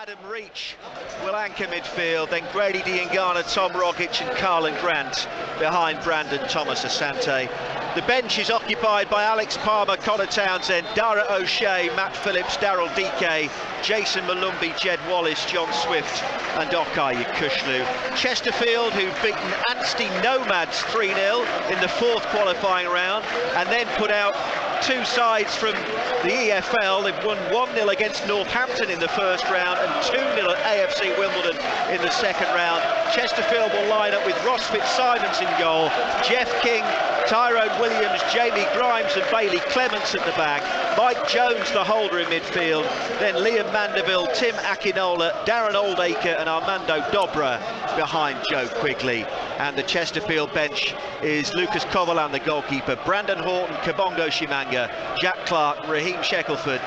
Adam Reach will anchor midfield, then Grady Diangana, Tom Rogic and Carlin Grant behind Brandon Thomas Asante. The bench is occupied by Alex Palmer, Connor Townsend, Dara O'Shea, Matt Phillips, Daryl Dike, Jason Malumbi, Jed Wallace, John Swift and Okay Kushlu. Chesterfield, who've beaten Anstey Nomads 3-0 in the fourth qualifying round and then put out two sides from the EFL. They've won 1-0 against Northampton in the first round and 2-0 at AFC Wimbledon in the second round. Chesterfield will line up with Ross Fitzsimons in goal, Jeff King, Tyrone Williams, Jamie Grimes and Bailey Clements at the back, Mike Jones the holder in midfield, then Liam Mandeville, Tim Akinola, Darren Oldacre and Armando Dobra behind Joe Quigley. And the Chesterfield bench is Lucas Kovalan, the goalkeeper, Brandon Horton, Kabongo Shimanga, Jack Clark, Raheem Shackelford,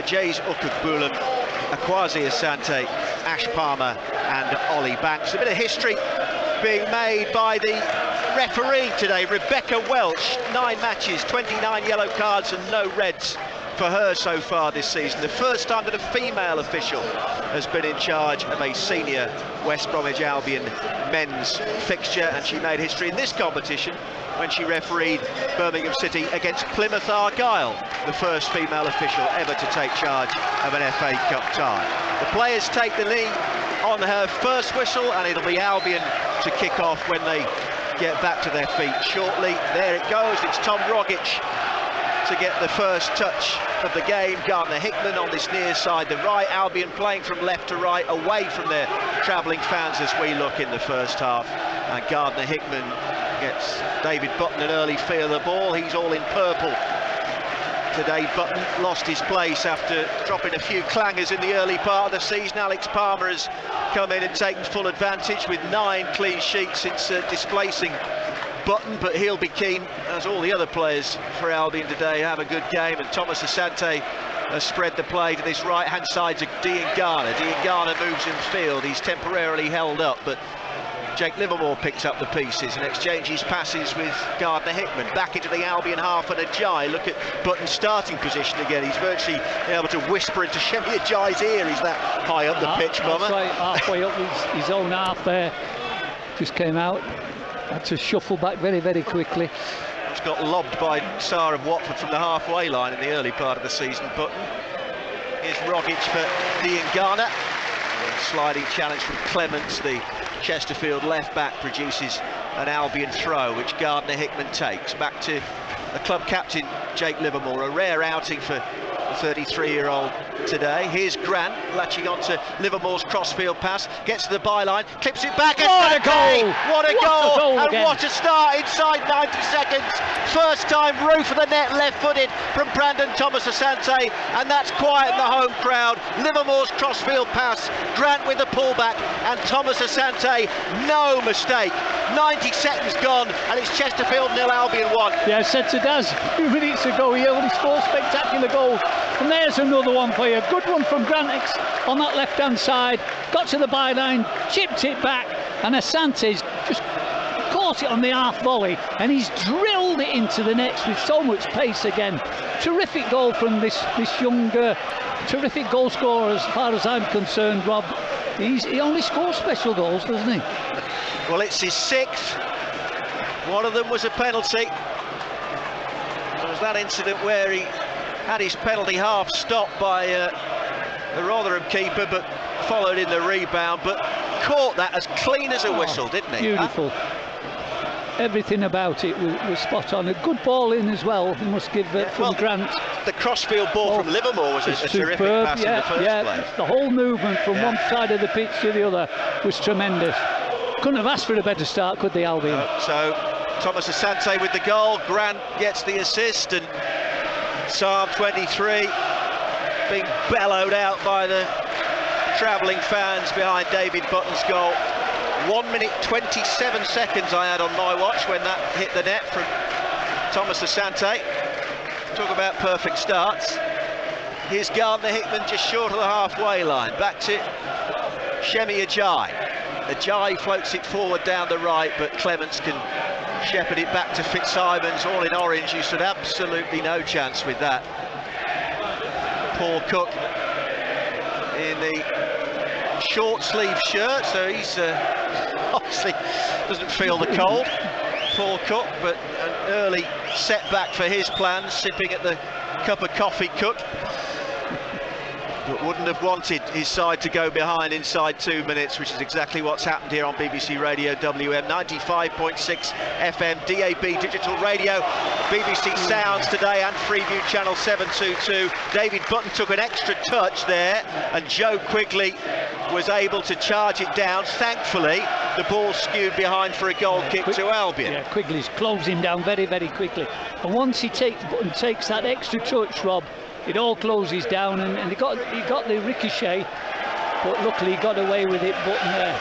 Jays Ukukbulam, Akwasi Asante, Ash Palmer and Ollie Banks. A bit of history being made by the referee today, Rebecca Welch. 9 matches, 29 yellow cards and no reds for her so far this season. The first time that a female official has been in charge of a senior West Bromwich Albion men's fixture, and she made history in this competition when she refereed Birmingham City against Plymouth Argyle, the first female official ever to take charge of an FA Cup tie. The players take the lead on her first whistle, and it'll be Albion to kick off when they get back to their feet shortly. There it goes, it's Tom Rogic to get the first touch of the game. Gardner Hickman on this near side, the right. Albion playing from left to right, away from their travelling fans as we look in the first half. And Gardner Hickman gets David Button an early feel of the ball. He's all in purple today. Button lost his place after dropping a few clangers in the early part of the season. Alex Palmer has come in and taken full advantage with 9 clean sheets since displacing Button, but he'll be keen, as all the other players for Albion today, have a good game. And Thomas Asante has spread the play to this right hand side to Diangana. Diangana moves in field, he's temporarily held up, but Jake Livermore picks up the pieces and exchanges passes with Gardner Hickman. Back into the Albion half and Ajayi. Look at Button's starting position again. He's virtually able to whisper into Shemi Ajayi's ear. He's that high up the pitch, Bomber. That's right, halfway up his own half there. Just came out. Had to shuffle back very, very quickly. It's got lobbed by Sarr of Watford from the halfway line in the early part of the season. Button. Here's Rogic for Diangana. Sliding challenge from Clements, the Chesterfield left back, produces an Albion throw which Gardner Hickman takes. Back to the club captain Jake Livermore, a rare outing for the 33-year-old today. Here's Grant latching onto Livermore's crossfield pass, gets to the byline, clips it back. What a goal! What a goal! And again. what a start inside 90 seconds. First time roof of the net left-footed from Brandon Thomas Asante, and that's quieted the home crowd. Livermore's crossfield pass, Grant with the pullback, and Thomas Asante, no mistake. 90 seconds gone, and it's Chesterfield 0, Albion 1. Yeah, I said to Daz a few minutes ago, he only scored spectacular goals. And there's another one for you. Good one from Grantix on that left-hand side. Got to the byline, chipped it back, and Asante's just caught it on the half volley, and he's drilled it into the nets with so much pace again. Terrific goal from this young, terrific goal scorer as far as I'm concerned, Rob. He only scores special goals, doesn't he? Well, it's his 6th. One of them was a penalty. There was that incident where he had his penalty half stopped by the Rotherham keeper, but followed in the rebound, but caught that as clean as a whistle, didn't he? Beautiful. Everything about it was spot on. A good ball in as well, we must give from Grant. The crossfield ball from Livermore was a terrific pass in the first place. The whole movement from one side of the pitch to the other was tremendous. Couldn't have asked for a better start, could the Albion? So Thomas Asante with the goal, Grant gets the assist, and Psalm 23 being bellowed out by the travelling fans behind David Button's goal. 1 minute 27 seconds I had on my watch when that hit the net from Thomas Asante. Talk about perfect starts. Here's Gardner Hickman just short of the halfway line. Back to Shemi Ajayi. Ajayi floats it forward down the right, but Clements can shepherd it back to Fitzsimons, all in orange. You stood absolutely no chance with that. Paul Cook in the short sleeve shirt, so he's obviously doesn't feel the cold, Paul Cook, but an early setback for his plans, sipping at the cup of coffee Cook. But wouldn't have wanted his side to go behind inside 2 minutes, which is exactly what's happened here on BBC Radio WM, 95.6 FM, DAB digital radio, BBC Sounds today and Freeview channel 722. David Button took an extra touch there, and Joe Quigley was able to charge it down. Thankfully, the ball skewed behind for a goal kick to Albion. Yeah, Quigley's closing down very, very quickly. And once Button takes that extra touch, Rob, it all closes down, and he got the ricochet, but luckily he got away with it. Button there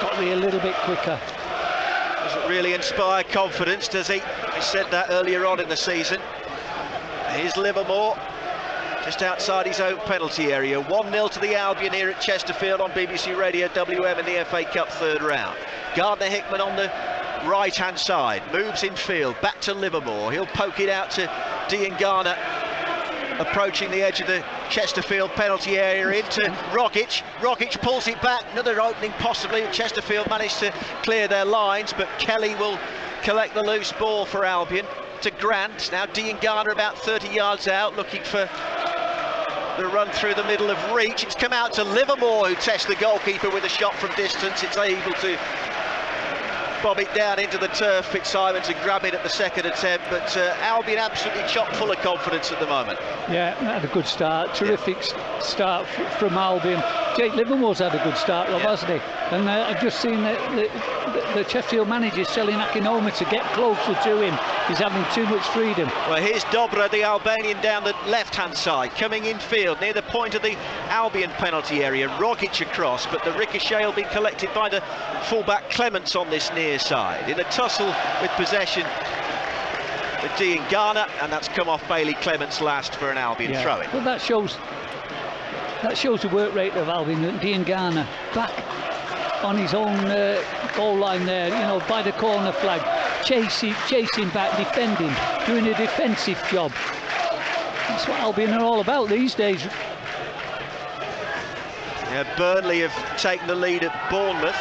got there a little bit quicker. Doesn't really inspire confidence, does he? I said that earlier on in the season. Here's Livermore, just outside his own penalty area. 1-0 to the Albion here at Chesterfield on BBC Radio WM in the FA Cup third round. Gardner Hickman on the right-hand side, moves in field, back to Livermore. He'll poke it out to Dean Garner, approaching the edge of the Chesterfield penalty area into Rogic. Rogic pulls it back, another opening possibly. Chesterfield managed to clear their lines, but Kelly will collect the loose ball for Albion to Grant. Now Dean Garner about 30 yards out, looking for the run through the middle of reach. It's come out to Livermore, who tests the goalkeeper with a shot from distance. It's able to bob it down into the turf. Fitzsimons and grab it at the second attempt, but Albion absolutely chock full of confidence at the moment. Yeah, had a good start, terrific start from Albion. Jake Livermore's had a good start, Rob, hasn't he? And I've just seen the Sheffield manager telling Akinoma to get closer to him. He's having too much freedom. Well, here's Dobra, the Albanian, down the left-hand side, coming in field near the point of the Albion penalty area. Rogic across, but the ricochet will be collected by the fullback Clements on this near side. In a tussle with possession with Dean Garner, and that's come off Bailey Clements last for an Albion throw-in. Well, that shows the work rate of Albion. Dean Garner back on his own goal line there, you know, by the corner flag, chasing back, defending, doing a defensive job. That's what Albion are all about these days. Yeah, Burnley have taken the lead at Bournemouth.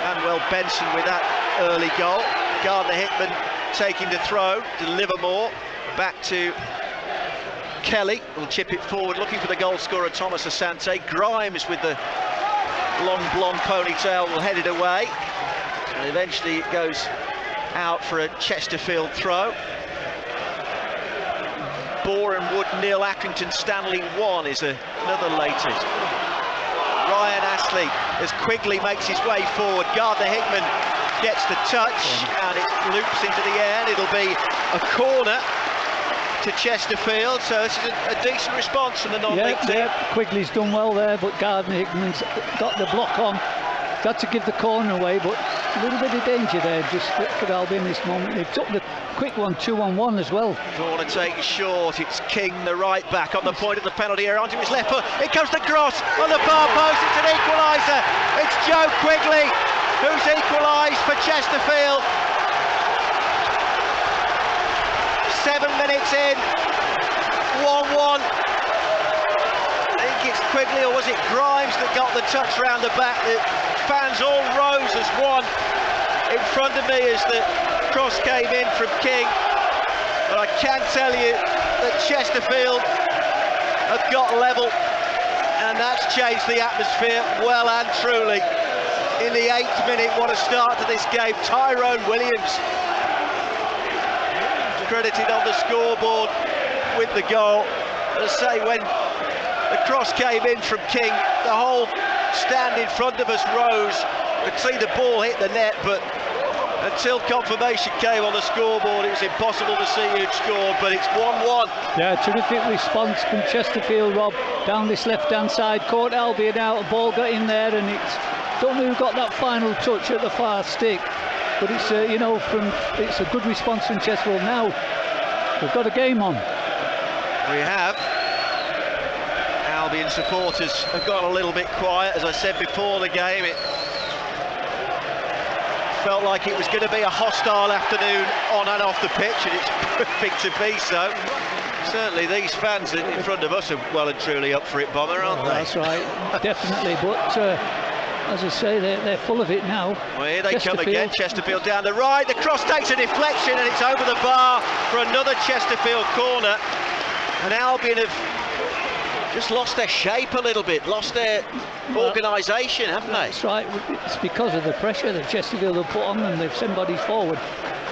Manuel Benson with that early goal. Gardner Hickman taking the throw to Livermore, back to Kelly, will chip it forward, looking for the goal scorer Thomas Asante. Grimes with the long blonde ponytail will head it away, and eventually it goes out for a Chesterfield throw. Boreham Wood 0, Accrington Stanley 1 is another latest. Ryan Astley, as Quigley makes his way forward, Gardner Hickman gets the touch, and it loops into the air, and it'll be a corner to Chesterfield, so this is a decent response from the non-league team. Quigley's done well there, but Gardner Hickman's got the block on. Got to give the corner away, but a little bit of danger there just for Albion this moment. They took the quick one, 2-on-1 as well. Corner taken short. It's King, the right back, on the point of the penalty area, onto his left foot. It comes the cross on the far post. It's an equaliser. It's Joe Quigley who's equalised for Chesterfield. 7 minutes in, 1-1. I think it's Quigley, or was it Grimes, that got the touch round the back. The fans all rose as one in front of me as the cross came in from King. But I can tell you that Chesterfield have got level, and that's changed the atmosphere well and truly. In the 8th minute, what a start to this game. Tyrone Williams credited on the scoreboard with the goal. As I say, when the cross came in from King, the whole stand in front of us rose. Could see the ball hit the net, but until confirmation came on the scoreboard, it was impossible to see who'd scored. But it's 1-1. Yeah, terrific response from Chesterfield, Rob, down this left-hand side, caught Albion out, a ball got in there, and it's, don't know who got that final touch at the far stick. But it's you know, it's a good response from Chesterfield. Now we've got a game on. We have. Albion supporters have got a little bit quiet. As I said before the game, it felt like it was going to be a hostile afternoon on and off the pitch, and it's perfect to be so. Certainly these fans in front of us are well and truly up for it, Bomber, aren't they? That's right, definitely. But as I say, they're full of it now. Well, here they come again. Chesterfield down the right. The cross takes a deflection and it's over the bar for another Chesterfield corner. And Albion have just lost their shape a little bit, lost their organisation, haven't they? That's right. It's because of the pressure that Chesterfield have put on them. They've sent bodies forward.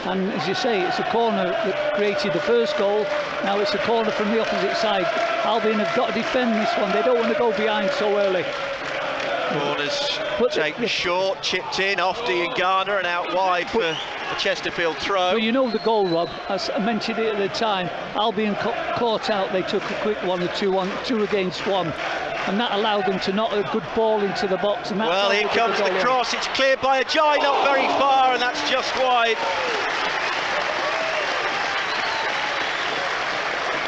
And as you say, it's a corner that created the first goal. Now it's a corner from the opposite side. Albion have got to defend this one. They don't want to go behind so early. Corners taken short, chipped in off Diangana and out wide for the Chesterfield throw. But you know the goal, Rob, as I mentioned it at the time, Albion caught out. They took a quick 1-2 2 against 1. And that allowed them to knock a good ball into the box. And well, here comes the cross. It's cleared by Ajayi, not very far, and that's just wide.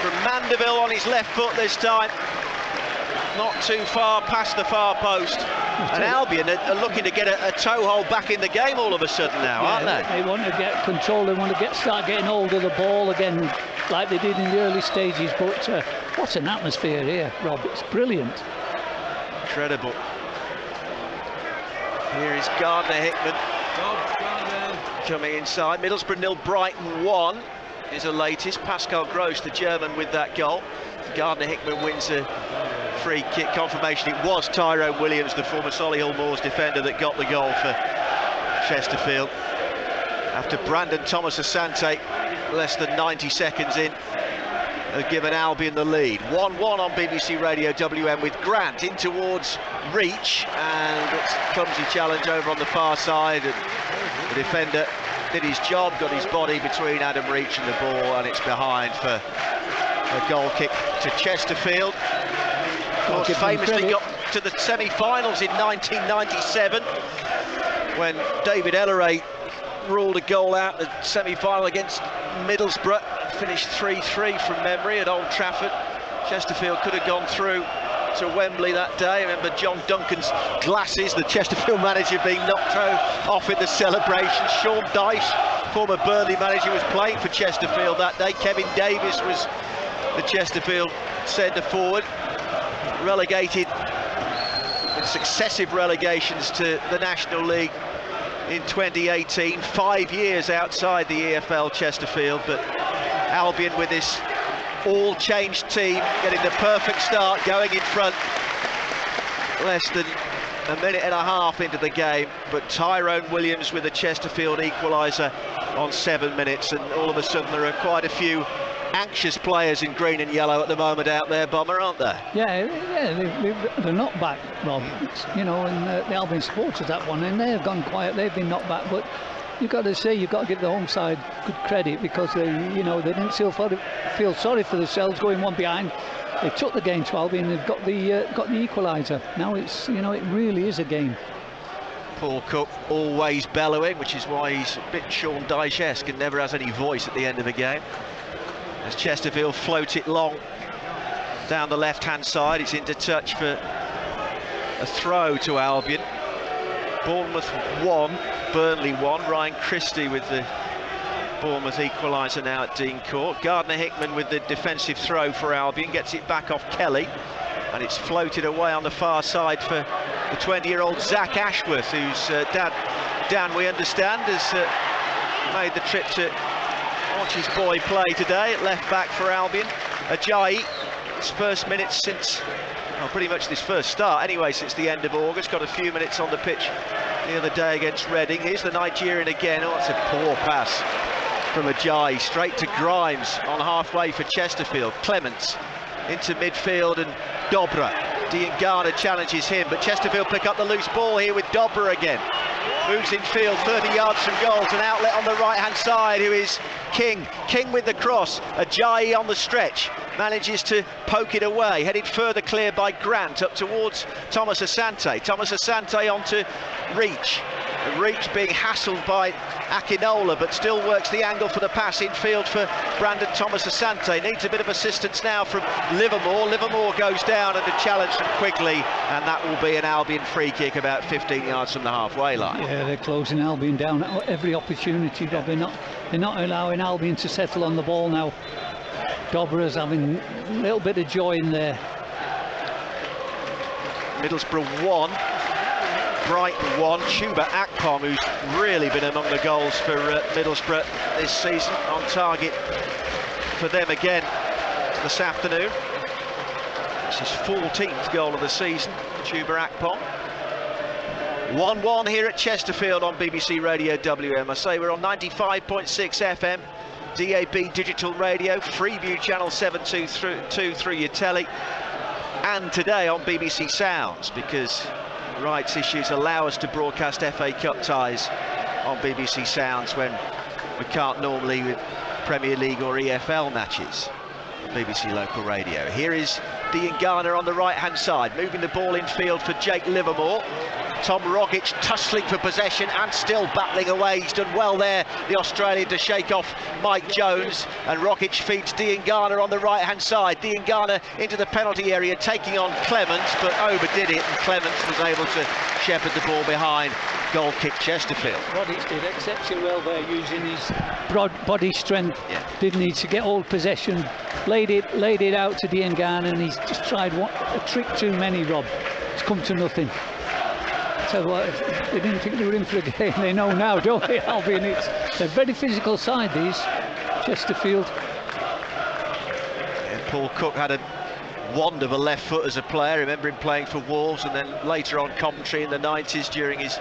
From Mandeville on his left foot this time. Not too far past the far post. And Albion are looking to get a toehold back in the game all of a sudden now, aren't they? They want to get control. They want to start getting hold of the ball again, like they did in the early stages. But what an atmosphere here, Rob. It's brilliant. Incredible. Here is Gardner-Hickman coming inside. Middlesbrough 0, Brighton 1 is the latest. Pascal Gross, the German, with that goal. Gardner-Hickman wins a free kick confirmation. It was Tyrone Williams, the former Solihull Moors defender, that got the goal for Chesterfield. After Brandon Thomas-Asante, less than 90 seconds in, have given Albion the lead. 1-1 on BBC Radio WM with Grant in towards Reach, and it's a clumsy challenge over on the far side, and the defender did his job, got his body between Adam Reach and the ball, and it's behind for a goal kick to Chesterfield. Of course, famously got to the semi-finals in 1997 when David Elleray ruled a goal out the semi-final against Middlesbrough. Finished 3-3 from memory at Old Trafford. Chesterfield could have gone through to Wembley that day. I remember John Duncan's glasses, the Chesterfield manager, being knocked off in the celebration. Sean Dyche, former Burnley manager, was playing for Chesterfield that day. Kevin Davis was the Chesterfield centre forward. Relegated in successive relegations to the National League in 2018. 5 years outside the EFL, Chesterfield, but Albion with this all-changed team getting the perfect start, going in front less than a minute and a half into the game, but Tyrone Williams with a Chesterfield equaliser on 7 minutes, and all of a sudden there are quite a few anxious players in green and yellow at the moment out there, Bomber, aren't there? Yeah, they're not back, Rob. You know, and the Albion supporters, that one, and they've gone quiet. They've been knocked back, but you've got to say, you've got to give the home side good credit, because they didn't feel sorry for themselves going one behind. They took the game to Albion. They've got the equaliser. Now it's, it really is a game. Paul Cook always bellowing, which is why he's a bit Sean Dyche-esque and never has any voice at the end of a game. As Chesterfield float it long down the left-hand side, it's into touch for a throw to Albion. Bournemouth 1, Burnley 1. Ryan Christie with the Bournemouth equaliser now at Dean Court. Gardner-Hickman with the defensive throw for Albion, gets it back off Kelly, and it's floated away on the far side for the 20-year-old Zach Ashworth, whose Dan, we understand, has made the trip to watch his boy play today at left back for Albion. Ajayi, his first minutes since, well, pretty much this first start anyway, since the end of August. Got a few minutes on the pitch the other day against Reading. Here's the Nigerian again. Oh, it's a poor pass from Ajayi, straight to Grimes on halfway for Chesterfield. Clements into midfield, and Dobra. Diangana challenges him, but Chesterfield pick up the loose ball here with Dobra again. Moves in field, 30 yards from goal, to an outlet on the right-hand side, who is King. King with the cross. Ajayi on the stretch, manages to poke it away, headed further clear by Grant up towards Thomas-Asante. Thomas-Asante onto Reach. Reach being hassled by Akinola, but still works the angle for the pass infield for Brandon Thomas-Asante. Needs a bit of assistance now from Livermore. Livermore goes down under challenge from Quigley, and that will be an Albion free kick about 15 yards from the halfway line. Yeah, they're closing Albion down at every opportunity, Rob. They're not allowing Albion to settle on the ball now. Dobra's having a little bit of joy in there. Middlesbrough 1, Brighton 1. Chuba Akpom, who's really been among the goals for Middlesbrough this season, on target for them again this afternoon. It's his 14th goal of the season, Chuba Akpom. 1-1 here at Chesterfield on BBC Radio WM. I say we're on 95.6 FM, DAB digital radio, Freeview channel 722 through your telly, and today on BBC Sounds, because rights issues allow us to broadcast FA Cup ties on BBC Sounds when we can't normally with Premier League or EFL matches. BBC local radio. Here is Dean Garner on the right hand side, moving the ball in field for Jake Livermore. Tom Rogic tussling for possession and still battling away. He's done well there, the Australian, to shake off Mike Jones, and Rogic feeds Dean Garner on the right hand side. Dean Garner into the penalty area, taking on Clements, but overdid it, and Clements was able to shepherd the ball behind. Goal kick Chesterfield. Rogic did exceptionally well there, using his broad body strength. Didn't need to get all possession, laid it out to Dean Garner, and he's just tried a trick too many, Rob. It's come to nothing. So what, if they didn't think they were in for a game, they know now, don't they, Albion? It's a very physical side, these, Chesterfield. Yeah, Paul Cook had a wand of a left foot as a player. I remember him playing for Wolves, and then later on commentary in the 90s during his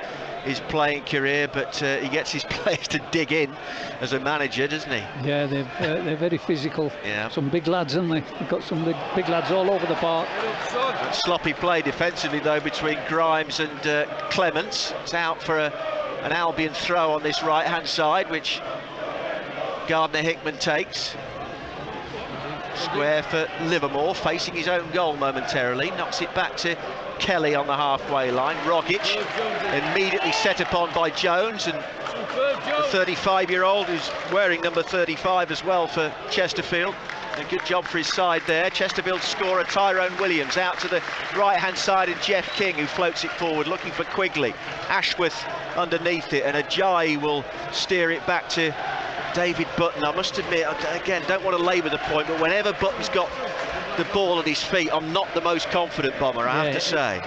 playing career, but he gets his players to dig in as a manager, doesn't he? Yeah, they're very physical. Yeah. Some big lads, haven't they? They've got some big lads all over the park. Sloppy play defensively though between Grimes and Clements. It's out for an Albion throw on this right hand side, which Gardner Hickman takes. Square for Livermore, facing his own goal momentarily, knocks it back to Kelly on the halfway line. Rogic immediately set upon by Jones, and the 35-year-old who's wearing number 35 as well for Chesterfield. A good job for his side there. Chesterfield scorer Tyrone Williams out to the right-hand side, and Jeff King, who floats it forward, looking for Quigley. Ashworth underneath it, and Ajayi will steer it back to David Button. I must admit, again, don't want to labour the point, but whenever Button's got the ball at his feet, I'm not the most confident bomber, I have to say.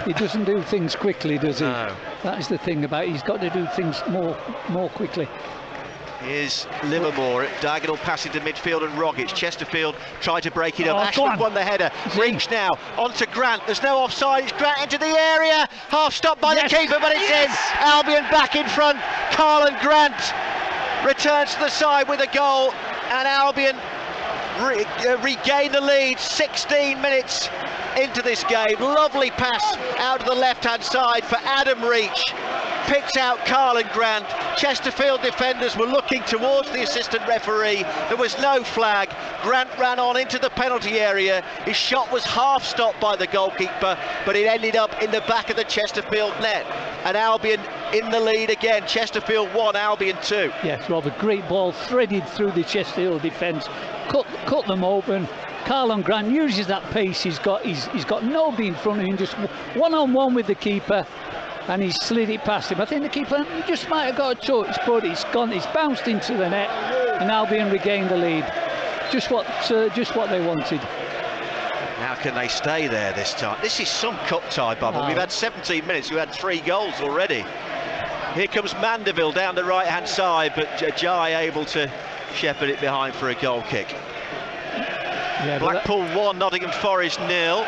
He doesn't do things quickly, does he? No. That is the thing about it. He's got to do things more quickly. Here's Livermore, diagonal pass into midfield, and Rogic. Chesterfield tried to break it up. Ashford won the header. Reach now onto Grant. There's no offside. It's Grant into the area. Half stopped by the keeper, but it's in. Albion back in front. Carlan Grant returns to the side with a goal, and Albion regain the lead 16 minutes into this game. Lovely pass out of the left-hand side for Adam Reach. Picks out Carlan Grant. Chesterfield defenders were looking towards the assistant referee. There was no flag. Grant ran on into the penalty area. His shot was half stopped by the goalkeeper, but it ended up in the back of the Chesterfield net. And Albion in the lead again. Chesterfield 1, Albion 2. Yes, Rob, a great ball threaded through the Chesterfield defence. Cut them open. Carlan Grant uses that pace he's got. He's got nobody in front of him, just one-on-one with the keeper, and he slid it past him. I think the keeper, he just might have got a touch, but it's bounced into the net, and Albion regained the lead. Just what they wanted. How can they stay there this time? This is some cup tie, Bubble. We've had 17 minutes, we've had 3 goals already. Here comes Mandeville down the right-hand side, but Ajayi able to shepherd it behind for a goal kick. Yeah, Blackpool 1, Nottingham Forest 0.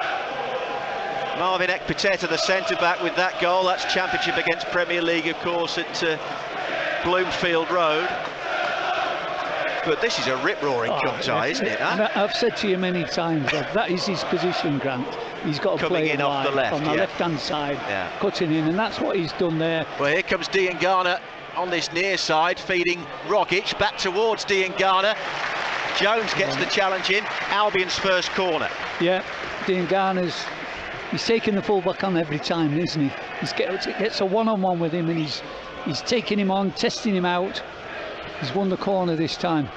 Marvin Ekpiteta, the centre-back, with that goal. That's Championship against Premier League, of course, at Bloomfield Road. But this is a rip-roaring cup tie, isn't it? Huh? I've said to you many times that is his position, Grant. He's got to play in off the left, on the left-hand side, cutting in, and that's what he's done there. Well, here comes Dean Garner on this near side, feeding Rogic back towards Dean Garner. Jones gets the challenge in. Albion's first corner. Yeah, Dean Garner's, he's taking the fullback on every time, isn't he? He gets a one-on-one with him, and he's taking him on, testing him out. He's won the corner this time.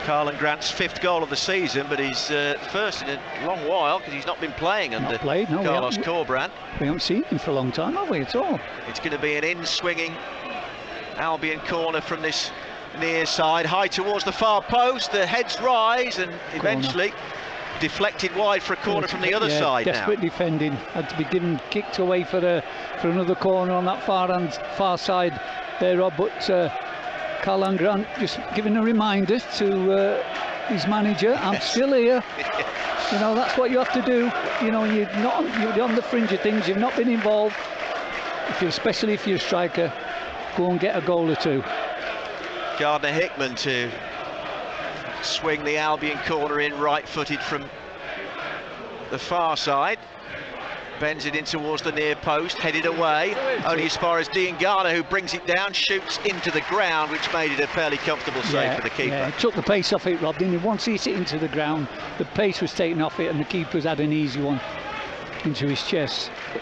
Carlan Grant's 5th goal of the season, but he's first in a long while, because he's not been playing under Carlos Corberán. We haven't seen him for a long time, have we, at all? It's going to be an in-swinging Albion corner from this near side, high towards the far post, the heads rise and eventually deflected wide for a corner from the other side. Desperate now. Defending, had to be given, kicked away for another corner on that far side there, Rob, but Carl Grant just giving a reminder to his manager, I'm still here. You know, that's what you have to do. You know, you're on the fringe of things, you've not been involved. Especially if you're a striker, go and get a goal or two. Gardner Hickman to swing the Albion corner in, right-footed from the far side. Bends it in towards the near post, headed away, only as far as Dean Garner, who brings it down, shoots into the ground, which made it a fairly comfortable save for the keeper. Yeah, it took the pace off it, Rob, didn't it? Once he hit it into the ground, the pace was taken off it, and the keeper's had an easy one into his chest. But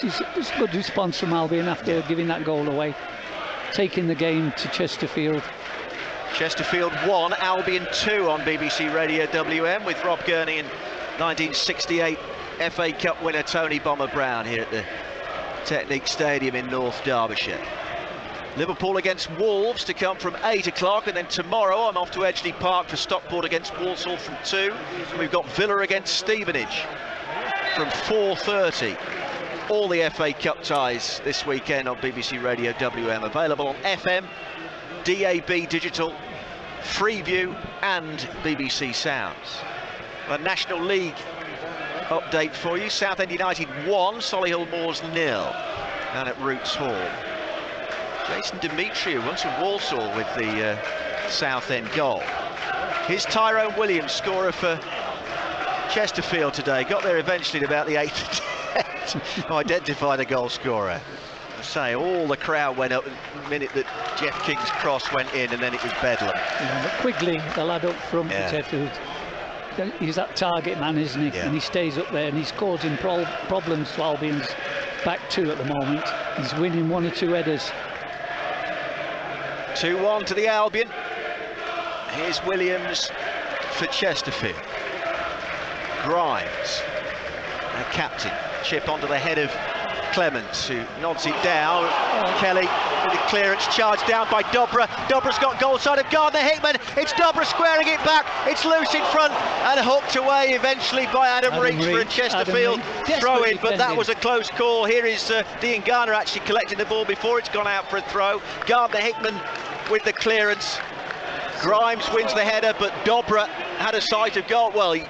it's a good response from Albion after giving that goal away, taking the game to Chesterfield. Chesterfield 1, Albion 2 on BBC Radio WM, with Rob Gurney and 1968 FA Cup winner Tony Bomber Brown here at the Technique Stadium in North Derbyshire. Liverpool against Wolves to come from 8 o'clock, and then tomorrow I'm off to Edgeley Park for Stockport against Walsall from 2. And we've got Villa against Stevenage from 4:30. All the FA Cup ties this weekend on BBC Radio WM, available on FM, DAB Digital, Freeview and BBC Sounds. A National League update for you. Southend United 1, Solihull Moors 0 down at Roots Hall. Jason Demetriou went to Walsall with the Southend goal. Here's Tyrone Williams, scorer for Chesterfield today. Got there eventually at about the 8th attempt. Identified a goal scorer. I say, all the crowd went up the minute that Jeff King's cross went in, and then it was bedlam. Yeah, but Quigley, the lad up front, he's that target man, isn't he? Yeah. And he stays up there, and he's causing problems to Albion's back two at the moment. He's winning one or two headers. 2-1 to the Albion. Here's Williams for Chesterfield. Grimes, a captain, chip onto the head of Clements, who nods it down. Kelly with the clearance, charged down by Dobra. Dobra's got goal side of Gardner Hickman. It's Dobra squaring it back. It's loose in front and hooked away eventually by Adam Reach for a Chesterfield throw in, but that was a close call. Here is Dean Garner actually collecting the ball before it's gone out for a throw. Gardner Hickman with the clearance. Grimes wins the header, but Dobra had a sight of goal. Well, he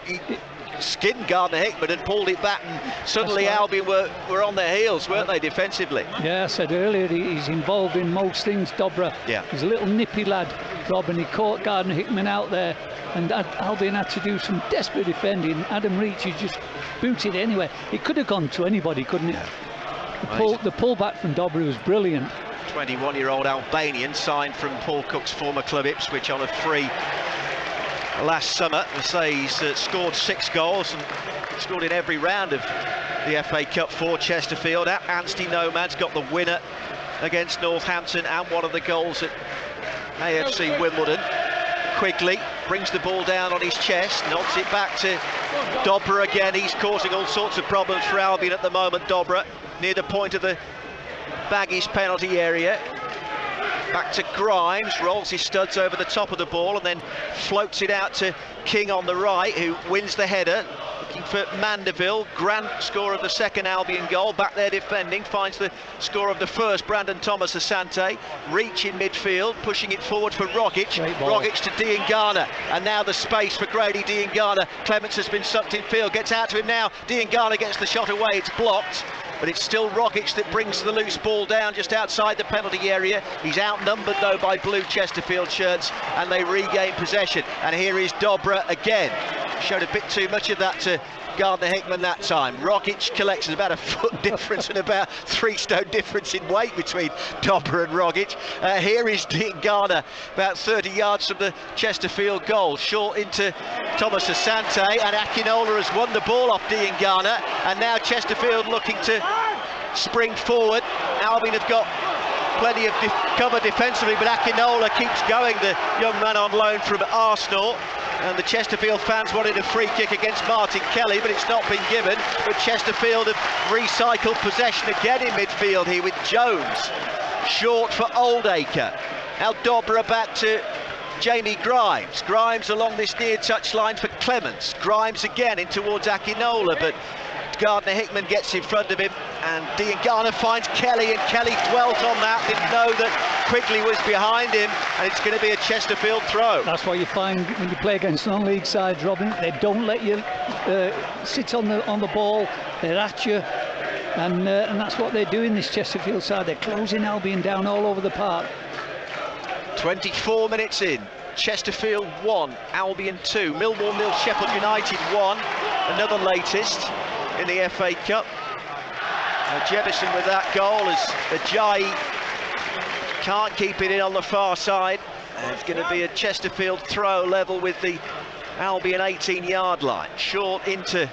skinned Gardner Hickman and pulled it back, and suddenly Albion were on their heels, weren't they, defensively? Yeah, I said earlier he's involved in most things, Dobra. Yeah. He's a little nippy lad, Rob, and he caught Gardner Hickman out there, and Albion had to do some desperate defending. Adam Reach, he just booted it anywhere. It could have gone to anybody, couldn't it? Yeah. The pullback from Dobra was brilliant. 21-year-old Albanian, signed from Paul Cook's former club Ipswich on a free last summer. I say he's scored 6 goals and scored in every round of the FA Cup for Chesterfield. At Anstey Nomads, got the winner against Northampton and one of the goals at AFC Wimbledon. Quigley brings the ball down on his chest, nods it back to Dobra again. He's causing all sorts of problems for Albion at the moment, Dobra, near the point of the Baggies penalty area. Back to Grimes, rolls his studs over the top of the ball and then floats it out to King on the right, who wins the header. Looking for Mandeville. Grant, scorer of the second Albion goal, back there defending, finds the score of the first, Brandon Thomas Asante. Reach in midfield, pushing it forward for Rogic. Rogic to Dean Garner, and now the space for Grady Dean Garner. Clements has been sucked in field, gets out to him now. Dean Garner gets the shot away, it's blocked. But it's still Rogic that brings the loose ball down just outside the penalty area. He's outnumbered though by blue Chesterfield shirts, and they regain possession. And here is Dobra again. Showed a bit too much of that to Gardner Hickman that time. Rogic collects. There's about a foot difference and about 3 stone difference in weight between Dobra and Rogic. Here is Dean Garner, about 30 yards from the Chesterfield goal, short into Thomas Asante, and Akinola has won the ball off Dean Garner, and now Chesterfield looking to spring forward. Albion have got plenty of cover defensively, but Akinola keeps going, the young man on loan from Arsenal. And the Chesterfield fans wanted a free kick against Martin Kelly, but it's not been given. But Chesterfield have recycled possession again in midfield here with Jones. Short for Oldacre. Now Dobra back to Jamie Grimes. Grimes along this near touchline for Clements. Grimes again in towards Akinola, but Gardner-Hickman gets in front of him, and Diangana finds Kelly, and Kelly dwelt on that, didn't know that Quigley was behind him, and it's going to be a Chesterfield throw. That's what you find when you play against non-league sides, Robin. They don't let you sit on the ball. They're at you, and that's what they're doing, this Chesterfield side. They're closing Albion down all over the park. 24 minutes in, Chesterfield 1, Albion 2, Millwall 0, Sheffield United 1, another latest in the FA Cup. Jefferson with that goal as Ajayi can't keep it in on the far side. It's going to be a Chesterfield throw level with the Albion 18-yard line. Short into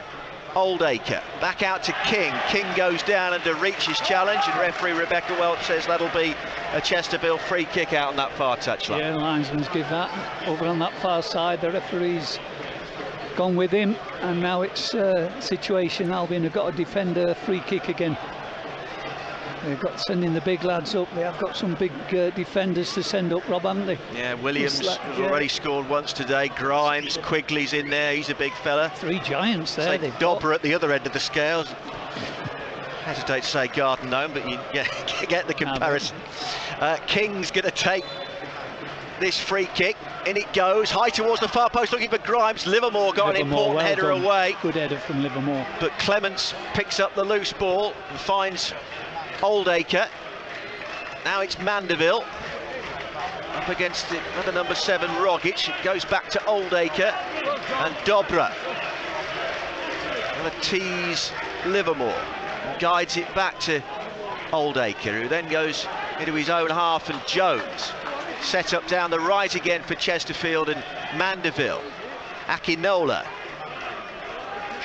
Oldacre, back out to King. King goes down under Reach's challenge, and referee Rebecca Welch says that'll be a Chesterfield free kick out on that far touchline. Yeah, linesman's give that. Over on that far side, the referee's gone with him, and now it's a situation Albion have got to defend a free kick again. They've got sending the big lads up. They have got some big defenders to send up, Rob, haven't they? Yeah, Williams has already scored once today. Grimes, Quigley's in there, he's a big fella. Three giants there. Like Dobra at the other end of the scales. Hesitate to say Garden Gnome, but you get the comparison. King's going to take this free kick. In it goes, high towards the far post, looking for Grimes. Livermore got an important header away. Good header from Livermore. But Clements picks up the loose ball and finds Oldacre. Now it's Mandeville up against another number 7, Rogic. It goes back to Oldacre and Dobra. Gonna tease Livermore. Guides it back to Oldacre, who then goes into his own half, and Jones set up down the right again for Chesterfield and Mandeville. Akinola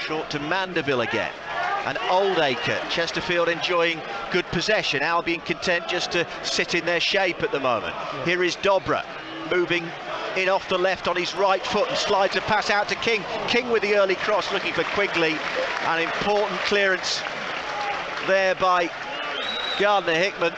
short to Mandeville again, and Oldacre. Chesterfield enjoying good possession. Albion content just to sit in their shape at the moment. Here is Dobra moving in off the left on his right foot and slides a pass out to King. King with the early cross, looking for Quigley. An important clearance there by Gardner-Hickman.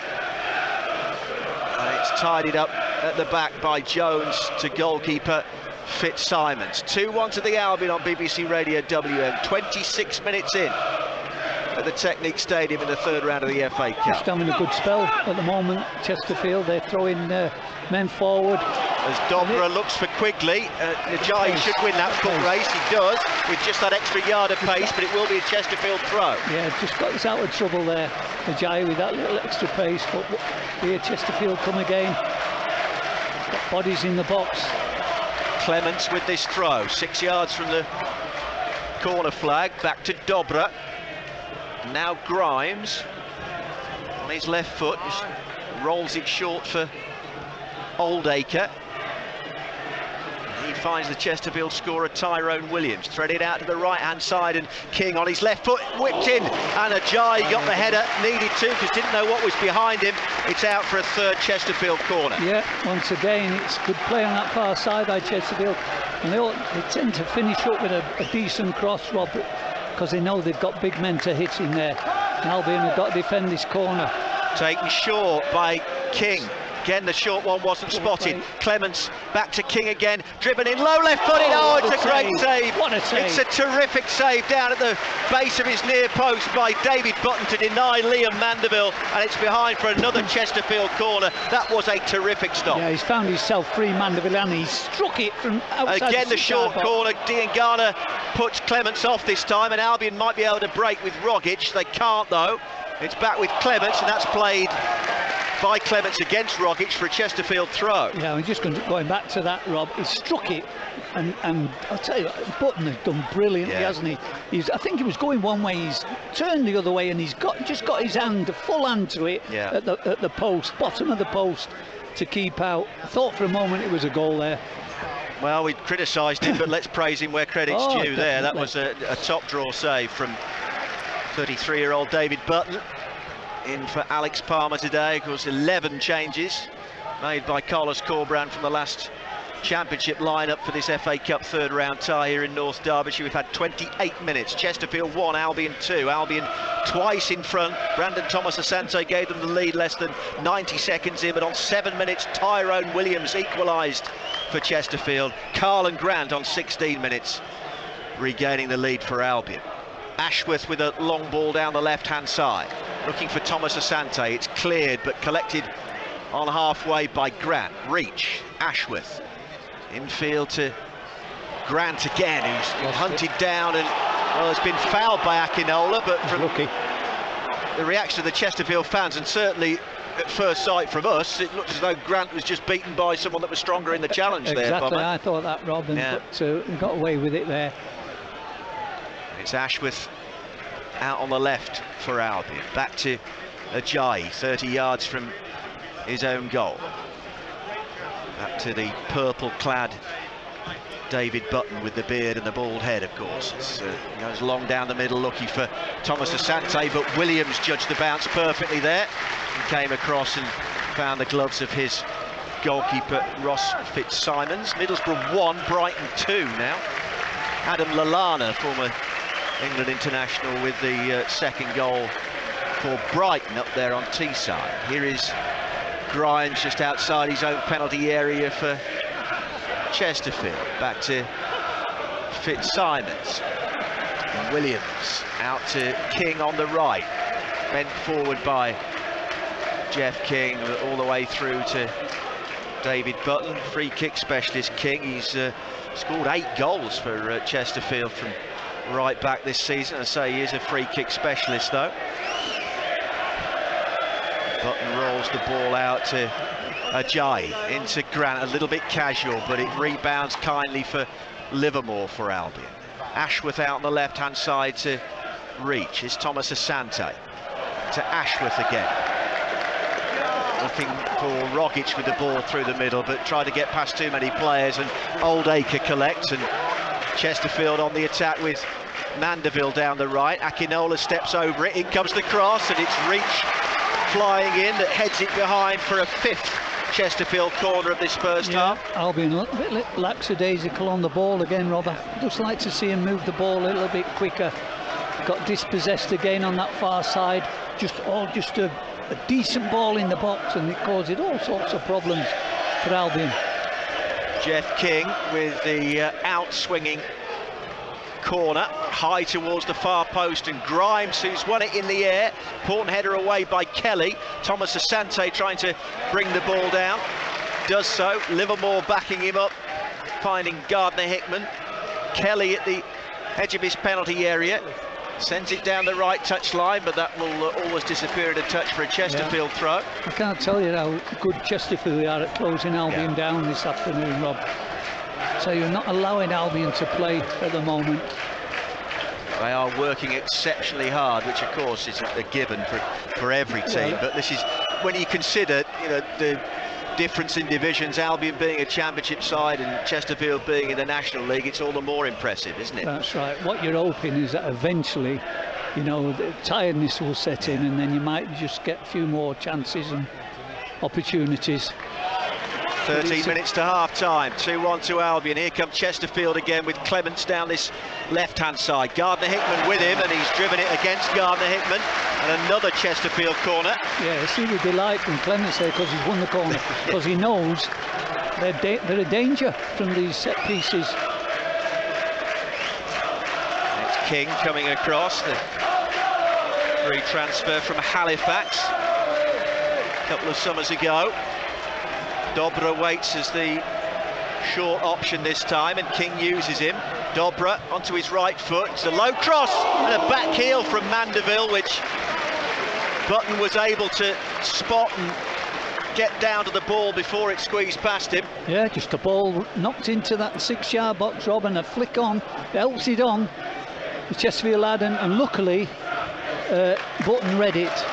And it's tidied up at the back by Jones to goalkeeper Fitzsimons. 2-1 to the Albion on BBC Radio WM. 26 minutes in at the Technique Stadium in the third round of the FA Cup. Just having a good spell at the moment, Chesterfield. They're throwing men forward. As Dobra looks for Quigley, Ajayi should win that foot race. He does, with just that extra yard of pace, but it will be a Chesterfield throw. Yeah, just got us out of trouble there, Ajayi, with that little extra pace. But here Chesterfield come again. Got bodies in the box. Clements with this throw, 6 yards from the corner flag, back to Dobra. Now Grimes on his left foot, just rolls it short for Oldacre. He finds the Chesterfield scorer Tyrone Williams, threaded out to the right hand side, and King on his left foot, whipped in, and Ajayi got the header, needed to because didn't know what was behind him. It's out for a third Chesterfield corner. Yeah, once again it's good play on that far side by Chesterfield, and they tend to finish up with a decent cross, Rob, because they know they've got big men to hit in there. And Albion have got to defend this corner. Taken short by King. Again, the short one wasn't spotted. Clements back to King again, driven in low left-footed. Oh, it's a great save. What a save. It's a terrific save down at the base of his near post by David Button to deny Liam Mandeville, and it's behind for another Chesterfield corner. That was a terrific stop. Yeah, he's found himself free, Mandeville, and he struck it from outside. Again, the short corner. Diangana puts Clements off this time, and Albion might be able to break with Rogic. They can't, though. It's back with Clements, and that's played by Clements against Rogic for a Chesterfield throw. Yeah, we're just going back to that, Rob. He struck it, and I'll tell you, Button has done brilliantly, hasn't he? I think he was going one way, he's turned the other way, and he's just got his hand, a full hand to it at the post, bottom of the post, to keep out. I thought for a moment it was a goal there. Well, we criticised him, but let's praise him where credit's due. Definitely. There, that was a top draw save from 33-year-old David Button. In for Alex Palmer today. Of course, 11 changes made by Carlos Corbrand from the last Championship lineup for this FA Cup third round tie here in North Derbyshire. We've had 28 minutes. Chesterfield 1, Albion 2. Albion twice in front. Brandon Thomas Asante gave them the lead less than 90 seconds in, but on 7 minutes, Tyrone Williams equalised for Chesterfield. Carl Grant on 16 minutes, regaining the lead for Albion. Ashworth with a long ball down the left-hand side, looking for Thomas Asante. It's cleared, but collected on halfway by Grant. Reach, Ashworth. Infield to Grant again, who's hunted down and, well, has been fouled by Akinola, but from the reaction of the Chesterfield fans, and certainly at first sight from us, it looked as though Grant was just beaten by someone that was stronger in the challenge there. Exactly, I thought that, Robin, but he got away with it there. It's Ashworth out on the left for Albion. Back to Ajayi, 30 yards from his own goal. Back to the purple-clad David Button with the beard and the bald head, of course. It goes long down the middle looking for Thomas Asante, but Williams judged the bounce perfectly there. He came across and found the gloves of his goalkeeper, Ross Fitzsimons. Middlesbrough 1, Brighton 2 now. Adam Lallana, former England international, with the second goal for Brighton up there on Teesside. Here is Grimes just outside his own penalty area for Chesterfield. Back to Fitzsimons. Williams out to King on the right. Bent forward by Jeff King all the way through to David Button. Free kick specialist King. He's scored 8 goals for Chesterfield from right back this season. I say he is a free kick specialist though. Button rolls the ball out to Ajayi, into Grant, a little bit casual, but it rebounds kindly for Livermore for Albion. Ashworth out on the left-hand side to Reach. Is Thomas Asante to Ashworth again. Looking for Rogic with the ball through the middle, but tried to get past too many players, and Oldacre collects, and Chesterfield on the attack with Mandeville down the right. Akinola steps over it, in comes the cross, and it's Reach flying in that heads it behind for a 5th Chesterfield corner of this first half. Albion a little bit lackadaisical on the ball again, Robert. Just like to see him move the ball a little bit quicker. Got dispossessed again on that far side. Just a decent ball in the box, and it caused all sorts of problems for Albion. Jeff King with the out-swinging corner, high towards the far post, and Grimes, who's won it in the air. Important header away by Kelly. Thomas Asante trying to bring the ball down. Does so. Livermore backing him up, finding Gardner Hickman. Kelly at the edge of his penalty area. Sends it down the right touch line, but that will always disappear in a touch for a Chesterfield throw. I can't tell you how good Chesterfield are at closing Albion down this afternoon, Rob. So you're not allowing Albion to play at the moment. They are working exceptionally hard, which of course is a given for every team. But this is, when you consider, the difference in divisions, Albion being a championship side and Chesterfield being in the National League, it's all the more impressive, isn't it? That's right. What you're hoping is that eventually, the tiredness will set in, and then you might just get a few more chances and opportunities. 13 minutes to half-time, 2-1 to Albion. Here comes Chesterfield again with Clements down this left-hand side. Gardner Hickman with him, and he's driven it against Gardner Hickman. And another Chesterfield corner. Yeah, see the delight from Clements there, because he's won the corner, because he knows they're a danger from these set pieces. It's King coming across, the free transfer from Halifax a couple of summers ago. Dobra waits as the short option this time, and King uses him. Dobra onto his right foot. It's a low cross and a back heel from Mandeville, which Button was able to spot and get down to the ball before it squeezed past him. Yeah, just a ball knocked into that 6-yard box, Rob, and a flick on, helps it on the Chesterfield lad, and luckily Button read it.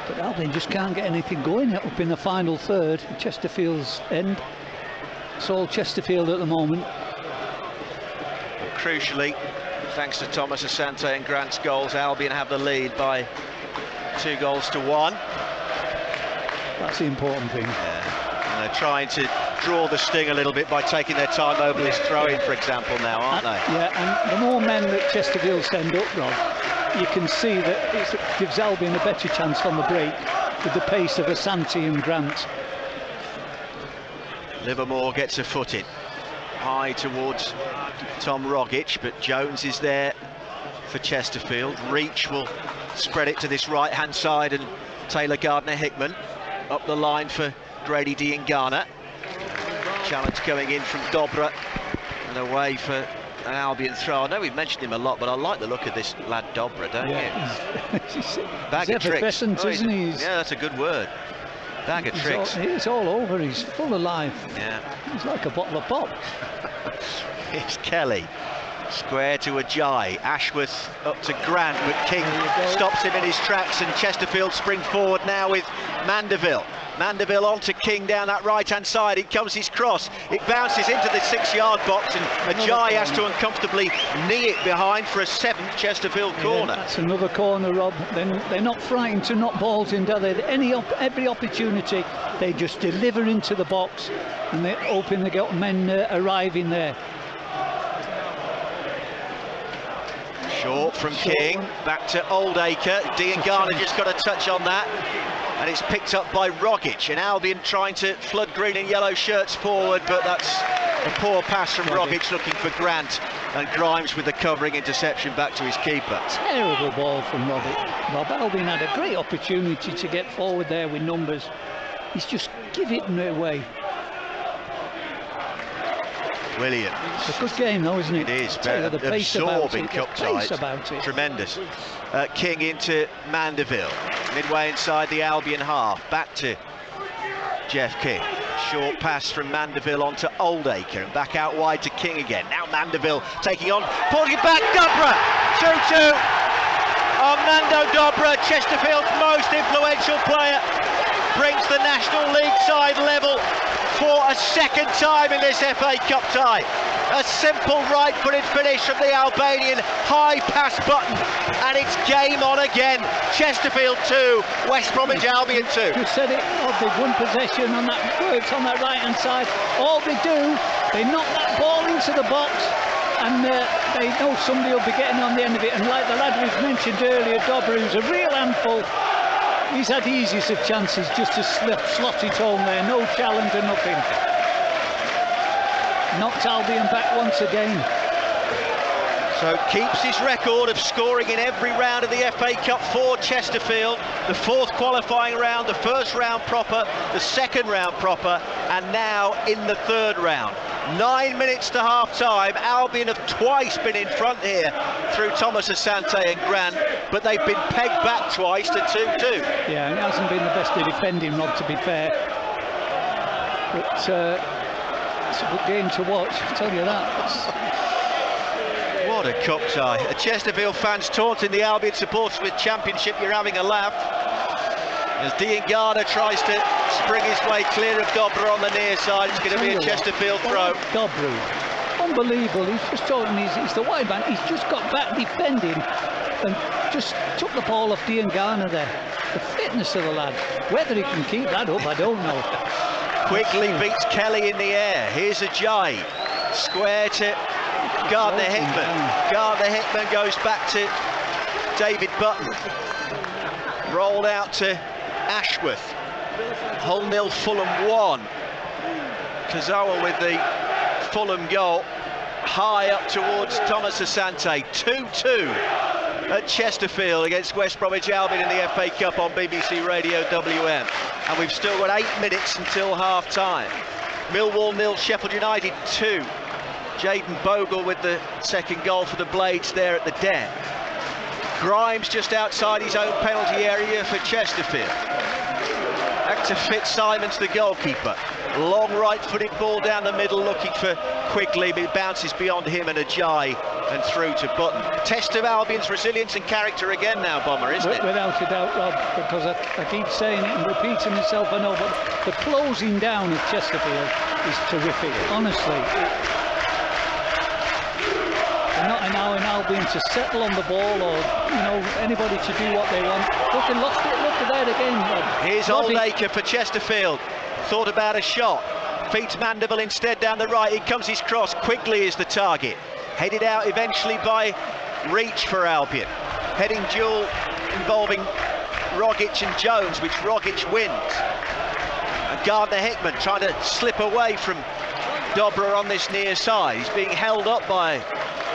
But Albion just can't get anything going up in the final third. Chesterfield's end. It's all Chesterfield at the moment. But crucially, thanks to Thomas Asante and Grant's goals, Albion have the lead by 2-1. That's the important thing. Yeah. Trying to draw the sting a little bit by taking their time over this throw-in, for example, now, aren't they? Yeah, and the more men that Chesterfield send up, Rob, you can see that it gives Albion a better chance on the break with the pace of Asante and Grant. Livermore gets a foot in. High towards Tom Rogic, but Jones is there for Chesterfield. Reach will spread it to this right-hand side, and Taylor Gardner-Hickman up the line for Grady Diangana. Challenge coming in from Dobra and away for an Albion throw. I know we've mentioned him a lot, but I like the look of this lad Dobra, don't you? Bag of tricks. Isn't he? Yeah, that's a good word. Bag of tricks. He's all over, he's full of life. Yeah. He's like a bottle of pop. It's Kelly. Square to Ajayi. Ashworth up to Grant, but King stops him in his tracks, and Chesterfield spring forward now with Mandeville. Mandeville on to King down that right-hand side. It comes his cross. It bounces into the 6-yard box, and Ajayi has to uncomfortably knee it behind for a 7th Chesterfield corner. Yeah, that's another corner, Rob. They're not frightened to knock balls in, do they? Every opportunity, they just deliver into the box, and they're hoping they get men arriving there. Short from King, back to Oldacre. Diangana just got a touch on that, and it's picked up by Rogic, and Albion trying to flood green and yellow shirts forward, but that's a poor pass from Rogic looking for Grant, and Grimes with the covering interception back to his keeper. Terrible ball from Rogic. Rob, Albion had a great opportunity to get forward there with numbers. He's just giving it away. Williams. It's a good game though, isn't it? It is. The pace Absorbing about cup tie. Tremendous. King into Mandeville. Midway inside the Albion half. Back to Jeff King. Short pass from Mandeville onto Oldacre, and back out wide to King again. Now Mandeville taking on, pulling it back. Dobra! 2-2 on Mando Dobra, Chesterfield's most influential player. Brings the National League side level for a second time in this FA Cup tie. A simple right-footed finish from the Albanian, high pass button, and it's game on again. Chesterfield 2, West Bromwich Albion 2. You said it, they've won possession on that, works on that right-hand side. All they do, they knock that ball into the box, and they know somebody will be getting on the end of it. And like the lad we've mentioned earlier, Dobra, who's a real handful, he's had the easiest of chances just to slot it home there, no challenge or nothing. Knocked Albion back once again. So keeps his record of scoring in every round of the FA Cup for Chesterfield. The 4th qualifying round, the 1st round proper, the 2nd round proper, and now in the 3rd round. 9 minutes to half-time. Albion have twice been in front here through Thomas Asante and Grant, but they've been pegged back twice to 2-2. Yeah, it hasn't been the best of defending, Rob, to be fair. But it's a good game to watch, I'll tell you that. What a cup tie. Chesterfield fans taunting the Albion supporters with championship, you're having a laugh. As Diangana tries to spring his way clear of Dobra on the near side, it's going to be a Chesterfield throw. Dobra, unbelievable. He's just talking, he's the wide man. He's just got back defending and just took the ball off Diangana there. The fitness of the lad. Whether he can keep that up, I don't know. Quickly beats Kelly in the air. Here's Ajayi. Square to Gardner-Hickman. Gardner-Hickman goes back to David Button. Rolled out to Ashworth. Hull 0, Fulham 1. Kazawa with the Fulham goal. High up towards Thomas Asante. 2-2 at Chesterfield against West Bromwich Albion in the FA Cup on BBC Radio WM. And we've still got 8 minutes until half-time. Millwall 0, Sheffield United 2. Jayden Bogle with the 2nd goal for the Blades there at the Den. Grimes just outside his own penalty area for Chesterfield. Back to Fitzsimons, the goalkeeper. Long right-footed ball down the middle, looking for Quigley, but it bounces beyond him and Ajayi and through to Button. Test of Albion's resilience and character again now, Bomber, isn't it? Without a doubt, Rob, because I keep saying it and repeating myself, I know, but the closing down of Chesterfield is terrific, honestly. They're not now in Albion to settle on the ball, or anybody to do what they want. Lost it. Look at that again. Here's Oldacre for Chesterfield. Thought about a shot. Feeds Mandeville instead down the right. Here comes his cross. Quigley is the target. Headed out eventually by Reach for Albion. Heading duel involving Rogic and Jones, which Rogic wins. And Gardner Hickman trying to slip away from Dobra on this near side. He's being held up by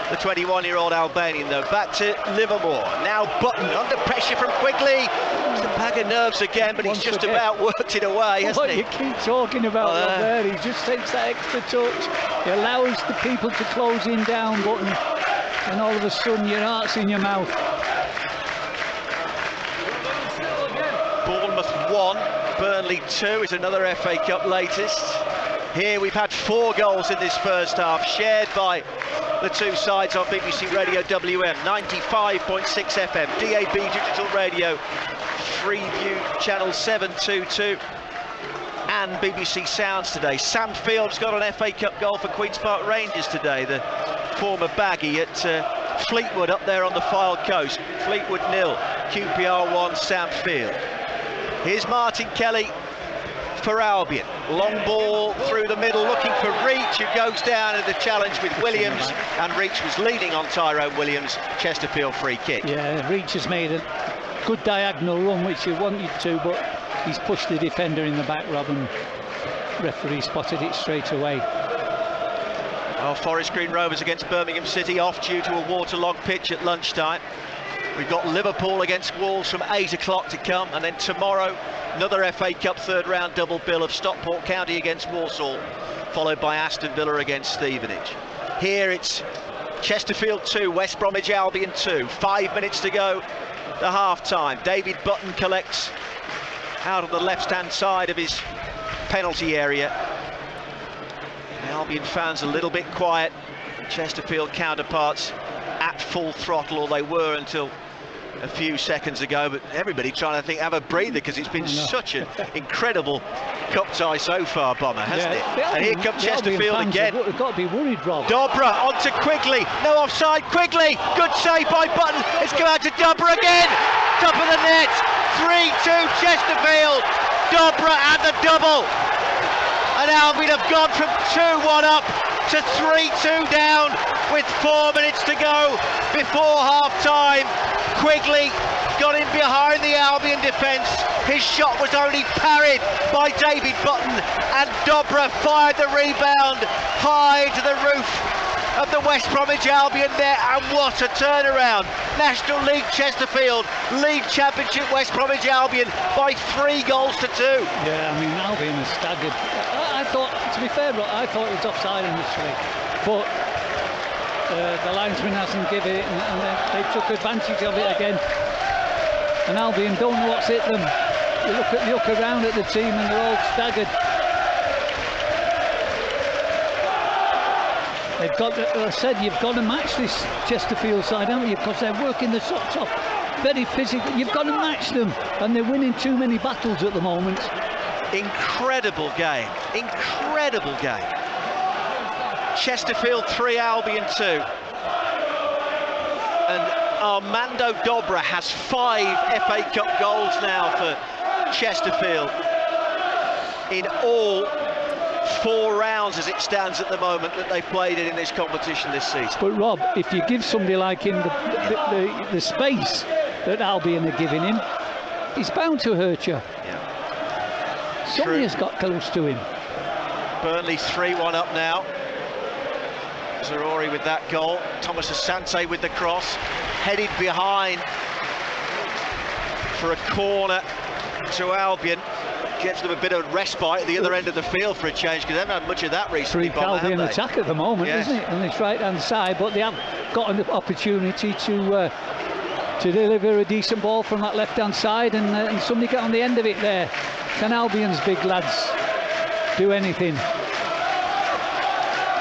the 21-year-old Albanian though. Back to Livermore. Now Button under pressure from Quigley. It's a bag of nerves again, but he's just about worked it away, hasn't he? You keep talking about that there. He just takes that extra touch. He allows the people to close in down Button, and all of a sudden your heart's in your mouth. Bournemouth 1, Burnley 2 is another FA Cup latest. Here we've had 4 goals in this first half, shared by the two sides on BBC Radio WM, 95.6 FM, DAB Digital Radio, Freeview Channel 722, and BBC Sounds today. Sam Field's got an FA Cup goal for Queen's Park Rangers today, the former baggy at Fleetwood up there on the Fylde coast. Fleetwood 0, QPR 1, Sam Field. Here's Martin Kelly for Albion. Long ball through the middle, looking for Reach, who goes down in the challenge with Williams, and Reach was leaning on Tyrone Williams. Chesterfield free kick. Yeah, Reach has made a good diagonal run, which he wanted to, but he's pushed the defender in the back, Rob, and referee spotted it straight away. Well, Forest Green Rovers against Birmingham City, off due to a waterlogged pitch at lunchtime. We've got Liverpool against Wolves from 8 o'clock to come, and then tomorrow another FA Cup third round double bill of Stockport County against Walsall, followed by Aston Villa against Stevenage. Here it's Chesterfield 2, West Bromwich Albion 2, 5 minutes to go, the half time. David Button collects out on the left hand side of his penalty area. The Albion fans a little bit quiet, Chesterfield counterparts at full throttle, or they were until a few seconds ago, but everybody trying to have a breather, because it's been such an incredible cup tie so far, Bomber, hasn't it? And here comes Chesterfield again. We've got to be worried, Rob. Dobra onto Quigley, no offside. Quigley, good save by Button. It's come out to Dobra again, top of the net. 3-2 Chesterfield. Dobra and the double, and Albion have gone from 2-1 up to 3-2 down with 4 minutes to go before half time. Quigley got in behind the Albion defence. His shot was only parried by David Button, and Dobra fired the rebound high to the roof of the West Bromwich Albion net, and what a turnaround. National League Chesterfield, League Championship West Bromwich Albion by 3 goals to 2. Yeah, I mean, Albion is staggered. I thought, to be fair, I thought it was offside initially, but the linesman hasn't given it, and they took advantage of it again. And Albion don't know what's hit them. You look around at the team and they're all staggered. They've got to, as I said, you've got to match this Chesterfield side, haven't you? Because they're working the socks off, very physical. You've got to match them, and they're winning too many battles at the moment. Incredible game, incredible game. Chesterfield 3, Albion 2. And Armando Dobra has 5 FA Cup goals now for Chesterfield in all 4 rounds as it stands at the moment that they've played in this competition this season. But Rob, if you give somebody like him the space that Albion are giving him, he's bound to hurt you. Yeah. Somebody has got close to him. Burnley 3-1 up now. Zarori with that goal. Thomas Asante with the cross. Headed behind for a corner to Albion. Gives them a bit of respite at the other end of the field for a change, because they haven't had much of that recently. Albion attack at the moment, yes, isn't it? On this right hand side, but they have got an opportunity to deliver a decent ball from that left hand side, and somebody get on the end of it there. Can Albion's big lads do anything?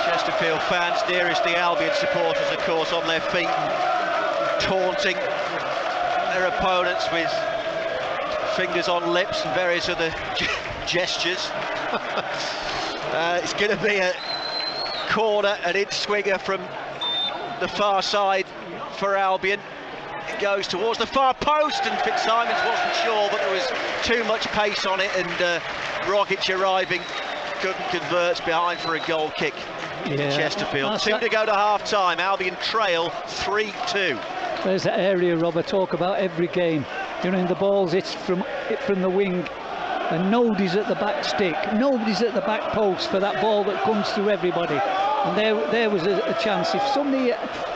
Chesterfield fans, nearest the Albion supporters, of course, on their feet, taunting their opponents with fingers on lips and various other gestures. It's going to be a corner, an in swinger from the far side for Albion. It goes towards the far post, and Fitzsimons wasn't sure, but there was too much pace on it, and Rogic arriving couldn't convert behind for a goal kick. Chesterfield. 2 to go to half-time. Albion trail 3-2. There's that area, Rob, I talk about every game. You know, in the balls, it's from the wing, and nobody's at the back stick, nobody's at the back post for that ball that comes through everybody. And there was a chance. If somebody,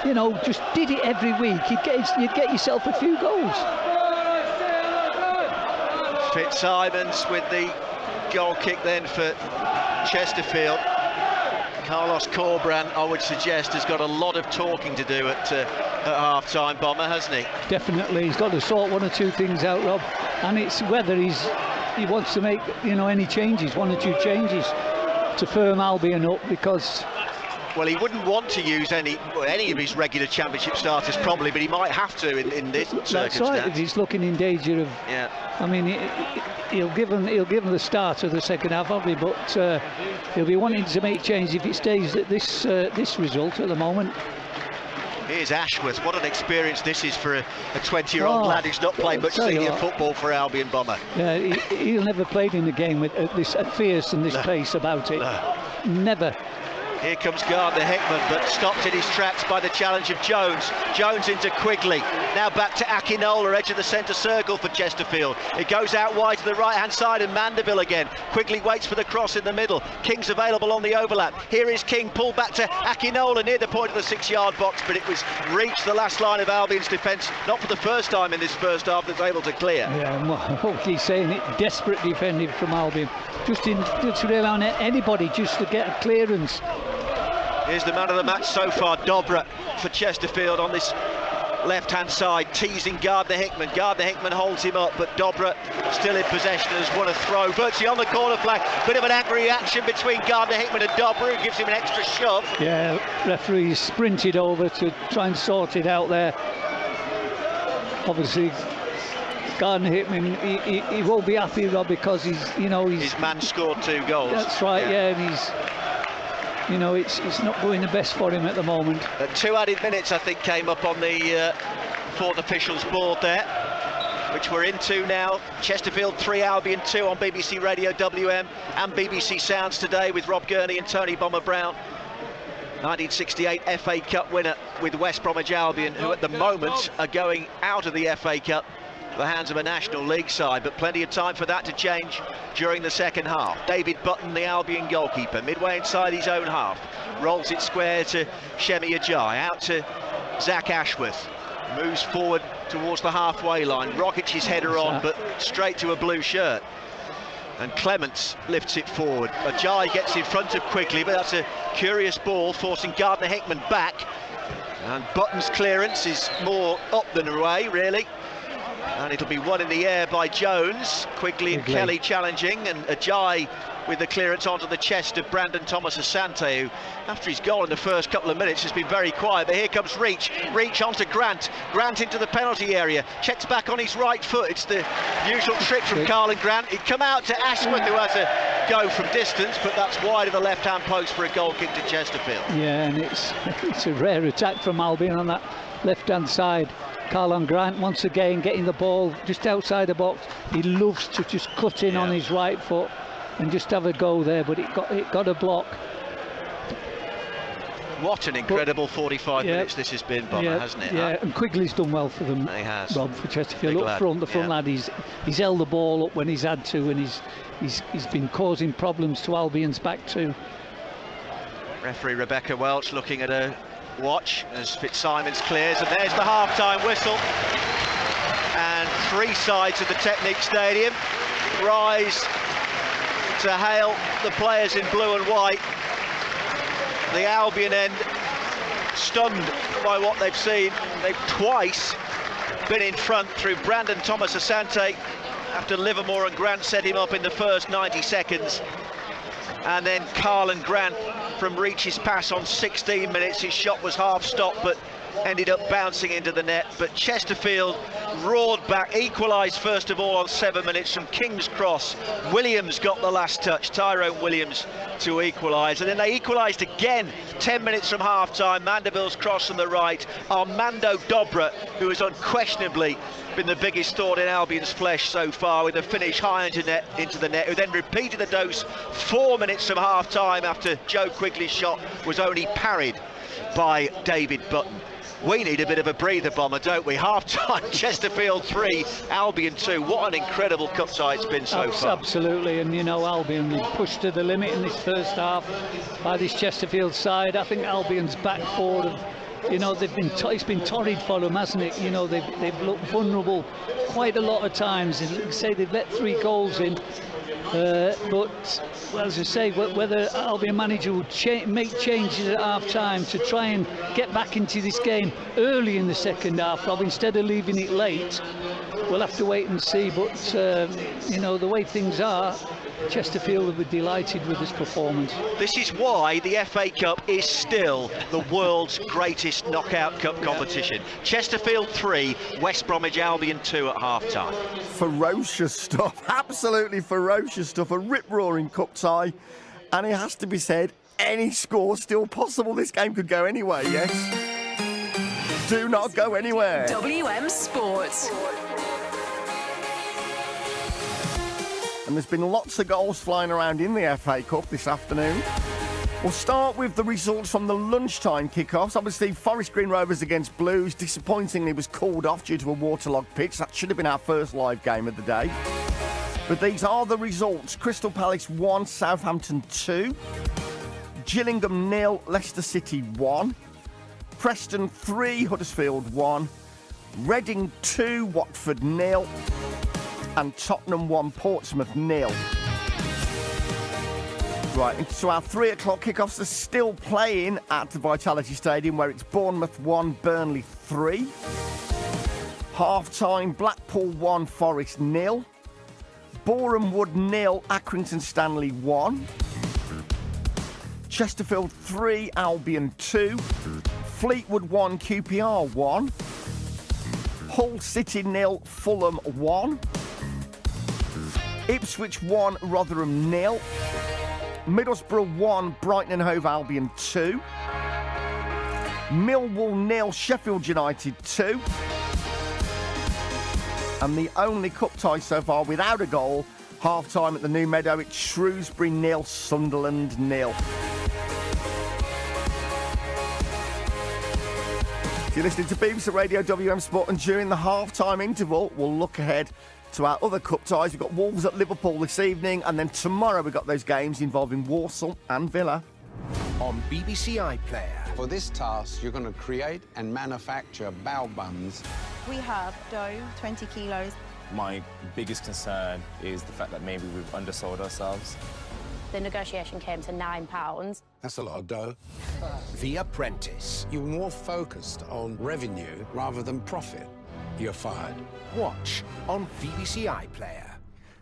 you know, just did it every week, you'd get yourself a few goals. Fitzsimons with the goal kick then for Chesterfield. Carlos Corberán, I would suggest, has got a lot of talking to do at half-time, Bomber, hasn't he? Definitely, he's got to sort 1 or 2 things out, Rob, and it's whether he wants to make, you know, any changes, 1 or 2 changes to firm Albion up, because... Well, he wouldn't want to use any of his regular championship starters probably, but he might have to in this circumstance. That's right, if he's looking in danger of... Yeah. I mean, he'll give him the start of the second half, obviously, but he'll be wanting to make change if it stays at this result at the moment. Here's Ashworth. What an experience this is for a 20-year-old lad who's not played much senior football for Albion, Bomber. Yeah, he'll never played in the game with this fierce and this pace about it. No. Never. Here comes Gardner-Hickman, but stopped in his tracks by the challenge of Jones. Jones into Quigley. Now back to Akinola, edge of the centre circle for Chesterfield. It goes out wide to the right-hand side, and Mandeville again. Quigley waits for the cross in the middle. King's available on the overlap. Here is King, pulled back to Akinola near the point of the 6-yard box, but it was reached the last line of Albion's defence, not for the first time in this first half that's able to clear. Yeah, what he's saying, it desperate defending from Albion. Just rely on anybody just to get a clearance. Here's the man of the match so far, Dobra, for Chesterfield on this left-hand side, teasing Gardner-Hickman. Gardner-Hickman holds him up, but Dobra still in possession, has won a throw, virtually on the corner flag. Bit of an angry action between Gardner-Hickman and Dobra, who gives him an extra shove. Yeah, referee sprinted over to try and sort it out there. Obviously, Gardner-Hickman, he won't be happy, Rob, because his man scored 2 goals. That's right, yeah, and he's... You know, it's not going the best for him at the moment. 2 added minutes, I think, came up on the fourth officials board there, which we're into now. Chesterfield 3, Albion 2 on BBC Radio WM and BBC Sounds today with Rob Gurney and Tony Bomber Brown. 1968 FA Cup winner with West Bromwich Albion, who at the moment are going out of the FA Cup, the hands of a National League side, but plenty of time for that to change during the second half. David Button, the Albion goalkeeper, midway inside his own half, rolls it square to Shemi Ajayi, out to Zach Ashworth, moves forward towards the halfway line. Rogic's header on, but straight to a blue shirt, and Clements lifts it forward. Ajayi gets in front of Quigley, but that's a curious ball, forcing Gardner-Hickman back, and Button's clearance is more up than away, really. And it'll be one in the air by Jones. Quigley and Kelly challenging, and Ajayi with the clearance onto the chest of Brandon Thomas Asante, who, after his goal in the first couple of minutes, has been very quiet. But here comes Reach onto Grant. Grant into the penalty area, checks back on his right foot. It's the usual trick from Carl Grant. He'd come out to Ashworth, who has a go from distance, but that's wide of the left-hand post for a goal kick to Chesterfield. Yeah, and it's a rare attack from Albion on that left-hand side. Carlon Grant once again getting the ball just outside the box. He loves to just cut in on his right foot and just have a go there, but it got a block. What an incredible 45 minutes this has been, Bomber, hasn't it? Yeah, and Quigley's done well for them. He has. Rob, for Chesterfield. Up front, the front lad, he's held the ball up when he's had to, and he's been causing problems to Albion's back too. Referee Rebecca Welch looking at her watch as Fitzsimons clears, and there's the half-time whistle, and 3 sides of the Technique Stadium rise to hail the players in blue and white. The Albion end stunned by what they've seen. They've twice been in front through Brandon Thomas Asante after Livermore and Grant set him up in the first 90 seconds, and then Carl and Grant from Reach's pass on 16 minutes. His shot was half stopped, but ended up bouncing into the net, but Chesterfield roared back, equalised first of all on 7 minutes from King's Cross. Williams got the last touch, Tyrone Williams, to equalise, and then they equalised again 10 minutes from half-time. Mandeville's cross on the right, Armando Dobra, who has unquestionably been the biggest thorn in Albion's flesh so far, with a finish high into the net, who then repeated the dose 4 minutes from half-time after Joe Quigley's shot was only parried by David Button. We need a bit of a breather, Bomber, don't we? Half-time, Chesterfield 3, Albion 2. What an incredible cup tie it's been so far. Absolutely, and you know, Albion pushed to the limit in this first half by this Chesterfield side. I think Albion's back four have, you know, it's been torrid for them, hasn't it? You know, they've looked vulnerable quite a lot of times. And say they've let 3 goals in, but well, as I say, whether Albion manager will make changes at half-time to try and get back into this game early in the second half, Rob, instead of leaving it late, we'll have to wait and see. But you know, the way things are, Chesterfield will be delighted with this performance. This is why the FA Cup is still the world's greatest knockout cup competition. Chesterfield 3, West Bromwich Albion 2 at half-time. Ferocious stuff, absolutely ferocious stuff, a rip-roaring cup tie, and it has to be said, any score still possible. This game could go anywhere, yes? Do not go anywhere. WM Sports. And there's been lots of goals flying around in the FA Cup this afternoon. We'll start with the results from the lunchtime kickoffs. Obviously, Forest Green Rovers against Blues disappointingly was called off due to a waterlogged pitch. That should have been our first live game of the day. But these are the results. Crystal Palace 1, Southampton 2. Gillingham 0, Leicester City 1. Preston 3, Huddersfield 1. Reading 2, Watford 0. And Tottenham 1, Portsmouth 0. Right, into our 3 o'clock kickoffs. They're still playing at the Vitality Stadium, where it's Bournemouth 1, Burnley 3. Half-time, Blackpool 1, Forest 0. Boreham Wood 0, Accrington Stanley 1. Chesterfield 3, Albion 2. Fleetwood 1, QPR 1. Hull City 0, Fulham 1. Ipswich 1, Rotherham 0. Middlesbrough 1, Brighton and Hove Albion 2. Millwall 0, Sheffield United 2. And the only cup tie so far without a goal, half-time at the New Meadow, it's Shrewsbury 0, Sunderland 0. So you're listening to BBC Radio WM Sport, and during the half-time interval, we'll look ahead to our other cup ties. We've got Wolves at Liverpool this evening, and then tomorrow we've got those games involving Walsall and Villa. On BBC iPlayer. For this task, you're going to create and manufacture bao buns. We have dough, 20 kilos. My biggest concern is the fact that maybe we've undersold ourselves. The negotiation came to £9. That's a lot of dough. The Apprentice. You're more focused on revenue rather than profit. You're fired. Watch on BBC iPlayer.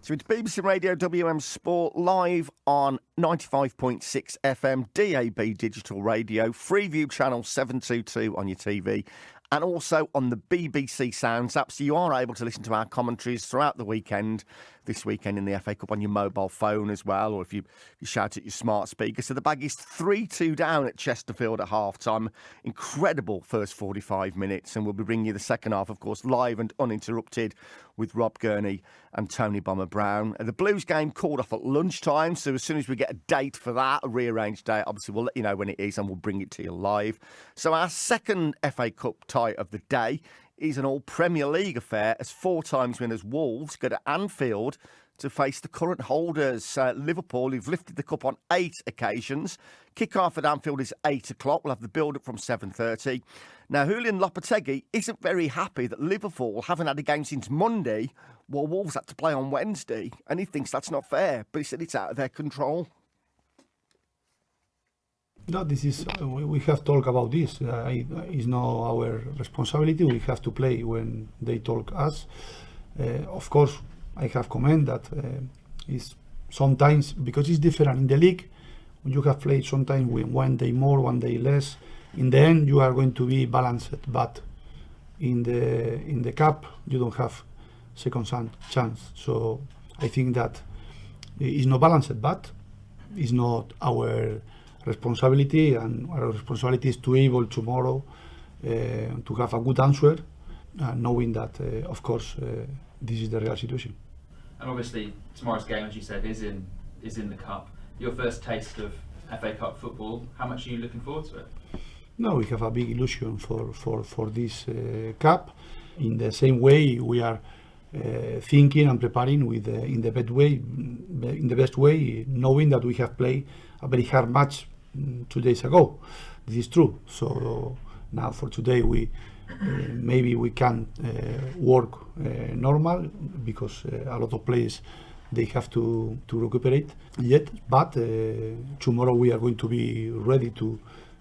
So it's BBC Radio WM Sport live on 95.6 FM, DAB digital radio, Freeview channel 722 on your TV, and also on the BBC Sounds app. So you are able to listen to our commentaries throughout the weekend, this weekend in the FA Cup, on your mobile phone as well, or if you shout at your smart speaker. So the Baggies 3-2 down at Chesterfield at half-time. Incredible first 45 minutes, and we'll be bringing you the second half, of course, live and uninterrupted with Rob Gurney and Tony Bomber Brown. The Blues game called off at lunchtime, so as soon as we get a date for that, a rearranged date, obviously we'll let you know when it is and we'll bring it to you live. So our second FA Cup tie of the day is an all-Premier League affair, as 4 times winners Wolves go to Anfield to face the current holders, Liverpool, who've lifted the cup on 8 occasions. Kick-off at Anfield is 8 o'clock. We'll have the build-up from 7:30. Now, Julian Lopetegui isn't very happy that Liverpool haven't had a game since Monday, while Wolves had to play on Wednesday, and he thinks that's not fair, but he said it's out of their control. No, this is we have talked about this. It's not our responsibility. We have to play when they talk us. Of course, I have comment that it's sometimes, because it's different in the league. When you have played sometimes with 1 day more, 1 day less, in the end you are going to be balanced, but in the cup you don't have second chance. So I think that it's not balanced, but it's not our responsibility, and our responsibility is to able tomorrow to have a good answer, knowing that of course this is the real situation. And obviously tomorrow's game, as you said, is in the cup. Your first taste of FA Cup football, how much are you looking forward to it? No, we have a big illusion for this cup. In the same way, we are thinking and preparing in the best way, knowing that we have played a very hard match 2 days ago. This is true. So now for today, maybe we can work normal, because a lot of players, they have to recuperate yet. But tomorrow we are going to be ready to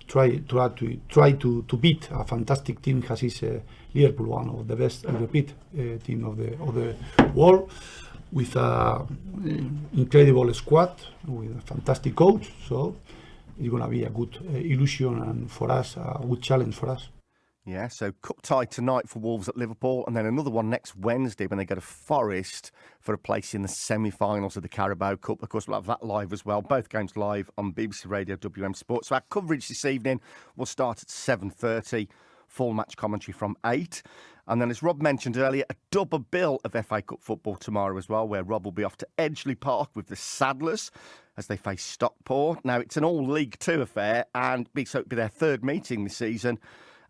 try to beat a fantastic team as is Liverpool, one of the best, I repeat, team of the world, with an incredible squad, with a fantastic coach. So it's going to be a good illusion, and for us, a good challenge for us. Yeah, so cup tie tonight for Wolves at Liverpool, and then another one next Wednesday when they go to Forest for a place in the semi-finals of the Carabao Cup. Of course, we'll have that live as well. Both games live on BBC Radio WM Sport. So our coverage this evening will start at 7:30. Full match commentary from 8. And then, as Rob mentioned earlier, a double bill of FA Cup football tomorrow as well, where Rob will be off to Edgeley Park with the Saddlers as they face Stockport. Now, it's an all League Two affair, and so it'll be their third meeting this season.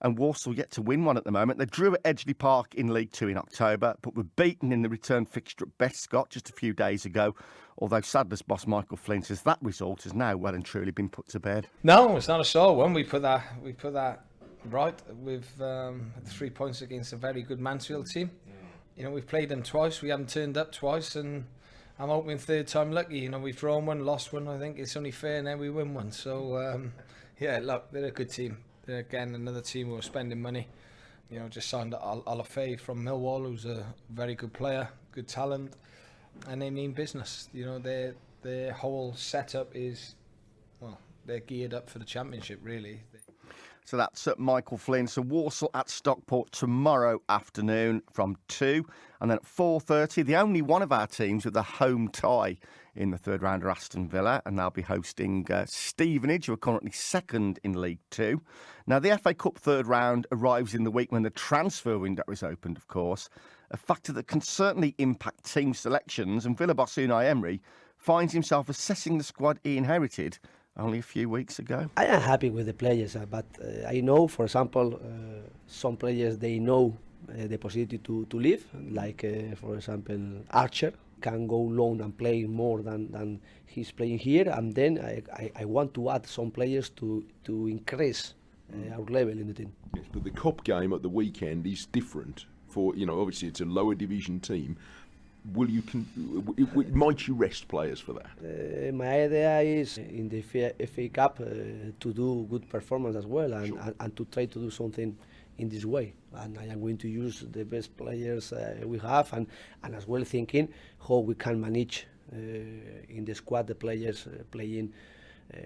And Walsall yet to win one at the moment. They drew at Edgeley Park in League Two in October, but were beaten in the return fixture at Bescott just a few days ago. Although Saddlers boss Michael Flynn says that result has now well and truly been put to bed. No, it's not a sore one. We put that right with 3 points against a very good Mansfield team. You know, we've played them twice. We haven't turned up twice, and I'm hoping third time lucky. You know, we've drawn one, lost one. I think it's only fair now we win one. So yeah, look, they're a good team. They're again another team who are spending money. You know, just signed Alafay from Millwall, who's a very good player, good talent, and they mean business. You know, their whole setup is, well, they're geared up for the Championship, really. So that's Michael Flynn. So Walsall at Stockport tomorrow afternoon from 2. And then at 4:30, the only one of our teams with a home tie in the third round are Aston Villa, and they'll be hosting Stevenage, who are currently second in League Two. Now, the FA Cup third round arrives in the week when the transfer window is opened, of course, a factor that can certainly impact team selections, and Villa boss Unai Emery finds himself assessing the squad he inherited only a few weeks ago. I am happy with the players, but I know, for example, some players, they know the possibility to leave, like, for example, Archer can go loan and play more than he's playing here, and then I want to add some players to increase our level in the team. Yes, but the Cup game at the weekend is different. For, you know, obviously it's a lower division team. Might you rest players for that? My idea is in the FA Cup to do good performance as well, and to try to do something in this way. And I am going to use the best players we have, and as well thinking how we can manage in the squad the players playing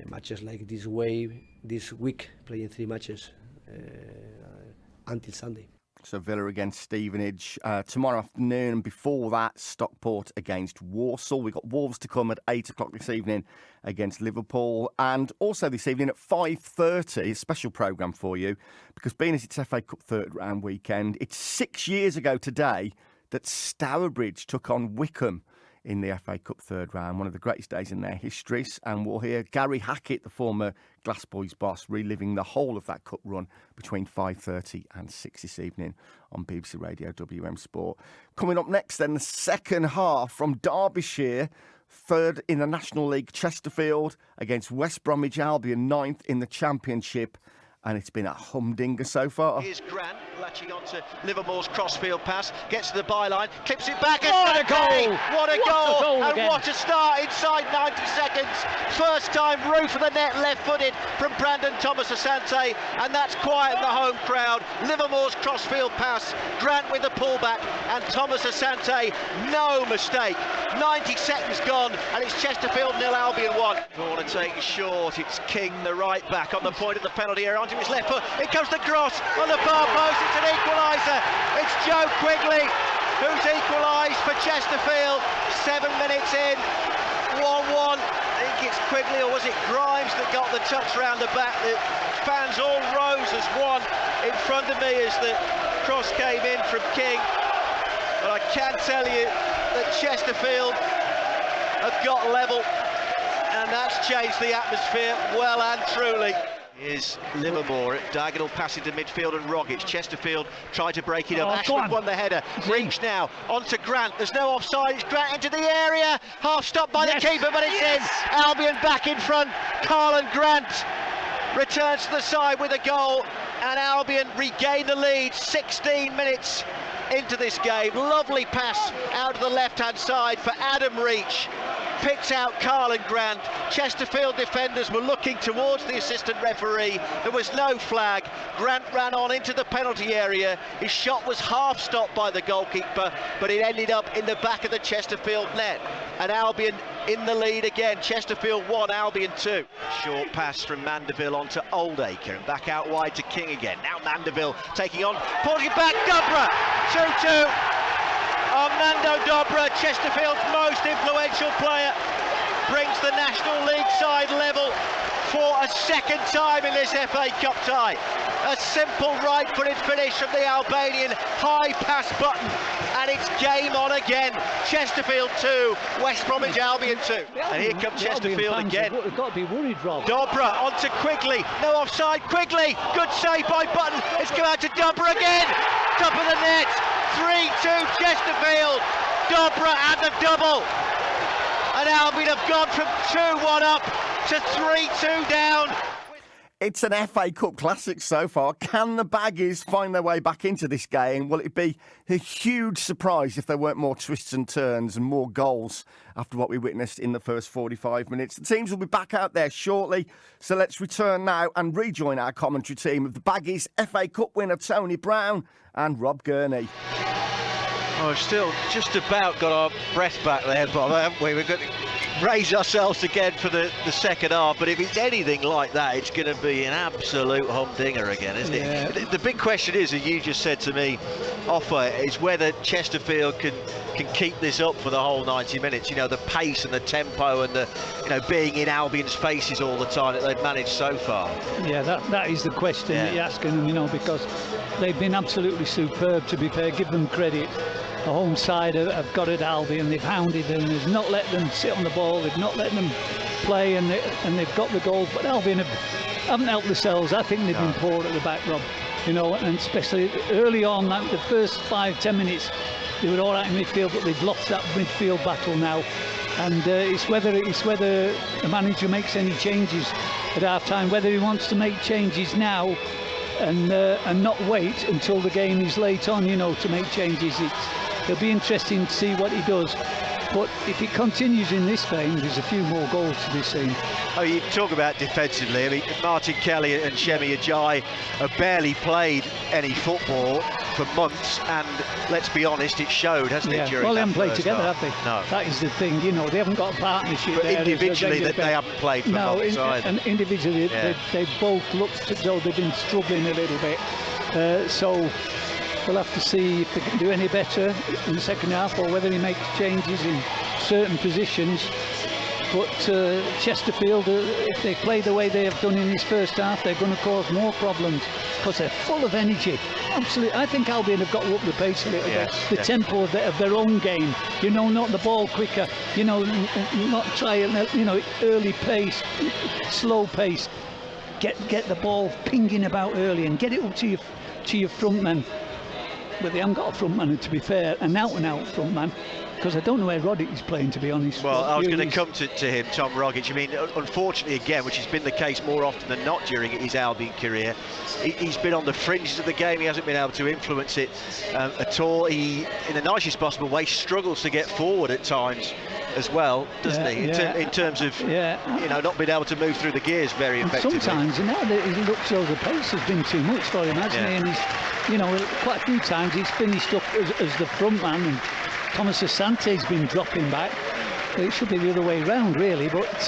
matches like this way, this week, playing 3 matches until Sunday. So Villa against Stevenage tomorrow afternoon, and before that, Stockport against Walsall. We've got Wolves to come at 8 o'clock this evening against Liverpool, and also this evening at 5:30, a special programme for you, because being as it's FA Cup third round weekend, it's 6 years ago today that Stourbridge took on Wickham in the FA Cup third round, one of the greatest days in their histories. And we'll hear Gary Hackett, the former Glass Boys boss, reliving the whole of that cup run between 5:30 and 6 this evening on BBC Radio WM Sport. Coming up next then, the second half from Derbyshire, third in the National League, Chesterfield against West Bromwich Albion, 9th in the Championship. And it's been a humdinger so far. Here's Grant, left Latching on to Livermore's crossfield pass, gets to the byline, clips it back. What a goal! What a goal! And again. what a start inside 90 seconds. First time roof of the net left-footed from Brandon Thomas Asante, and that's quieted the home crowd. Livermore's crossfield pass, Grant with the pullback, and Thomas Asante, no mistake. 90 seconds gone, and it's Chesterfield 0, Albion 1. Corner taken short. It's King, the right back, on the point of the penalty area, onto his left foot. It comes the cross on the far post. It's an equaliser. It's Joe Quigley who's equalised for Chesterfield. 7 minutes in, 1-1. I think it's Quigley, or was it Grimes, that got the touch round the back. The fans all rose as one in front of me as the cross came in from King. But I can tell you that Chesterfield have got level, and that's changed the atmosphere well and truly. Here's Livermore, diagonal pass into midfield, and Rogic. Chesterfield tried to break it up. Ashford won the header. Reach now onto Grant. There's no offside. It's Grant into the area. Half stopped by the keeper, but it's in. Albion back in front. Carlin Grant returns to the side with a goal, and Albion regain the lead 16 minutes into this game. Lovely pass out to the left-hand side for Adam Reach. Picks out Carlin Grant. Chesterfield defenders were looking towards the assistant referee. There was no flag. Grant ran on into the penalty area. His shot was half stopped by the goalkeeper, but it ended up in the back of the Chesterfield net. And Albion in the lead again. Chesterfield 1, Albion 2. Short pass from Mandeville onto Oldacre, and back out wide to King again. Now Mandeville taking on, pulling it back, Dobra, 2-2. Armando Dobra, Chesterfield's most influential player, brings the National League side level for a second time in this FA Cup tie. A simple right-footed finish from the Albanian, high pass button, and it's game on again. Chesterfield 2, West Bromwich Albion 2. And here comes Chesterfield again. We've got to be worried, Rob. Dobra onto Quigley, no offside. Quigley, good save by Button. It's come out to Dobra again. Top of the net, 3-2 Chesterfield. Dobra and the double. And Albion have gone from 2-1 up to 3-2 down. It's an FA Cup classic so far. Can the Baggies find their way back into this game? Will it be a huge surprise if there weren't more twists and turns and more goals after what we witnessed in the first 45 minutes? The teams will be back out there shortly, so let's return now and rejoin our commentary team of the Baggies FA Cup winner Tony Brown and Rob Gurney. Oh, we've still just about got our breath back there, Bob, haven't we? We've got to raise ourselves again for the second half, but if it's anything like that, it's going to be an absolute humdinger again, isn't it? The big question is, as you just said to me off air, is whether Chesterfield can keep this up for the whole 90 minutes. You know, the pace and the tempo and the, you know, being in Albion's faces all the time that they've managed so far. Yeah, that is the question that you're asking them, you know, because they've been absolutely superb, to be fair. Give them credit. The home side have got it, Albion. They've hounded them. They've not let them sit on the ball. They've not let them play, and they've got the goals. But Albion haven't helped themselves. I think they've been poor at the back, Rob. You know, and especially early on, like the first 5-10 minutes, they were all right in midfield, but they've lost that midfield battle now. And it's whether the manager makes any changes at half time, whether he wants to make changes now and not wait until the game is late on, you know, to make changes. It'll be interesting to see what he does. But if it continues in this vein, there's a few more goals to be seen. Oh, you talk about defensively. I mean, Martin Kelly and Shemi Ajayi have barely played any football for months, and let's be honest, it showed, hasn't it? During well, they haven't played together, have they? No. That is the thing, you know, they haven't got a partnership. But there individually, they haven't played for months either. And individually, they both looked as though they've been struggling a little bit. So we'll have to see if they can do any better in the second half, or whether he makes changes in certain positions. But Chesterfield, if they play the way they have done in this first half, they're going to cause more problems, because they're full of energy. Absolutely, I think Albion have got to up the pace a little bit. The tempo of their own game. You know, not the ball quicker. You know, not try, you know, early pace, slow pace. Get the ball pinging about early and get it up to your front men. but they haven't got a front man, and to be fair, an out-and-out front man, because I don't know where Roddick is playing, to be honest. Well, I was going to come to him, Tom Rogic. I mean, unfortunately, again, which has been the case more often than not during his Albion career, he's been on the fringes of the game. He hasn't been able to influence it at all. He, in the nicest possible way, struggles to get forward at times as well, doesn't he? In terms of, you know, not being able to move through the gears very effectively. Sometimes, you know, it looks as though the pace has been too much for him, hasn't he? And he's, you know, quite a few times he's finished up as the front man, and Thomas Asante's been dropping back. It should be the other way round, really, but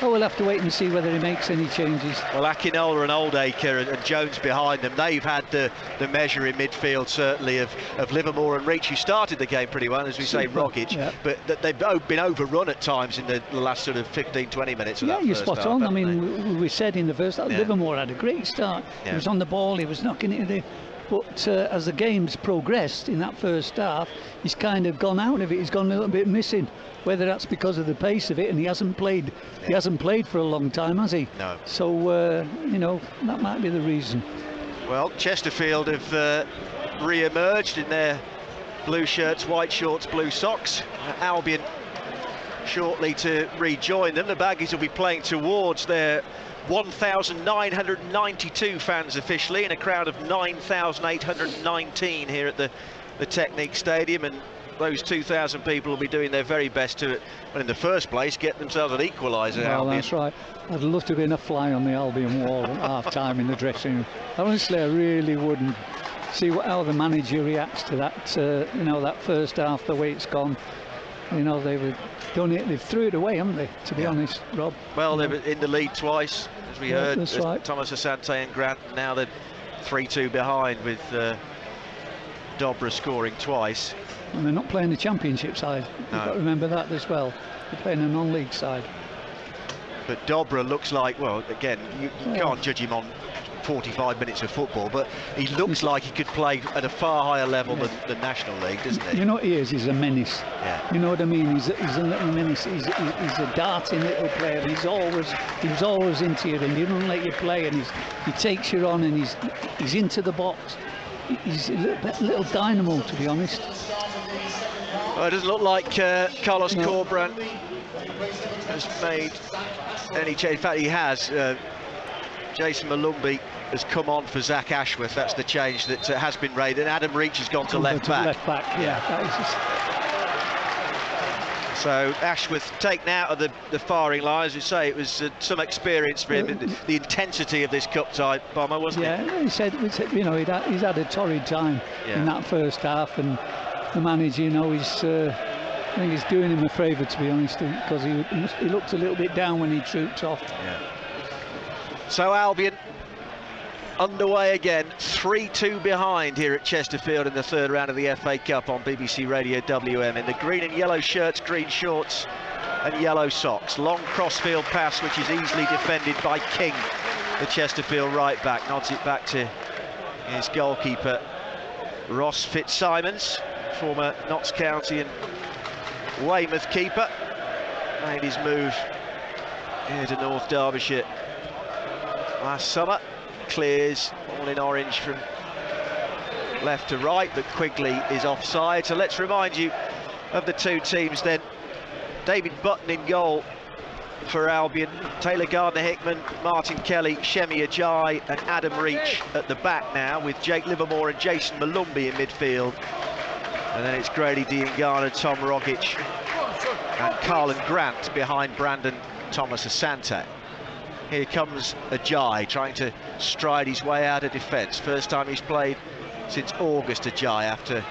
we'll have to wait and see whether he makes any changes. Well, Akinola and Oldacre and Jones behind them, they've had the measure in midfield, certainly, of Livermore and Reach, who started the game pretty well, as we say, Rogic, but they've been overrun at times in the last sort of 15-20 minutes of that you're first spot half, on. I mean, we said in the first half, Livermore had a great start. He was on the ball, he was knocking it in. But as the game's progressed in that first half, he's kind of gone out of it. He's gone a little bit missing. Whether that's because of the pace of it, and he hasn't played for a long time, has he? No. So you know, that might be the reason. Well, Chesterfield have re-emerged in their blue shirts, white shorts, blue socks. Albion shortly to rejoin them. The Baggies will be playing towards their 1,992 fans officially, in a crowd of 9,819 here at the Technique Stadium, and those 2,000 people will be doing their very best to, well, in the first place, get themselves an equaliser. Well, Albion. That's right. I'd love to be in a fly on the Albion wall at half-time in the dressing room. Honestly, I really wouldn't. See how the manager reacts to that. You know, that first half, the way it's gone. You know, they've done it. They've threw it away, haven't they? To be honest, Rob. Well, they're in the lead twice, as we heard. That's right. Thomas Asante and Grant. Now they're 3-2 behind, with Dobra scoring twice. And they're not playing the championship side. You've got to remember that as well. They're playing a non-league side. But Dobra looks like, well, again, you can't judge him on 45 minutes of football, but he looks like he could play at a far higher level than the National League, doesn't he? You know what he is? He's a menace. Yeah. You know what I mean? He's a little menace. He's a darting little player. He was always into you, and he doesn't let you play, and he takes you on, and he's into the box. He's a little dynamo, to be honest. Well, it doesn't look like Carlos Corberán has made any change. In fact, he has. Jason Malumbi has come on for Zach Ashworth. That's the change that has been made. And Adam Reach has gone to left back. Left back, yeah. That is so Ashworth taken out of the firing line. As you say, it was some experience for him. The intensity of this cup tie, Bomber, wasn't it? Yeah, he said, you know, he's had a torrid time in that first half, and the manager, you know, I think he's doing him a favour, to be honest, because he looked a little bit down when he trooped off. Yeah. So Albion underway again, 3-2 behind here at Chesterfield in the third round of the FA Cup on BBC Radio WM, in the green and yellow shirts, green shorts and yellow socks. Long crossfield pass, which is easily defended by King, the Chesterfield right back. Nods it back to his goalkeeper, Ross Fitzsimons, former Notts County and Weymouth keeper. Made his move here to North Derbyshire last summer. Clears all in orange from left to right, but Quigley is offside. So let's remind you of the two teams then. David Button in goal for Albion, Taylor Gardner-Hickman, Martin Kelly, Shemi Ajayi and Adam Reach at the back now, with Jake Livermore and Jason Malumbi in midfield. And then it's Grady Diangana, Tom Rogic and Carlin Grant behind Brandon Thomas Asante. Here comes Ajayi, trying to stride his way out of defence. First time he's played since August, Ajayi, after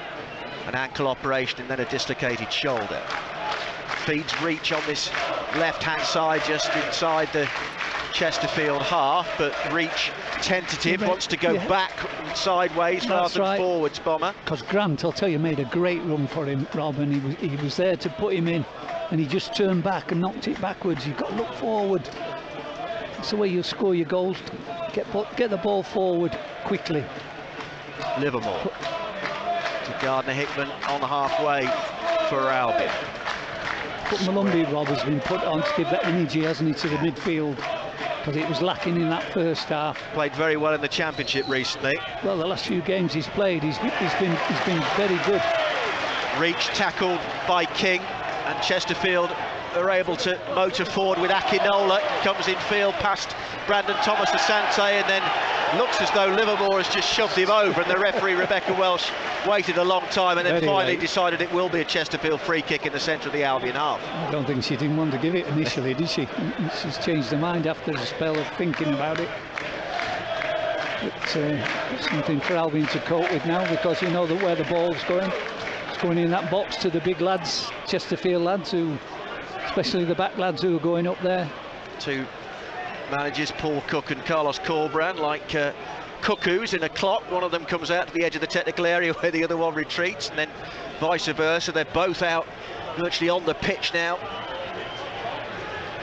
an ankle operation and then a dislocated shoulder. Feeds Reach on this left-hand side, just inside the Chesterfield half, but Reach tentative, wants to go back sideways rather than forwards, Bomber. Because Grant, I'll tell you, made a great run for him, Rob, and he was there to put him in, and he just turned back and knocked it backwards. You've got to look forward. That's the way you score your goals. Get the ball forward quickly. Livermore to Gardner-Hickman on halfway for Albion. But Malumbi, Rob, has been put on to give that energy, hasn't he, to the midfield. because it was lacking in that first half. Played very well in the Championship recently. Well, the last few games he's played, he's been very good. Reach tackled by King, and Chesterfield are able to motor forward with Akinola. Comes in field past Brandon Thomas Asante, and then looks as though Livermore has just shoved him over, and the referee Rebecca Welsh waited a long time and then Very finally late. decided it will be a Chesterfield free kick in the centre of the Albion half. I don't think she didn't want to give it initially, did she? She's changed her mind after a spell of thinking about it. It's something for Albion to cope with now, because you know that where the ball's going. It's going in that box to the big lads, Chesterfield lads, who, especially the back lads who are going up there. Two managers, Paul Cook and Carlos Corbrand, like cuckoos in a clock. One of them comes out to the edge of the technical area where the other one retreats, and then vice versa. They're both out virtually on the pitch now,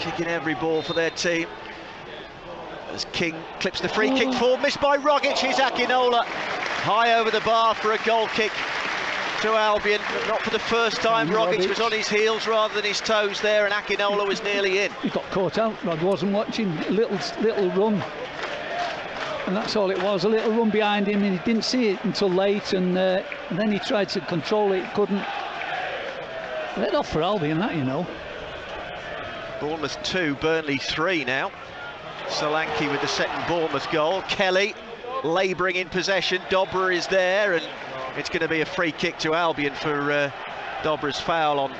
kicking every ball for their team. As King clips the free kick forward, missed by Rogic. Here's Akinola, high over the bar for a goal kick to Albion, but not for the first time. Rogic was on his heels rather than his toes there, and Akinola was nearly in. He got caught out. Rod wasn't watching. Little run, and that's all it was. A little run behind him, and he didn't see it until late, and then he tried to control it, couldn't. Let off for Albion, that, you know. Bournemouth 2, Burnley 3 now. Solanke with the second Bournemouth goal. Kelly labouring in possession. Dobra is there, and it's going to be a free kick to Albion for Dobra's foul on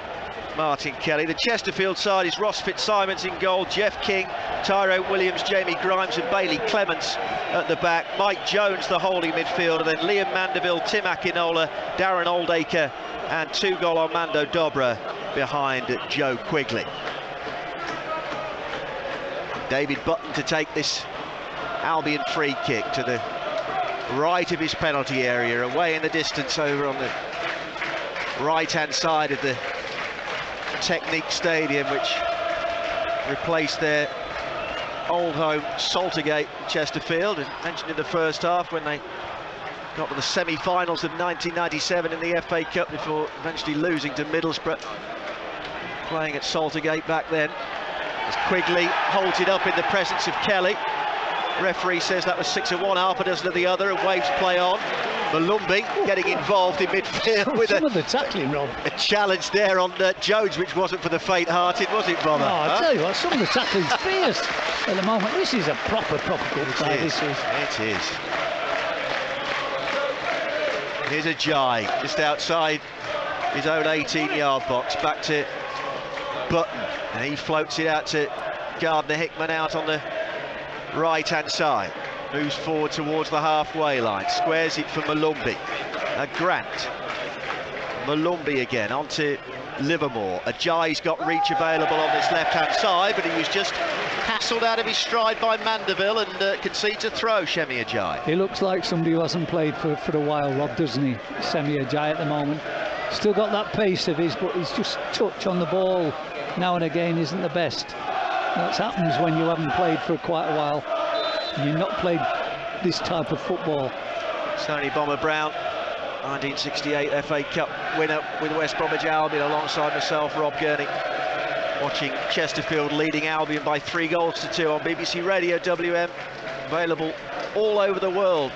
Martin Kelly. The Chesterfield side is Ross Fitzsimons in goal, Jeff King, Tyrone Williams, Jamie Grimes and Bailey Clements at the back. Mike Jones, the holding midfielder, then Liam Mandeville, Tim Akinola, Darren Oldacre and 2-goal Armando Dobra behind Joe Quigley. David Button to take this Albion free kick to the right of his penalty area, away in the distance over on the right-hand side of the Technique Stadium, which replaced their old home Saltergate, Chesterfield, and mentioned in the first half when they got to the semi-finals of 1997 in the FA Cup before eventually losing to Middlesbrough, playing at Saltergate back then. As Quigley holds it up in the presence of Kelly. Referee says that was 6 of one, half a dozen of the other, and waves play on. Malumbi getting involved in midfield with some of the tackling, Rob. A challenge there on Jones, which wasn't for the faint-hearted, was it, brother? No, I tell you what, some of the tackling's fierce at the moment. This is a proper good side. It is. Here's a Jai just outside his own 18-yard box, back to Button, and he floats it out to Gardner-Hickman out on the right-hand side, moves forward towards the halfway line, squares it for Malumbi. Grant, Malumbi again onto Livermore. Ajayi's got reach available on this left-hand side, but he was just hassled out of his stride by Mandeville and concedes a throw. Shemi Ajayi. He looks like somebody who hasn't played for a while, Rob, doesn't he? Shemi Ajayi at the moment. Still got that pace of his, but his just touch on the ball now and again isn't the best. That happens when you haven't played for quite a while and you've not played this type of football. Tony Bomber Brown, 1968 FA Cup winner with West Bromwich Albion, alongside myself, Rob Gurney, watching Chesterfield leading Albion by 3-2 on BBC Radio WM, available all over the world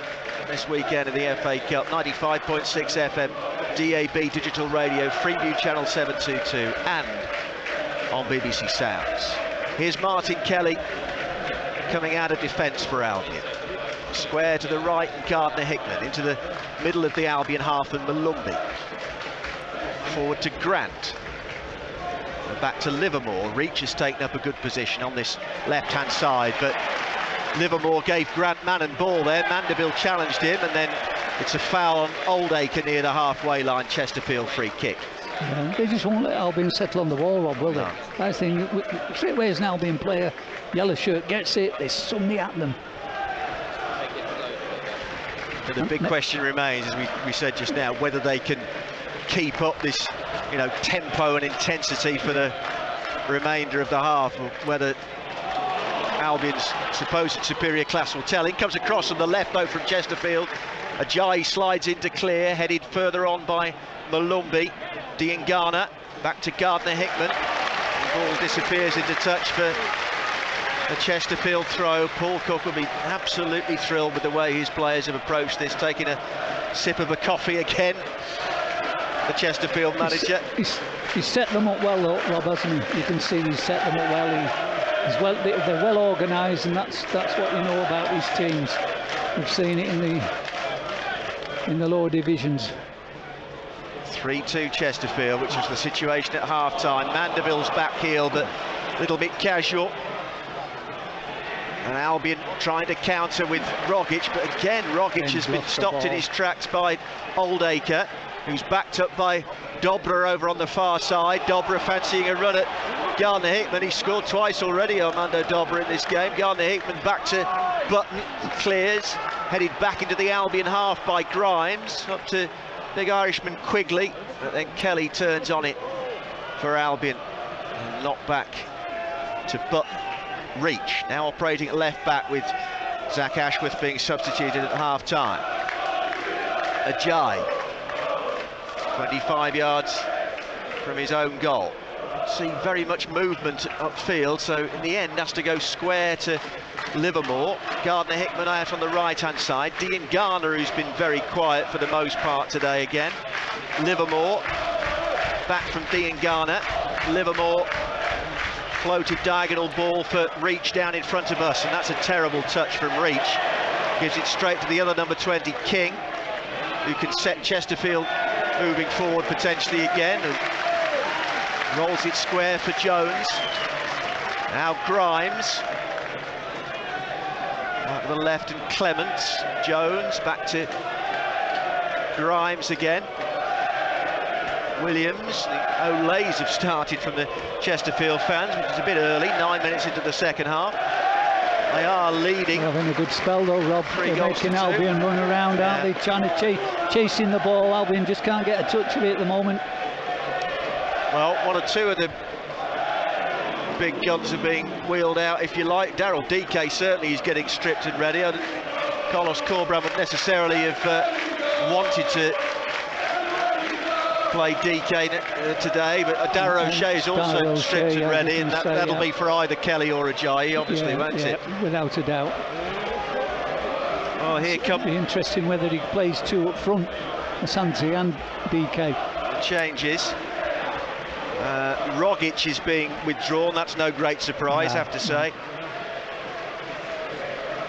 this weekend in the FA Cup. 95.6 FM, DAB digital radio, Freeview channel 722 and on BBC Sounds. Here's Martin Kelly coming out of defence for Albion. Square to the right, and Gardner-Hickman into the middle of the Albion half, and Malumbi. Forward to Grant. And back to Livermore. Reach has taken up a good position on this left-hand side, but Livermore gave Grant man and ball there. Mandeville challenged him, and then it's a foul on Oldacre near the halfway line. Chesterfield free kick. Yeah, they just won't let Albion settle on the ball, Rob, will they? I think straight away as an Albion player, yellow shirt gets it, there's somebody at them. But the big question remains, as we said just now, whether they can keep up this, tempo and intensity for the remainder of the half, or whether Albion's supposed superior class will tell. In comes across on the left though from Chesterfield. Ajayi slides into clear, headed further on by Malumbi. Diangana back to Gardner-Hickman. The ball disappears into touch for The Chesterfield throw. Paul Cook will be absolutely thrilled with the way his players have approached this, taking a sip of a coffee again. The Chesterfield manager. He's set them up well, though, Rob, hasn't he? You can see he's set them up well. They're well organised, and that's what you know about these teams. We've seen it in the lower divisions. 3-2 Chesterfield, which was the situation at half-time. Mandeville's back heel, but a little bit casual. And Albion trying to counter with Rogic, but again, Rogic has been stopped in his tracks by Oldacre, who's backed up by Dobra over on the far side. Dobra fancying a run at Gardner-Hickman. He's scored twice already, Armando Dobra, in this game. Gardner-Hickman back to Button, clears, headed back into the Albion half by Grimes, up to big Irishman Quigley, but then Kelly turns on it for Albion. And knocked back to Button. Reach, now operating at left back with Zach Ashworth being substituted at half-time. Ajayi, 25 yards from his own goal. See very much movement upfield, so in the end has to go square to Livermore. Gardner-Hickman out on the right-hand side. Dean Garner, who's been very quiet for the most part today again. Livermore, back from Dean Garner. Livermore, floated diagonal ball for Reach down in front of us, and that's a terrible touch from Reach. Gives it straight to the other number 20, King, who can set Chesterfield moving forward potentially again, and rolls it square for Jones. Now Grimes out to the left, and Clements. Jones back to Grimes again. Williams. The Olays have started from the Chesterfield fans, which is a bit early, 9 minutes into the second half. They are leading. They're having a good spell though, Rob. They're making Albion run around, aren't they? Trying to chasing the ball. Albion just can't get a touch of it at the moment. Well, one or two of the big guns are being wheeled out, if you like. Daryl DK certainly is getting stripped and ready. Carlos Corberán would necessarily have wanted to play DK today, but Darragh O'Shea is also stripped and ready, and that'll be for either Kelly or Ajayi, obviously, won't it? Without a doubt. Oh, here comes. Be interesting whether he plays two up front, Asante and DK. Changes. Rogic is being withdrawn. That's no great surprise, I have to say.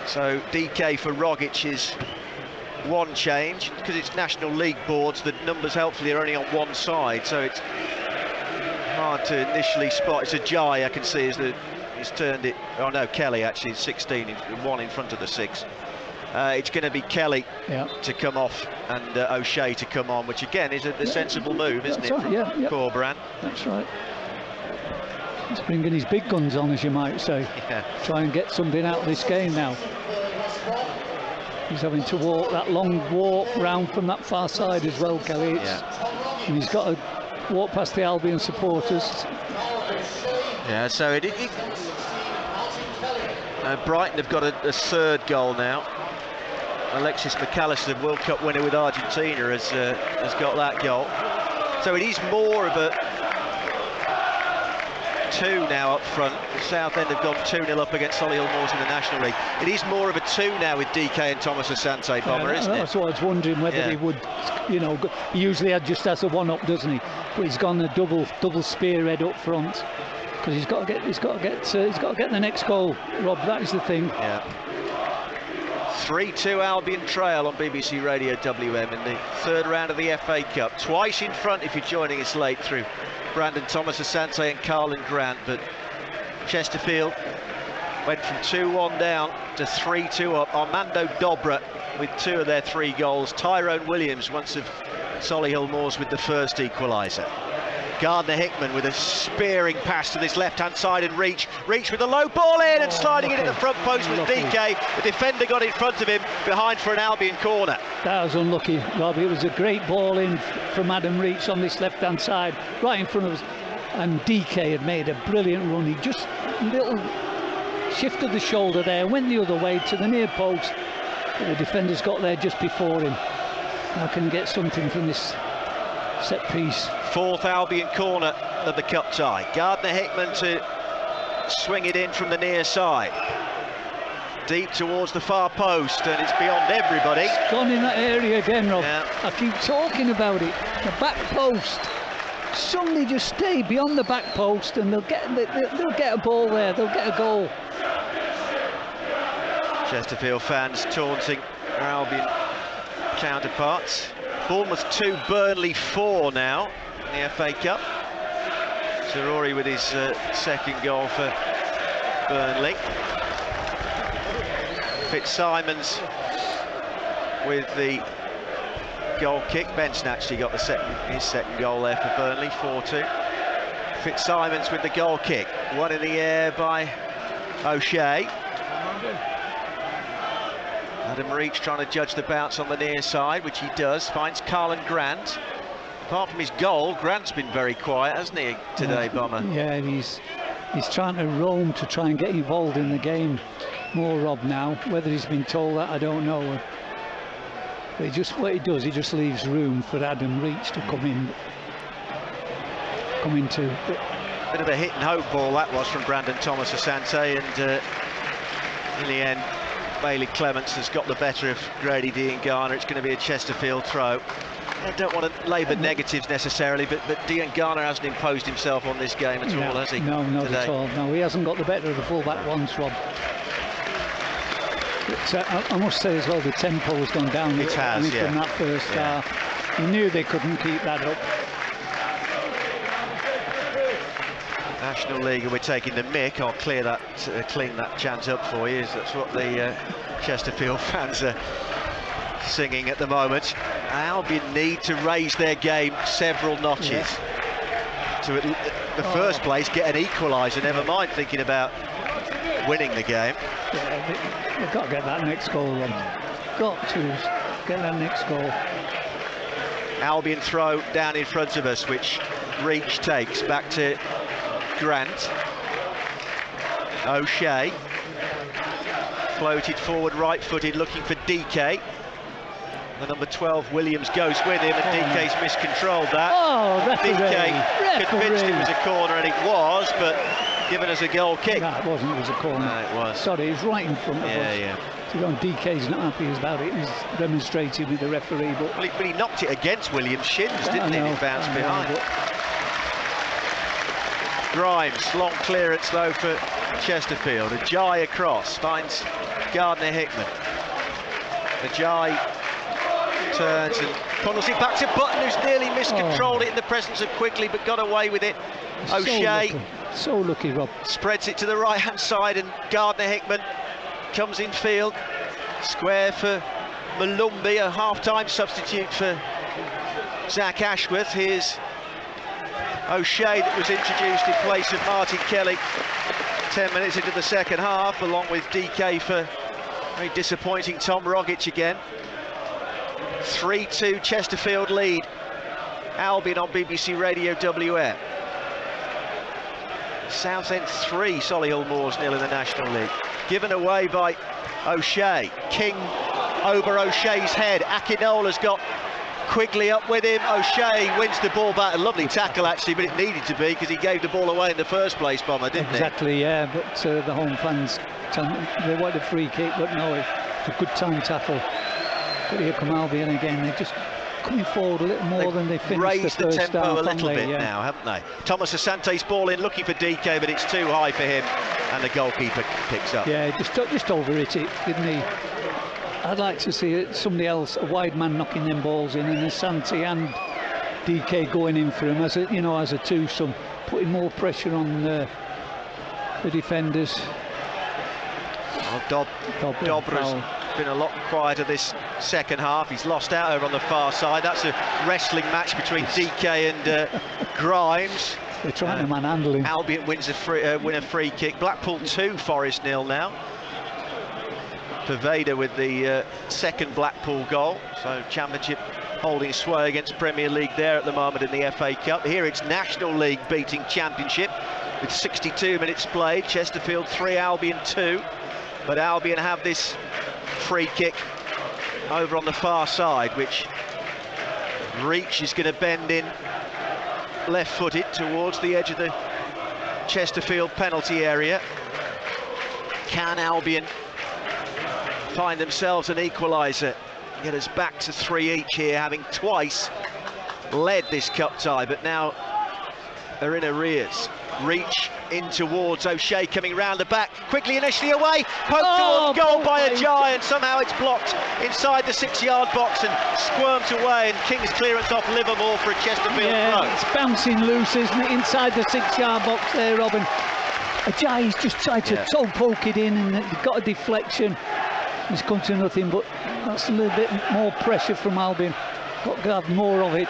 So DK for Rogic is one change, because it's National League boards. The numbers helpfully are only on one side, so it's hard to initially spot. It's Ajayi I can see he's turned it. Oh no, Kelly actually is 16, one in front of the 6. It's going to be Kelly to come off and O'Shea to come on, which again is a sensible move, isn't it? Right, from Corberán. That's right. He's bringing his big guns on, as you might say. Try and get something out of this game now. He's having to walk that long walk round from that far side as well, Kelly. And he's got to walk past the Albion supporters. Yeah, so Brighton have got a third goal now. Alexis McAllister, World Cup winner with Argentina, has got that goal. So it is more of a 2 now up front. Southend have gone 2-0 up against Solihull Moors in the National League. It is more of a 2 now with DK and Thomas Asante, Bomber, isn't it? That's what I was wondering, whether he would, you know, he usually just has a 1-up, doesn't he? But he's gone a double spearhead up front, because he's got to get the next goal, Rob. That is the thing. 3-2 Albion trail on BBC Radio WM in the third round of the FA Cup. Twice in front if you're joining us late through Brandon Thomas Asante and Carlin Grant, but Chesterfield went from 2-1 down to 3-2 up. Armando Dobra with 2 of their 3 goals. Tyrone Williams, once of Solihull Moors, with the first equaliser. Gardner-Hickman with a spearing pass to this left-hand side, and Reach with a low ball in, and sliding it at the front post was DK. The defender got in front of him, behind for an Albion corner. That was unlucky, Rob. It was a great ball in from Adam Reach on this left-hand side, right in front of us, and DK had made a brilliant run. He just little shifted the shoulder there, went the other way to the near post, but the defender's got there just before him. Now can get something from this set piece. 4th Albion corner of the cup tie. Gardner-Hickman to swing it in from the near side. Deep towards the far post, and it's beyond everybody. It's gone in that area again, Rob. Yeah. I keep talking about it. The back post. Somebody just stay beyond the back post, and they'll get a ball there. They'll get a goal. Chesterfield fans taunting their Albion counterparts. Bournemouth 2, Burnley 4 now in the FA Cup. Sir Rory with his second goal for Burnley. Fitzsimons with the goal kick. Benson actually got his second goal there for Burnley, 4-2. Fitzsimons with the goal kick. One in the air by O'Shea. Adam Reach trying to judge the bounce on the near side, which he does. Finds Carlin Grant. Apart from his goal, Grant's been very quiet, hasn't he, today, Bomber? Yeah, he's trying to roam to try and get involved in the game more, Rob, now. Whether he's been told that, I don't know. But what he does, he just leaves room for Adam Reach to come into. Bit of a hit and hope ball that was from Brandon Thomas Asante, and in the end, Bailey Clements has got the better of Grady Diangana. It's going to be a Chesterfield throw. I don't want to labour negatives necessarily, but Diangana hasn't imposed himself on this game at all, has he? No, not today? at all. No, he hasn't got the better of the full-back once, Rob. But, I must say as well, the tempo has gone down. It has, yeah. From that first half. He knew they couldn't keep that up. National League, and we're taking the mick. I'll clean that chant up for you. That's what the Chesterfield fans are singing at the moment. Albion need to raise their game several notches to, in the first place, get an equaliser, never mind thinking about winning the game. Yeah, they've got to get that next goal, Rob. Got to get that next goal. Albion throw down in front of us, which Reach takes back to Grant. O'Shea floated forward, right-footed, looking for DK. The number 12 Williams goes with him, and DK's miscontrolled that. Oh, DK convinced it was a corner, and it was, but given us a goal kick. No, it wasn't. It was a corner. No, it was. Sorry, it was right in front of us. Yeah. So DK's not happy about it. He's demonstrated with the referee, but he knocked it against Williams' shins, didn't he? And it bounced behind. Grimes, long clearance though for Chesterfield. Ajay across, finds Gardner Hickman. Ajay turns and funnels it back to Button, who's nearly miscontrolled it in the presence of Quigley, but got away with it. O'Shea, so lucky, Rob. Spreads it to the right-hand side, and Gardner Hickman comes in field. Square for Malumbi, a half-time substitute for Zach Ashworth. Here's O'Shea, that was introduced in place of Martin Kelly 10 minutes into the second half, along with DK for very disappointing Tom Rogic again. 3-2 Chesterfield lead. Albion on BBC Radio WM. Southend 3, Solihull Moors 0 in the National League. Given away by O'Shea. King over O'Shea's head. Akinola's got Quigley up with him. O'Shea wins the ball back. A lovely tackle actually, but it needed to be because he gave the ball away in the first place, Bomber, didn't he? Exactly, yeah, but the home fans, they wanted a free kick, but no, it's a good time tackle. But here come Albion again. They're just coming forward a little more than they finished raised the first tempo half, a little bit yeah. now, haven't they? Thomas Asante's ball in, looking for DK, but it's too high for him, and the goalkeeper picks up. Yeah, just overhit it, didn't he? I'd like to see somebody else, a wide man, knocking them balls in, and Asante and DK going in for him as a twosome, putting more pressure on the defenders. Well, Dobra's been a lot quieter this second half. He's lost out over on the far side. That's a wrestling match between DK and Grimes. They're trying to manhandle him. Albion win a free kick. Blackpool 2, Forest 0 now. Pervada with the second Blackpool goal. So Championship holding sway against Premier League there at the moment in the FA Cup. Here it's National League beating Championship with 62 minutes played. Chesterfield 3, Albion 2. But Albion have this free kick over on the far side, which Reach is going to bend in left-footed towards the edge of the Chesterfield penalty area. Can Albion find themselves an equaliser? Get us back to 3 each here, having twice led this cup tie, but now they're in arrears. Reach in towards O'Shea, coming round the back, quickly initially away, poked towards goal by a giant. Somehow it's blocked inside the 6-yard box and squirmed away, and King's clearance off Livermore for a Chesterfield throw. It's bouncing loose, isn't it, inside the 6-yard box there, Robin. Ajayi's just tried to toe poke it in, and got a deflection. It's come to nothing, but that's a little bit more pressure from Albion. Got to have more of it.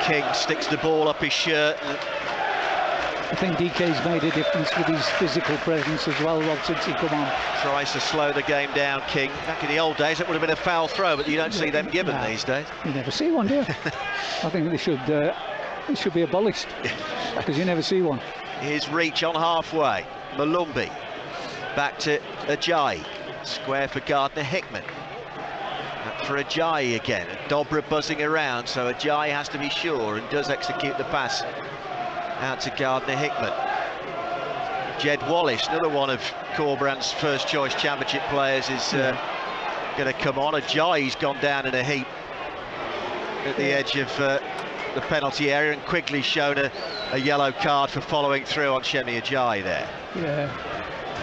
King sticks the ball up his shirt. I think DK's made a difference with his physical presence as well, Rob, since he come on. Tries to slow the game down, King. Back in the old days, it would have been a foul throw, but you don't see them given these days. You never see one, do you? I think they should be abolished, because you never see one. Here's Reach on halfway. Malumbi. Back to Ajayi. Square for Gardner-Hickman. Back for Ajayi again. And Dobra buzzing around, so Ajayi has to be sure and does execute the pass out to Gardner-Hickman. Jed Wallace, another one of Corbrand's first choice championship players, is going to come on. Ajayi's gone down in a heap at the edge of the penalty area, and Quigley's shown a yellow card for following through on Shemi Ajayi there. Yeah.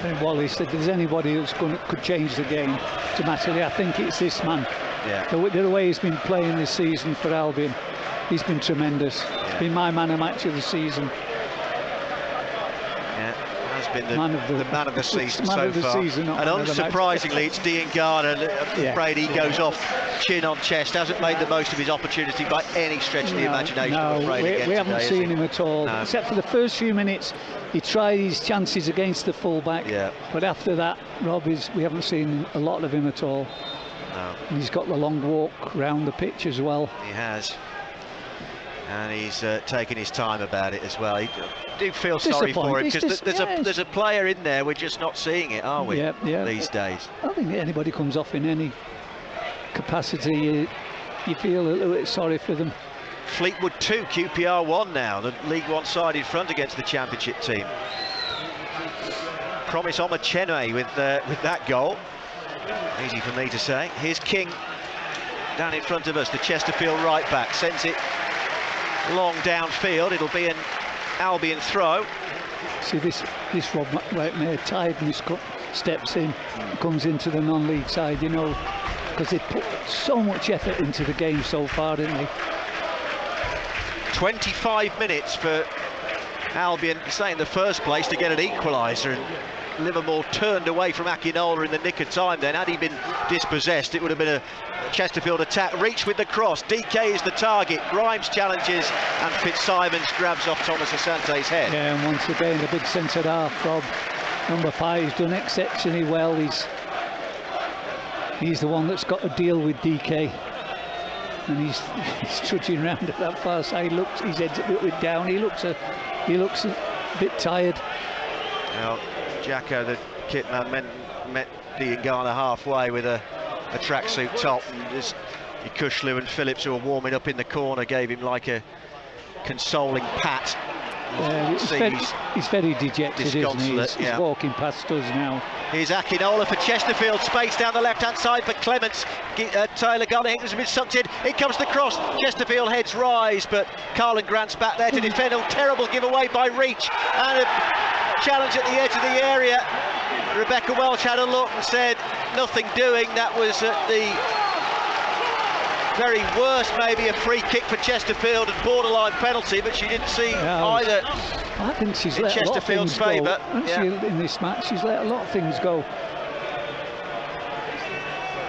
And Wallace said, "There's anybody who's could change the game dramatically, I think it's this man." Yeah. The way he's been playing this season for Albion, he's been tremendous. He's been my man of match of the season. Yeah, has been the man of the season so far. Season, and unsurprisingly, it's Dean Garner. I'm afraid he goes off chin on chest. Hasn't made the most of his opportunity by any stretch of the imagination. No, we haven't seen him at all, no. Except for the first few minutes. He tried his chances against the fullback, but after that, Rob, we haven't seen a lot of him at all. No. And he's got the long walk round the pitch as well. He has. And he's taking his time about it as well. I do feel sorry for him, because there's a player in there, we're just not seeing it, are we, these days? I think anybody comes off in any capacity, you feel a little bit sorry for them. Fleetwood 2, QPR 1 now, the League One side in front against the Championship team. Promise Omar Cheney with that goal. Easy for me to say. Here's King down in front of us, the Chesterfield right back, sends it long downfield. It'll be an Albion throw. See this Rob tired, and he steps in, comes into the non-league side, you know, because they put so much effort into the game so far, didn't they? 25 minutes for Albion, say in the first place, to get an equaliser, and Livermore turned away from Akinola in the nick of time. Then had he been dispossessed, it would have been a Chesterfield attack. Reach with the cross, DK is the target, Grimes challenges, and Fitzsimons grabs off Thomas Asante's head. Yeah, and once again the big centre half, Rob, number 5, has done exceptionally well. He's the one that's got to deal with DK, and he's trudging around at that far side. His head's a bit down. He looks a bit tired. Now, Jacko, the kit man, met Dean Garner halfway with a tracksuit top, and just Kushlu and Phillips, who were warming up in the corner, gave him like a consoling pat. He's very dejected, isn't he? He's walking past us now. Here's Akinola for Chesterfield, space down the left-hand side for Clements. Tyler Gardner-Hickman's been sucked in. Here comes the cross. Chesterfield heads rise, but Carlin Grant's back there to defend. A terrible giveaway by Reach, and a challenge at the edge of the area. Rebecca Welch had a look and said, nothing doing. That was at the very worst, maybe a free kick for Chesterfield and borderline penalty, but she didn't see either. I think she's let Chesterfield's a lot of things go, hasn't she, in this match. She's let a lot of things go.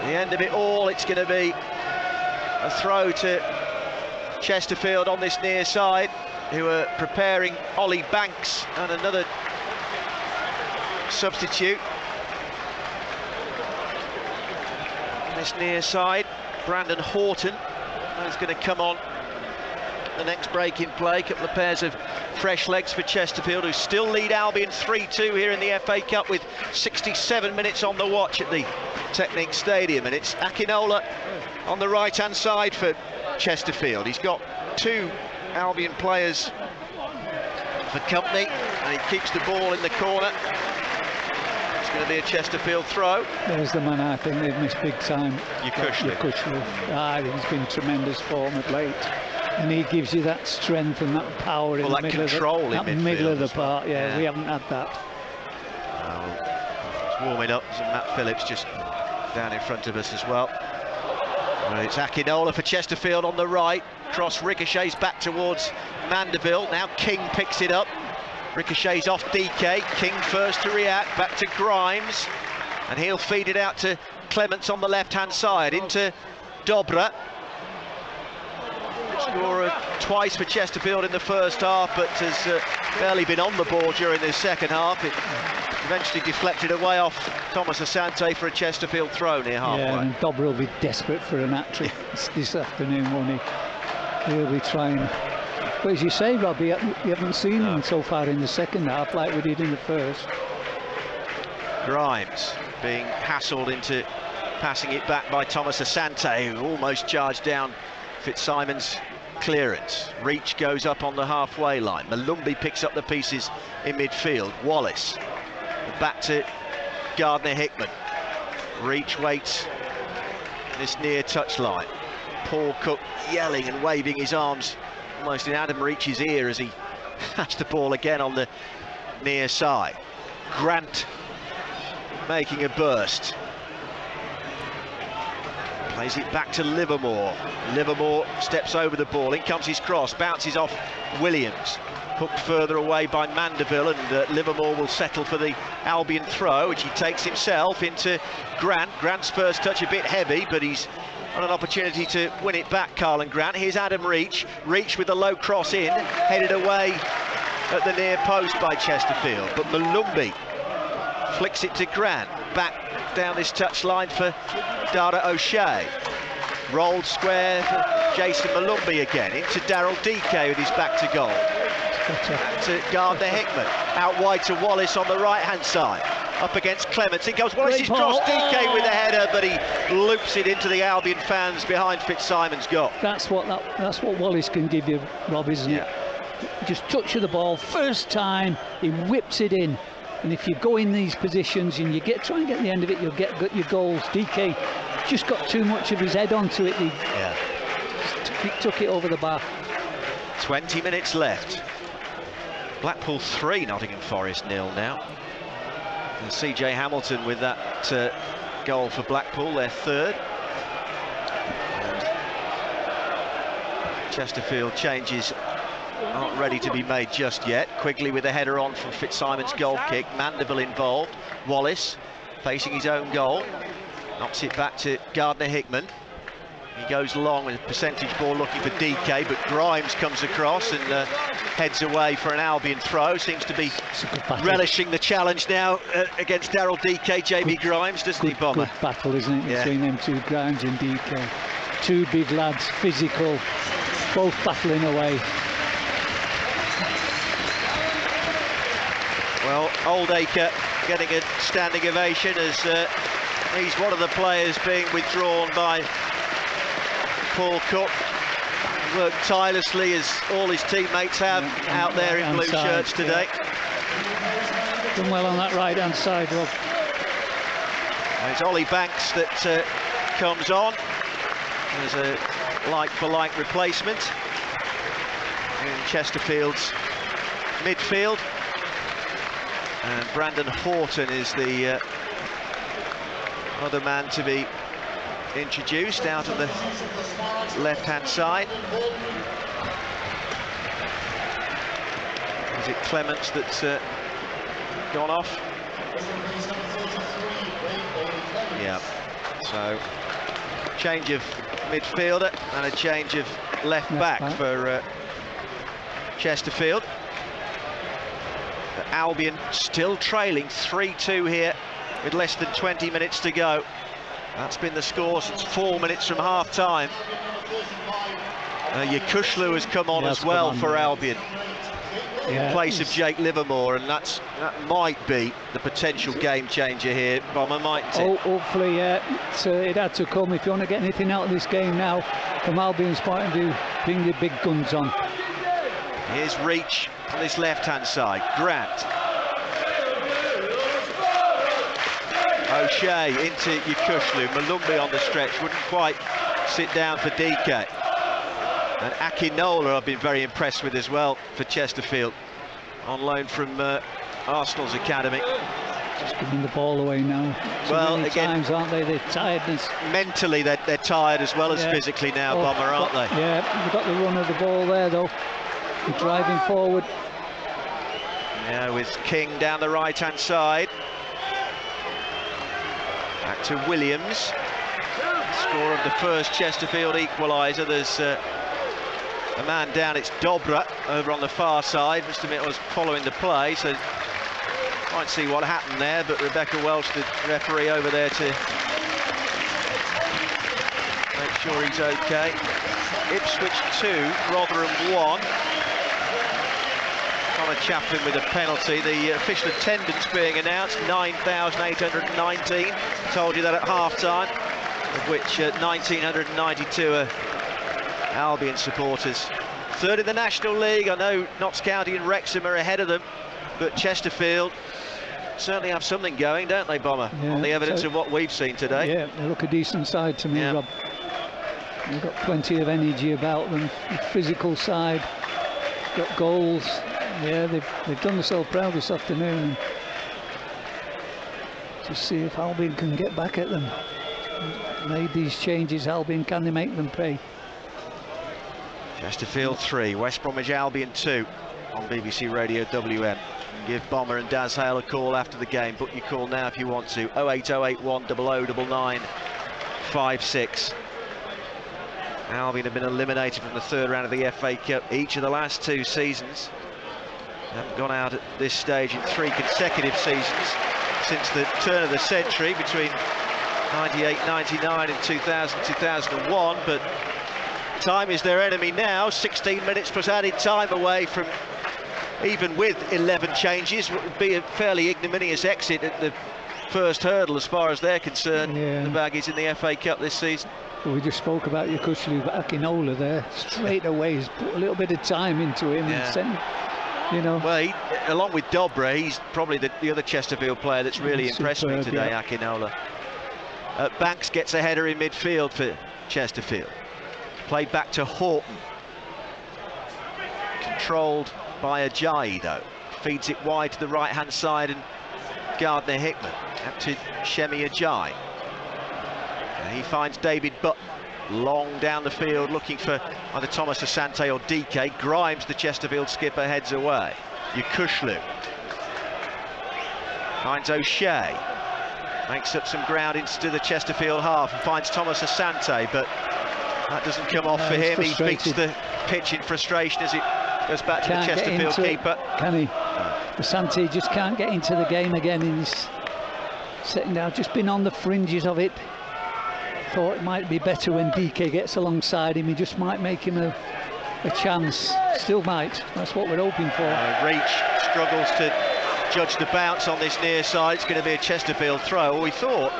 The end of it all, it's going to be a throw to Chesterfield on this near side, who are preparing Ollie Banks and another substitute. This near side, Brandon Horton is going to come on the next break in play. A couple of pairs of fresh legs for Chesterfield, who still lead Albion 3-2 here in the FA Cup with 67 minutes on the watch at the Technique Stadium. And it's Akinola on the right-hand side for Chesterfield. He's got 2 Albion players for company, and he keeps the ball in the corner. It's going to be a Chesterfield throw. There's the man I think they've missed big time. Yakushlu. I think he's been tremendous form of late, and he gives you that strength and that power in the middle of the park. Yeah, we haven't had that. It's warming up. So Matt Phillips just down in front of us as well. Well, it's Akinola for Chesterfield on the right. Cross ricochets back towards Mandeville. Now King picks it up. Ricochets off DK. King first to react. Back to Grimes. And he'll feed it out to Clements on the left-hand side. Into Dobra. Scorer twice for Chesterfield in the first half, but has barely been on the ball during the second half. It eventually deflected away off Thomas Asante for a Chesterfield throw near halfway. Yeah, and Dobra will be desperate for an hat-trick this afternoon, won't he? He'll be trying. But as you say, Robbie, you haven't seen him so far in the second half like we did in the first. Grimes being hassled into passing it back by Thomas Asante, who almost charged down Fitzsimon's clearance. Reach goes up on the halfway line. Malumbi picks up the pieces in midfield. Wallace back to Gardner-Hickman. Reach waits this near touchline. Paul Cook yelling and waving his arms almost in Adam Reach's ear as he has the ball again on the near side. Grant making a burst. Plays it back to Livermore. Livermore steps over the ball. In comes his cross. Bounces off Williams. Hooked further away by Mandeville, and Livermore will settle for the Albion throw, which he takes himself into Grant. Grant's first touch a bit heavy, but he's on an opportunity to win it back, Carl and Grant. Here's Adam Reach. Reach with the low cross in, headed away at the near post by Chesterfield. But Malumbi flicks it to Grant. Back down this touchline for Dara O'Shea. Rolled square for Jason Malumbi again. Into Daryl DK with his back to goal. To Gardner-Hickman. Out wide to Wallace on the right-hand side. Up against Clements. It goes Wallace's cross. DK with a header, but he loops it into the Albion fans behind Fitzsimon's goal. That's what Wallace can give you, Rob, isn't it? Just touch of the ball, first time, he whips it in. And if you go in these positions and you try and get the end of it, you'll get your goals. DK just got too much of his head onto it. He took it over the bar. 20 minutes left. Blackpool 3, Nottingham Forest 0 now. And CJ Hamilton with that goal for Blackpool, their third. And Chesterfield changes aren't ready to be made just yet. Quigley with a header on from Fitzsimon's goal kick. Mandeville involved. Wallace facing his own goal. Knocks it back to Gardner-Hickman. He goes long with a percentage ball looking for DK, but Grimes comes across and heads away for an Albion throw. Seems to be relishing the challenge now against Daryl DK, Jamie Grimes, doesn't he, Bomber? Good battle, isn't it, between them two, Grimes and DK. Two big lads, physical, both battling away. Well, Oldacre getting a standing ovation as he's one of the players being withdrawn by Paul Cook. Worked tirelessly as all his teammates have out there in blue shirts today. Done well on that right-hand side, Rob. And it's Ollie Banks that comes on as a like-for-like replacement in Chesterfield's midfield. And Brandon Horton is the other man to be introduced out of the left-hand side. Is it Clements that's gone off? Yeah. So change of midfielder and a change of left back for Chesterfield. Albion still trailing 3-2 here with less than 20 minutes to go. That's been the score since 4 minutes from half-time. Yakushlu has come on as well for Albion in place of Jake Livermore, and that might be the potential game changer here. Bomber, mightn't it? Hopefully, it had to come. If you want to get anything out of this game now, from Albion's point of view, bring your big guns on. Here's Reach on this left-hand side. Grant. O'Shea into Yakushlu. Malumbi on the stretch, wouldn't quite sit down for DK. And Akinola I've been very impressed with as well for Chesterfield, on loan from Arsenal's academy. Just giving the ball away now. Well, again, times, aren't they? They're tiredness. Mentally, they're tired as well as physically now, Bomber, aren't they? Yeah, they've got the run of the ball there, though. They're driving forward. Yeah, with King down the right-hand side. Back to Williams. Score of the first Chesterfield equaliser. There's a man down, it's Dobra over on the far side. Must admit I was following the play, so might see what happened there, but Rebecca Welch, the referee over there to make sure he's okay. Ipswich 2, Rotherham 1. Connor Chaplin with a penalty. The official attendance being announced, 9,819. Told you that at half-time, of which 1,992 are Albion supporters. Third in the National League. I know Notts County and Wrexham are ahead of them, but Chesterfield certainly have something going, don't they, Bomber? Yeah, on the evidence of what we've seen today. Yeah, they look a decent side to me, Rob. They've got plenty of energy about them. The physical side, got goals. Yeah, they've done themselves proud this afternoon. To see if Albion can get back at them. Made these changes, Albion, can they make them pay? Chesterfield 3, West Bromwich Albion 2 on BBC Radio WM. Give Bomber and Daz Hale a call after the game. Book your call now if you want to. 08081 0099 56. Albion have been eliminated from the third round of the FA Cup each of the last 2 seasons. Haven't gone out at this stage in 3 consecutive seasons since the turn of the century, between 98-99 and 2000-2001, but time is their enemy now. 16 minutes plus added time away from, even with 11 changes, what would be a fairly ignominious exit at the first hurdle as far as they're concerned. Yeah. The Baggies in the FA Cup this season. Well, we just spoke about Yakushlu, but Akinola there, straight away, he's put a little bit of time into him and sent, you know. Well, he, along with Dobra, he's probably the other Chesterfield player that's really impressed me today, Akinola. Banks gets a header in midfield for Chesterfield. Played back to Horton. Controlled by Ajayi, though. Feeds it wide to the right-hand side, and Gardner Hickman up to Shemi Ajayi. He finds David Button long down the field, looking for either Thomas Asante or DK. Grimes, the Chesterfield skipper, heads away. Yakushlu finds O'Shea, makes up some ground into the Chesterfield half and finds Thomas Asante, but that doesn't come off for him. He beats the pitch in frustration as it goes back to the Chesterfield keeper. Can he? Asante just can't get into the game again, and he's sitting down, just been on the fringes of it. Thought it might be better when DK gets alongside him. He just might make him a chance. Still might. That's what we're hoping for. Reach struggles to judge the bounce on this near side. It's going to be a Chesterfield throw. Well, we thought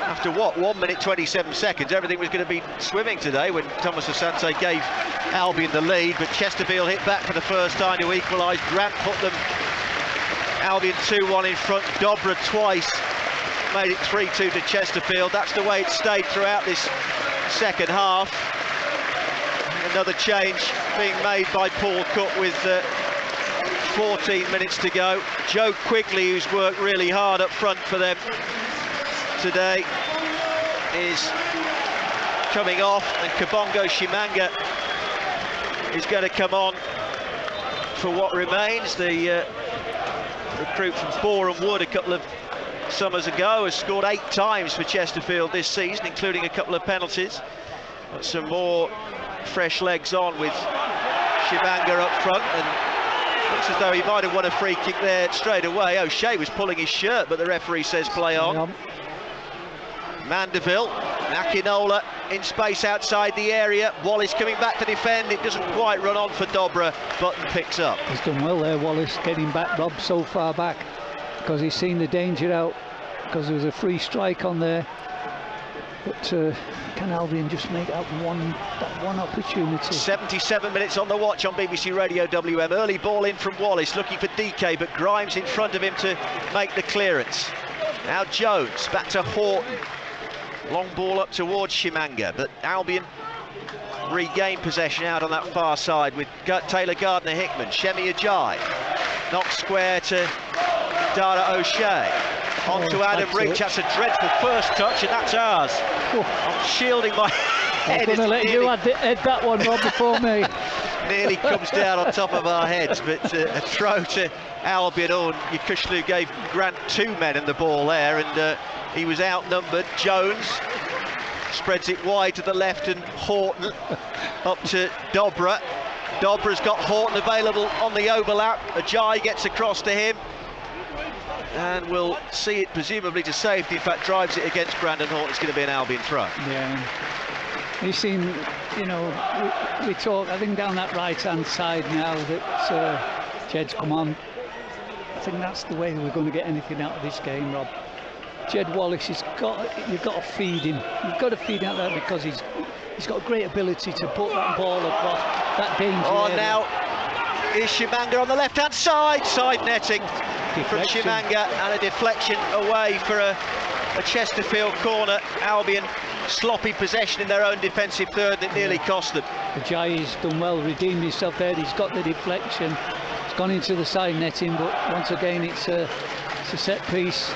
after 1 minute 27 seconds everything was going to be swimming today when Thomas Asante gave Albion the lead, but Chesterfield hit back for the first time to equalise. Grant put them Albion 2-1 in front. Dobra twice made it 3-2 to Chesterfield. That's the way it stayed throughout this second half. Another change being made by Paul Cook with 14 minutes to go. Joe Quigley, who's worked really hard up front for them today, is coming off, and Kabongo Shimanga is going to come on for what remains. The recruit from Boreham Wood a couple of summers ago has scored 8 times for Chesterfield this season, including a couple of penalties. But some more fresh legs on with Shimanga up front, and looks as though he might have won a free kick there straight away. O'Shea was pulling his shirt, but the referee says play on. Mandeville, Akinola in space outside the area. Wallace coming back to defend. It doesn't quite run on for Dobra. Button picks up. He's done well there, Wallace, getting back, Rob, so far back, because he's seen the danger out, because there was a free strike on there. But can Albion just make that one opportunity? 77 minutes on the watch on BBC Radio WM. Early ball in from Wallace, looking for DK, but Grimes in front of him to make the clearance. Now Jones, back to Horton. Long ball up towards Chimanga, but Albion regain possession out on that far side with Taylor Gardner-Hickman. Shemi Ajayi knocks square to Dara O'Shea. On to Adam Reach. That's a dreadful first touch, and that's ours. I'm shielding my head. I'm going to let you head that one, Rob, before me. Nearly comes down on top of our heads, but a throw to Albion. Yukushlu gave Grant 2 men in the ball there, and he was outnumbered. Jones spreads it wide to the left, and Horton up to Dobra. Dobra's got Horton available on the overlap. Ajayi gets across to him, and we'll see it presumably to safety. In fact, drives it against Brandon Horton. It's going to be an Albion throw. Yeah. You seem, you know, we talk, I think down that right-hand side now that Jed's come on. I think that's the way we're going to get anything out of this game, Rob. Jed Wallace, you've got to feed him. You've got to feed him out there because he's got a great ability to put that ball across that danger area. Now is Chimanga on the left-hand side. Side netting from Chimanga, and a deflection away for a Chesterfield corner. Albion sloppy possession in their own defensive third that nearly cost them. Ajayi's done well, redeemed himself there. He's got the deflection. It's gone into the side netting, but once again it's a set piece.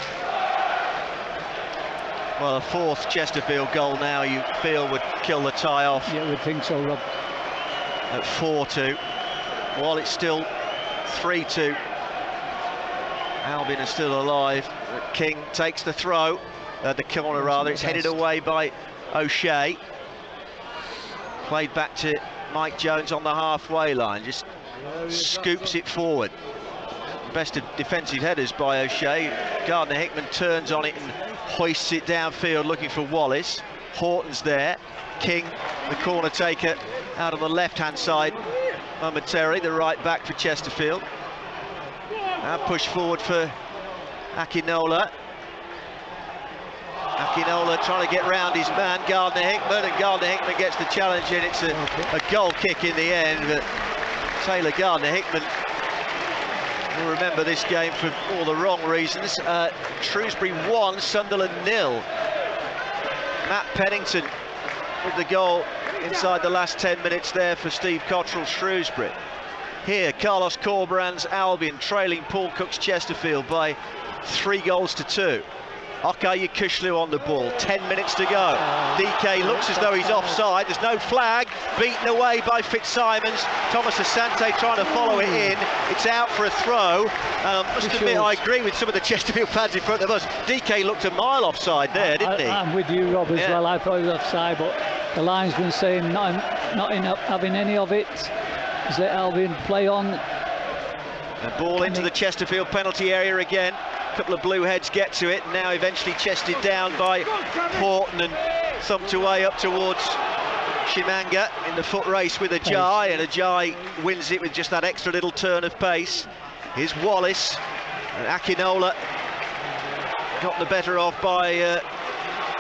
Well, a fourth Chesterfield goal now you feel would kill the tie off. Yeah, we'd think so, Rob. At 4-2, while it's still 3-2. Albion is still alive. King takes the throw, the corner rather. It's headed away by O'Shea. Played back to Mike Jones on the halfway line. Just scoops it forward. Best of defensive headers by O'Shea. Gardner-Hickman turns on it and hoists it downfield looking for Wallace. Horton's there. King, the corner taker, out on the left-hand side momentarily, the right back for Chesterfield. Now push forward for Akinola. Akinola trying to get round his man, Gardner-Hickman, and Gardner-Hickman gets the challenge in. It's a goal kick in the end, but Taylor Gardner-Hickman will remember this game for all the wrong reasons. Shrewsbury 1, Sunderland 0. Matt Pennington with the goal inside the last 10 minutes there for Steve Cottrell's Shrewsbury. Here, Carlos Corberan's Albion trailing Paul Cook's Chesterfield by 3-2. Okay, Yukushlu on the ball, 10 minutes to go. DK looks as though he's offside, there's no flag, beaten away by Fitzsimons. Thomas Asante trying to follow it in, it's out for a throw. Must admit, I agree with some of the Chesterfield fans in front of us. DK looked a mile offside there, didn't he? I'm with you, Rob, as well. I thought he was offside, but the linesman saying not having any of it. Just let Albion play on. A ball into the Chesterfield penalty area again. A couple of blue heads get to it, now eventually chested down by Horton and thumped away up towards Chimanga in the foot race with Ajayi, and Ajayi wins it with just that extra little turn of pace. Here's Wallace, and Akinola got the better of by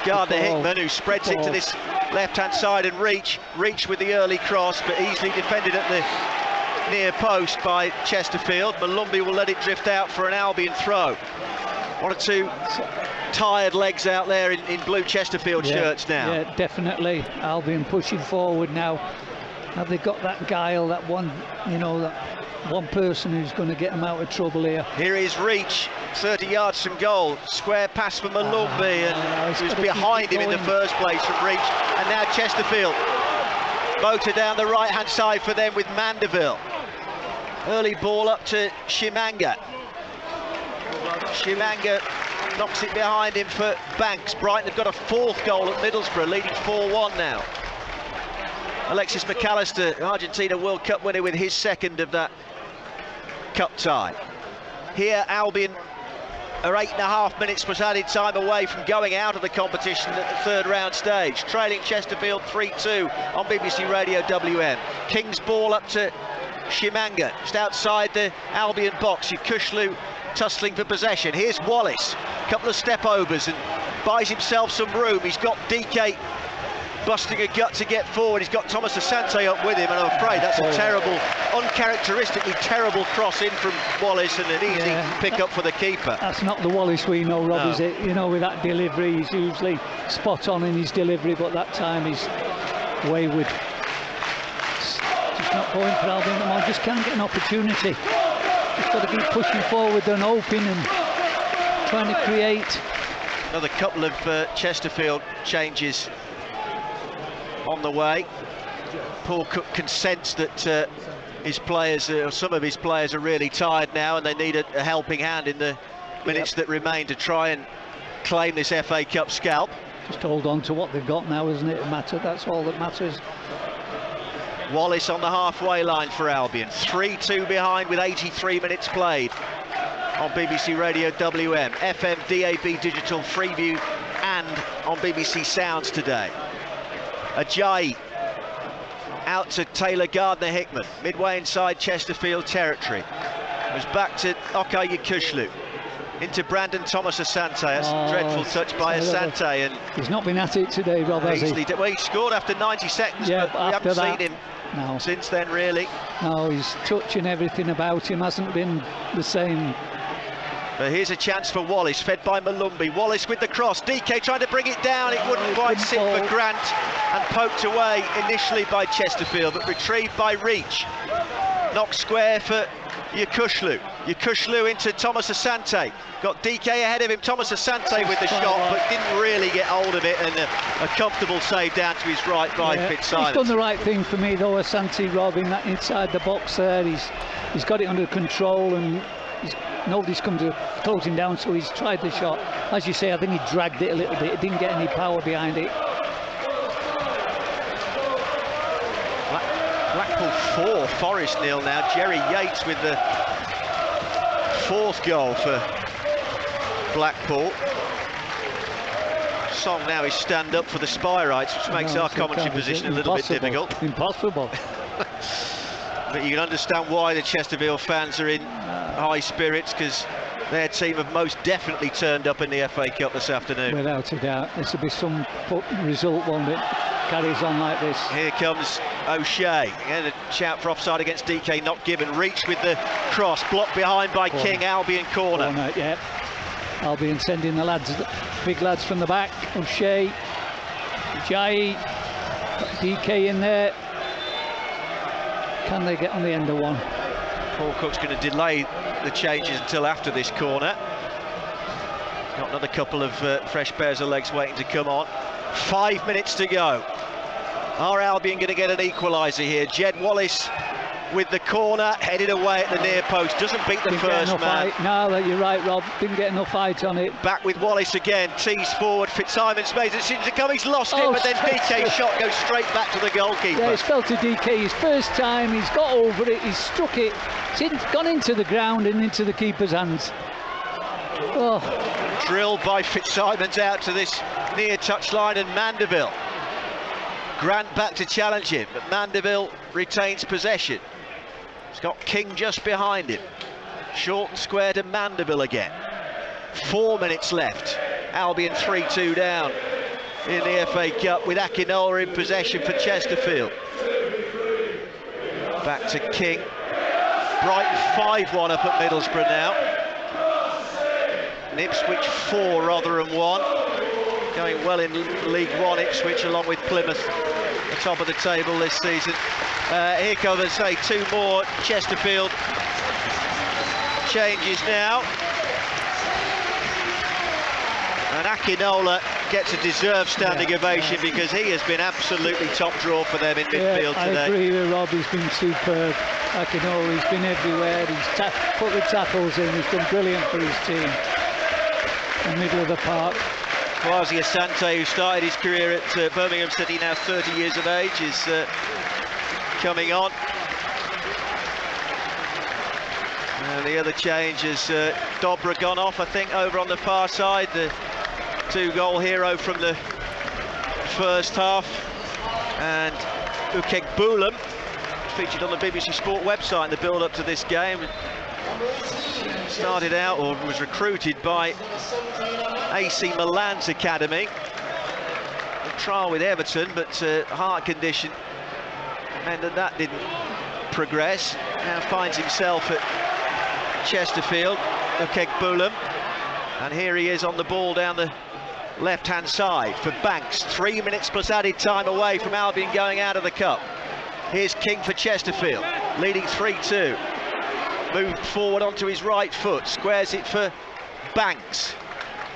Gardner-Hickman, who spreads it to this left-hand side, and Reach with the early cross, but easily defended at the near post by Chesterfield. Malumbi will let it drift out for an Albion throw. One or two tired legs out there in blue Chesterfield shirts now. Yeah, definitely. Albion pushing forward now. Have they got that guile, that one, you know, that one person who's going to get them out of trouble here? Here is Reach, 30 yards from goal. Square pass for Malumbi, and he was behind him in the first place from Reach. And now Chesterfield. Motor down the right-hand side for them with Mandeville. Early ball up to Chimanga. Chimanga knocks it behind him for Banks. Brighton have got a fourth goal at Middlesbrough, leading 4-1 now. Alexis McAllister, Argentina World Cup winner, with his second of that cup tie. Here, Albion are 8.5 minutes plus added time away from going out of the competition at the third round stage. Trailing Chesterfield 3-2 on BBC Radio WM. King's ball up to Chimanga, just outside the Albion box. Yukushlu tussling for possession. Here's Wallace, a couple of step overs, and buys himself some room. He's got DK busting a gut to get forward. He's got Thomas Asante up with him, and I'm afraid that's a terrible, uncharacteristically terrible cross in from Wallace, and an easy pick up for the keeper. That's not the Wallace we know, Rob, is it? You know, with that delivery, he's usually spot on in his delivery, but that time he's wayward. Just not going for Albion. I just can't get an opportunity. Just got to keep pushing forward and hoping and trying to create. Another couple of Chesterfield changes on the way. Paul Cook can sense that his players, or some of his players, are really tired now, and they need a helping hand in the minutes that remain to try and claim this FA Cup scalp. Just hold on to what they've got now, isn't it? That's all that matters. Wallace on the halfway line for Albion, 3-2 behind with 83 minutes played on BBC Radio WM, FM, DAB Digital, Freeview and on BBC Sounds today. Ajayi out to Taylor Gardner-Hickman, midway inside Chesterfield territory. It was back to Okay Yekushlu, into Brandon Thomas Asante. That's a dreadful touch by Asante, and he's not been at it today, Rob, has he? Well, he scored after 90 seconds, but we haven't seen him since then, really. No, his touch and everything about him hasn't been the same. But here's a chance for Wallace, fed by Malumbi. Wallace with the cross, DK trying to bring it down. It wouldn't quite sit for Grant, and poked away initially by Chesterfield, but retrieved by Reach. Knocked square for Yekushlu. Yekushlu into Thomas Asante. Got DK ahead of him. Thomas Asante with the shot, but didn't really get hold of it, and a comfortable save down to his right by Fitzsimons. He's done the right thing for me, though, Asante, robbing that inside the box there. He's got it under control, and nobody's come to close him down, so he's tried the shot. As you say, I think he dragged it a little bit. He didn't get any power behind it. Blackpool 4, Forest 0 now. Jerry Yates with the 4th goal for Blackpool. Song now is stand up for the Spyrites, which makes our commentary position a little bit difficult. Impossible. But you can understand why the Chesterfield fans are in high spirits, because their team have most definitely turned up in the FA Cup this afternoon. Without a doubt. This will be some result, won't it? Carries on like this. Here comes O'Shea. And a shout for offside against DK, not given. Reach with the cross, blocked behind by King. Albion corner. Yeah. Albion sending the lads, big lads from the back. O'Shea, Ajayi, DK in there. Can they get on the end of one? Paul Cook's going to delay the changes until after this corner. Got another couple of fresh pairs of legs waiting to come on. 5 minutes to go. Are Albion going to get an equaliser here? Jed Wallace with the corner, headed away at the near post. Doesn't beat the first man. No, you're right, Rob. Didn't get enough height on it. Back with Wallace again. Tees forward. Fitzsimons made a decision to come. He's lost it, but then DK's shot goes straight back to the goalkeeper. Yeah, it's fell to DK his first time. He's got over it. He's struck it. It's gone into the ground and into the keeper's hands. Oh. Drilled by Fitzsimons out to this near touchline, and Mandeville. Grant back to challenge him, but Mandeville retains possession. He's got King just behind him. Short and square to Mandeville again. 4 minutes left. Albion 3-2 down in the FA Cup, with Akinola in possession for Chesterfield. Back to King. Brighton 5-1 up at Middlesbrough now. And Ipswich 4, Rotherham 1. Going well in League One, Ipswich, along with Plymouth, the top of the table this season. Here come, as I say, 2 more Chesterfield changes now. And Akinola gets a deserved standing ovation, because he has been absolutely top draw for them in midfield today. I agree with Rob, he's been superb. Akinola, he's been everywhere, he's put the tackles in, he's been brilliant for his team. In the middle of the park. Kwasi Asante, who started his career at Birmingham City, now 30 years of age, is coming on. And the other change is Dobra gone off, I think, over on the far side, the 2-goal hero from the first half. And Ukek Bulam featured on the BBC Sport website in the build-up to this game. Started out, or was recruited by AC Milan's academy. A trial with Everton, but heart condition meant that didn't progress. Now finds himself at Chesterfield, Okegbulam, and here he is on the ball down the left-hand side for Banks. 3 minutes plus added time away from Albion going out of the cup. Here's King for Chesterfield, leading 3-2. Moved forward onto his right foot, squares it for Banks.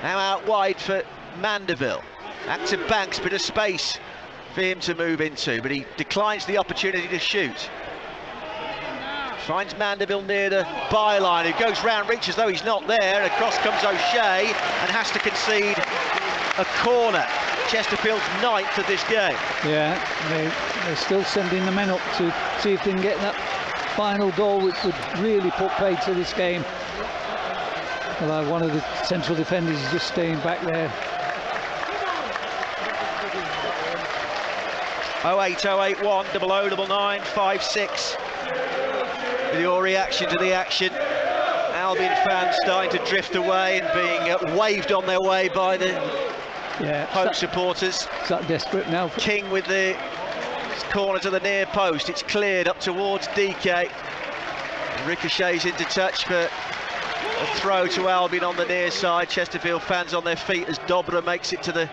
Now out wide for Mandeville. Back to Banks, bit of space for him to move into, but he declines the opportunity to shoot. Finds Mandeville near the byline, who goes round, reaches though he's not there, and across comes O'Shea and has to concede a corner. Chesterfield's 9th of this game. Yeah, they're still sending the men up to see if they can get that final goal, which would really put paid to this game. Although one of the central defenders is just staying back there. 08081 0009 56. With your reaction to the action. Albion fans starting to drift away and being waved on their way by the home supporters. It's that desperate now. King with the corner to the near post. It's cleared up towards DK. Ricochets into touch for a throw to Albion on the near side. Chesterfield fans on their feet as Dobra makes it to the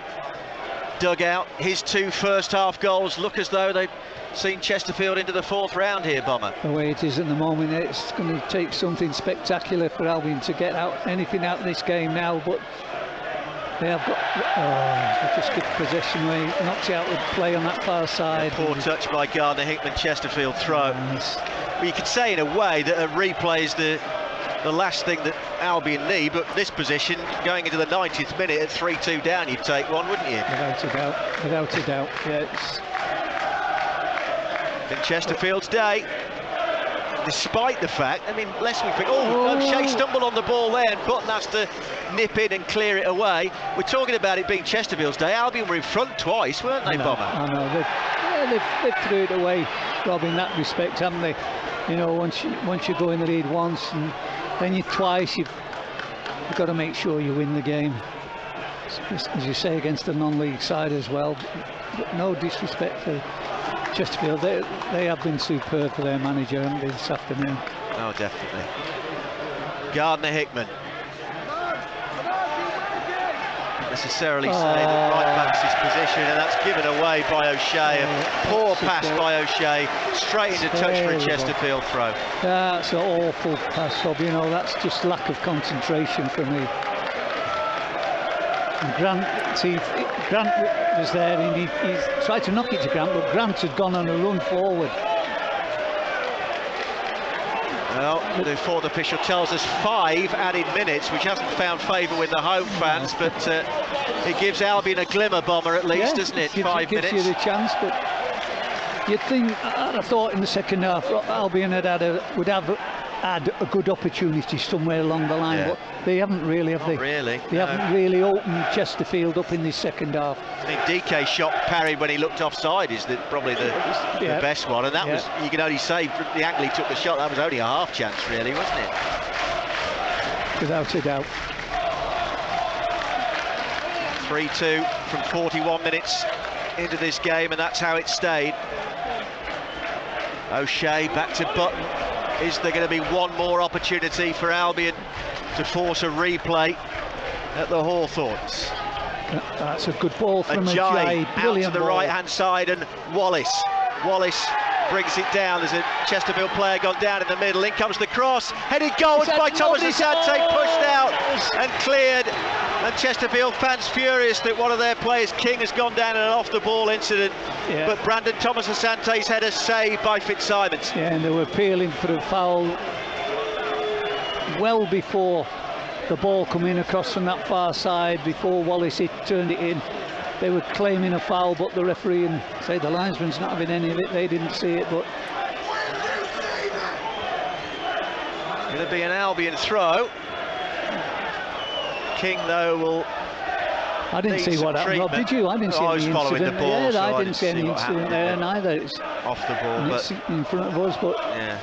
dugout. His 2 first half goals look as though they've seen Chesterfield into the 4th round here, Bomber. The way it is at the moment, it's going to take something spectacular for Albion to get anything out of this game now, but they have got just good possession where he knocks out with play on that far side. Poor touch by Gardner Hickman, Chesterfield throw. Well, you could say in a way that a replay is the last thing that Albion need, but this position, going into the 90th minute at 3-2 down, you'd take one, wouldn't you? Without a doubt, without a doubt, yeah. In Chesterfield's day, despite the fact, I mean, lest we think, O'Shea stumbled on the ball there and Button has to nip in and clear it away. We're talking about it being Chesterfield's day. Albion were in front twice, weren't they, Bomber? I know, they've threw it away, Rob, in that respect, haven't they? You know, once you go in the lead once and then you twice, you've got to make sure you win the game. As you say, against a non-league side as well. But no disrespect for Chesterfield, they have been superb for their manager, haven't they, this afternoon? Oh, definitely. Gardner Hickman. Not necessarily say that right back's his position, and that's given away by O'Shea. A poor pass by O'Shea, straight into touch for a Chesterfield throw. That's an awful pass, Rob. You know, that's just lack of concentration for me. And Grant was there, and he tried to knock it to Grant, but Grant had gone on a run forward. Well, the 4th official tells us 5 added minutes, which hasn't found favour with the home fans, but it gives Albion a glimmer, Bomber, at least, doesn't it? 5 minutes. Gives you the chance, but you'd think, I thought in the second half, Albion would have had a good opportunity somewhere along the line, but they haven't really, have they? Not really. They haven't really opened Chesterfield up in this second half. I think DK shot parried when he looked offside is probably the best one, and that was, you can only say from the angle he took the shot, that was only a half chance really, wasn't it? Without a doubt. 3-2 from 41 minutes into this game, and that's how it stayed. O'Shea back to Button. Is there going to be one more opportunity for Albion to force a replay at the Hawthorns? That's a good ball from Ajayi. Brilliant out to the ball. right-hand side, and Wallace brings it down. There's a Chesterfield player gone down in the middle. In comes the cross, headed goalwards by Thomas Asante, pushed out and cleared. And Chesterfield fans furious that one of their players, King, has gone down in an off-the-ball incident. But Brandon Thomas Asante's header saved by Fitzsimons. Yeah, and they were appealing for a foul well before the ball coming across from that far side, before Wallace turned it in. They were claiming a foul, but the referee and the linesman's not having any of it. They didn't see it, but going to be an Albion throw. King, though, will. I didn't see what happened, Rob, did you? I didn't see any incident. The ball, so I didn't see any incident there neither. off the ball, And but it's in front of us, but yeah.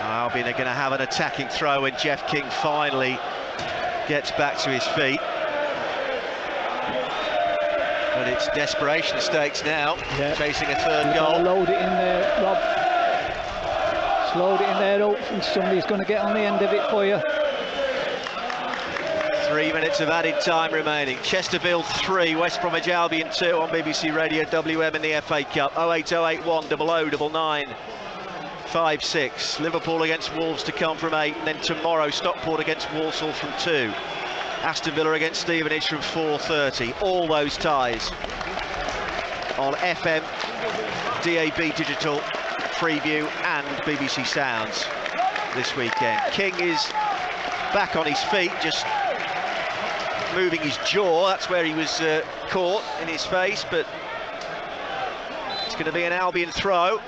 Albion are going to have an attacking throw when Jeff King finally gets back to his feet. But it's desperation stakes now, chasing a third goal. Load it in there, Rob. Just load it in there, hope somebody's going to get on the end of it for you. 3 minutes of added time remaining. Chesterfield 3, West Bromwich Albion 2 on BBC Radio WM in the FA Cup. 08081 0099 56. Liverpool against Wolves to come from 8, and then tomorrow Stockport against Walsall from 2. Aston Villa against Stevenage from 4:30. All those ties on FM, DAB Digital, Freeview and BBC Sounds this weekend. King is back on his feet, just moving his jaw. That's where he was caught, in his face, but it's going to be an Albion throw.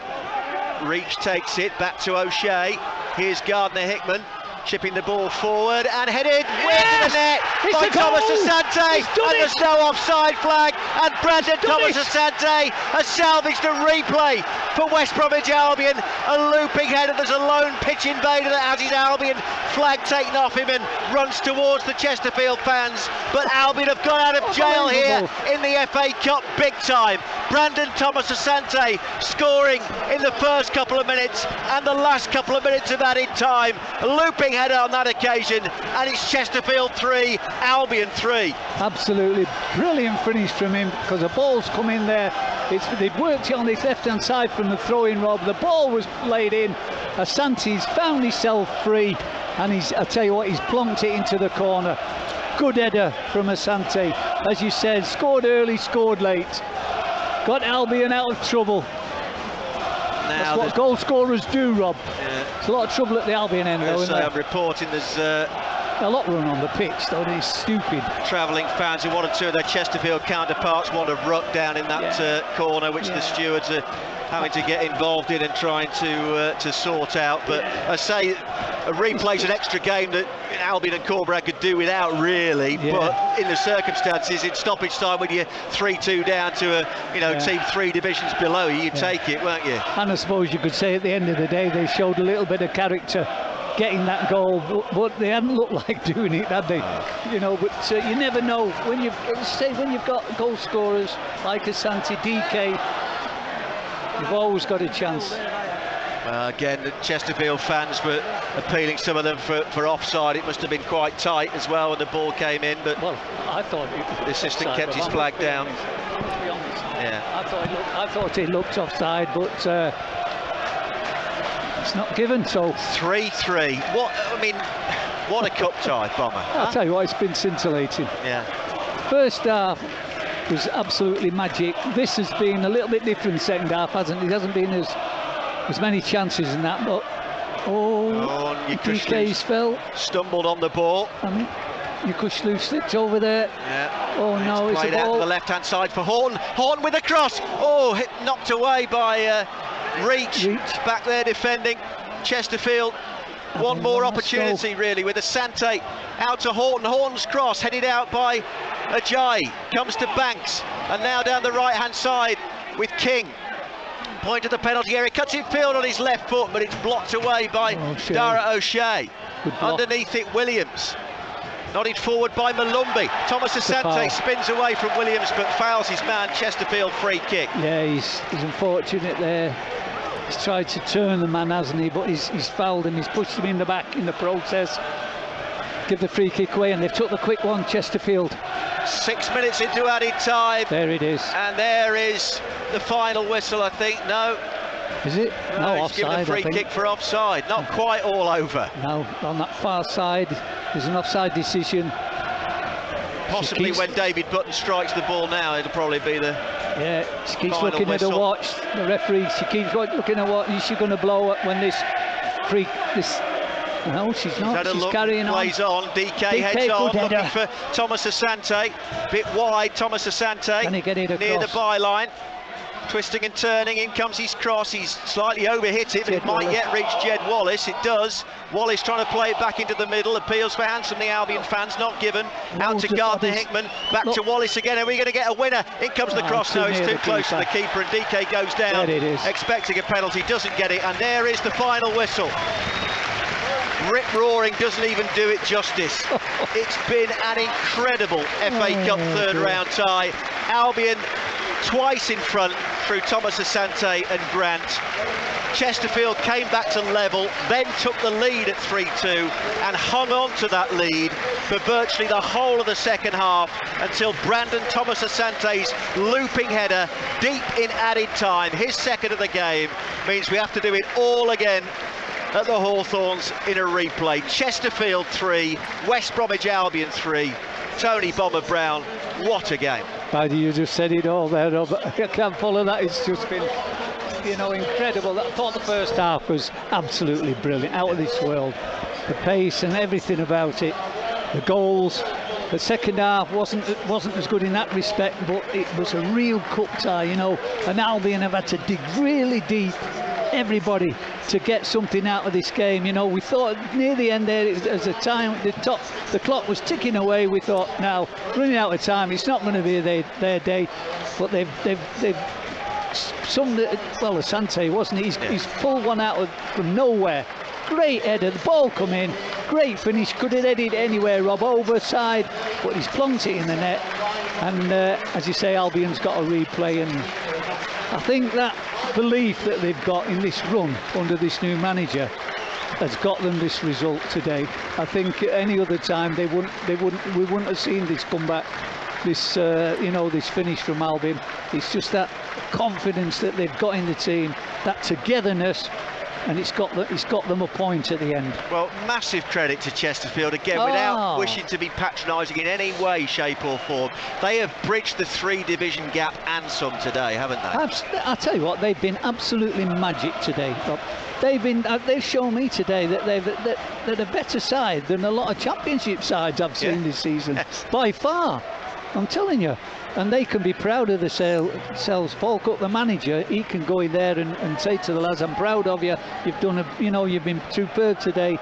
Reach takes it back to O'Shea. Here's Gardner-Hickman chipping the ball forward and headed into the net by Thomas Asante, and there's no offside flag, and Brandon Thomas Asante has salvaged a replay for West Bromwich Albion. A looping header. There's a lone pitch invader that has his Albion flag taken off him and runs towards the Chesterfield fans, but Albion have gone out of jail here in the FA Cup big time. Brandon Thomas Asante scoring in the first couple of minutes and the last couple of minutes of added time. A looping header on that occasion, and it's Chesterfield 3, Albion 3. Absolutely brilliant finish from him, because the ball's come in there. They've worked it on this left-hand side from the throw-in, Rob. The ball was played in. Asante's found himself free, and I tell you what, he's plonked it into the corner. Good header from Asante. As you said, scored early, scored late. Got Albion out of trouble. That's what goal scorers do, Rob. It's a lot of trouble at the Albion end, though, isn't there? I'm reporting there's a lot run on the pitch, though. It's stupid. Travelling fans who 1 or 2 of their Chesterfield counterparts want to ruck down in that corner, which the stewards are having to get involved in and trying to sort out. But I say, a replay's an extra game that Albion and Corbran could do without, really. But in the circumstances, in stoppage time, when you're 3-2 down to a team 3 divisions below you, take it, won't you? And I suppose you could say at the end of the day, they showed a little bit of character getting that goal, but they hadn't looked like doing it, had they? But you never know when you've got goal scorers like Asante, DK. You've always got a chance. Again, the Chesterfield fans were appealing, some of them, for offside. It must have been quite tight as well when the ball came in. But I thought the assistant kept his flag down. I thought it looked offside, but it's not given. So 3-3. What a cup tie, Bomber. I'll tell you what, it's been scintillating. Yeah. First half was absolutely magic. This has been a little bit different second half, hasn't it? There hasn't been as many chances in that, but DK's fell. Stumbled on the ball. Yukushlu slipped over there. Yeah. Oh no, it's a played ball. out to the left-hand side for Horn. Horn with a cross. Knocked away by Reach. Back there defending. Chesterfield. One more opportunity really with Asante out to Horton. Horton's cross headed out by Ajayi. Comes to Banks, and now down the right-hand side with King. Point to the penalty area, cuts it field on his left foot, but it's blocked away by Dara O'Shea. Underneath it, Williams. Nodded forward by Malumbi. Thomas Asante spins away from Williams, but fouls his man. Chesterfield free kick. Yeah, he's unfortunate there. He's tried to turn the man, hasn't he? But he's fouled him. He's pushed him in the back in the process. Give the free kick away, and they've took the quick one, Chesterfield. 6 minutes into added time. There it is. And there is the final whistle, I think. No. Is it? No, offside. Given a free kick for offside. Not quite all over. No, on that far side, there's an offside decision. Possibly when David Button strikes the ball now, it'll probably be the she keeps looking at the watch. The referee, she keeps looking at what is she going to blow up when this no, she's not. She's carrying on. Plays on. DK heads on, looking for Thomas Asante. Bit wide, Thomas Asante. Can he get it across? Near the byline. Twisting and turning, in comes his cross, he's slightly overhit it, but it might yet reach Jed Wallace. It does. Wallace trying to play it back into the middle, appeals for hands from the Albion fans, not given. Out to Gardner Hickman, back to Wallace again. Are we going to get a winner? In comes the cross, no, it's too close to the keeper, and DK goes down, expecting a penalty, doesn't get it, and there is the final whistle. Rip-roaring doesn't even do it justice. It's been an incredible FA Cup third round tie. Albion twice in front through Thomas Asante and Grant. Chesterfield came back to level, then took the lead at 3-2 and hung on to that lead for virtually the whole of the second half until Brandon Thomas Asante's looping header deep in added time, his second of the game, means we have to do it all again at the Hawthorns in a replay. Chesterfield 3, West Bromwich Albion 3, Tony Bomber Brown, what a game. Paddy, you just said it all there, Robert. I can't follow that. It's just been, you know, incredible. I thought the first half was absolutely brilliant, out of this world. The pace and everything about it, the goals. The second half wasn't as good in that respect, but it was a real cup tie, you know. And Albion have had to dig really deep, everybody, to get something out of this game. You know, we thought near the end there, as the time, the clock was ticking away, we thought, now running out of time, it's not going to be their day. But they've well, Asante, wasn't he? He's pulled one out from nowhere. Great header, the ball come in, great finish, could have headed anywhere, Rob, overside, but he's plonked it in the net. And as you say, Albion's got a replay, and I think that belief that they've got in this run under this new manager has got them this result today. I think at any other time we wouldn't have seen this comeback, this you know, this finish from Albion. It's just that confidence that they've got in the team, that togetherness, and it's got them a point at the end. Well, massive credit to Chesterfield again, without wishing to be patronising in any way, shape or form. They have bridged the 3-division gap and some today, haven't they? I tell you what, they've been absolutely magic today, Rob. They've shown me today that they're a better side than a lot of championship sides I've seen this season, by far. I'm telling you. And they can be proud of themselves. Paul Cook, the manager, he can go in there and say to the lads, I'm proud of you. You've been superb today.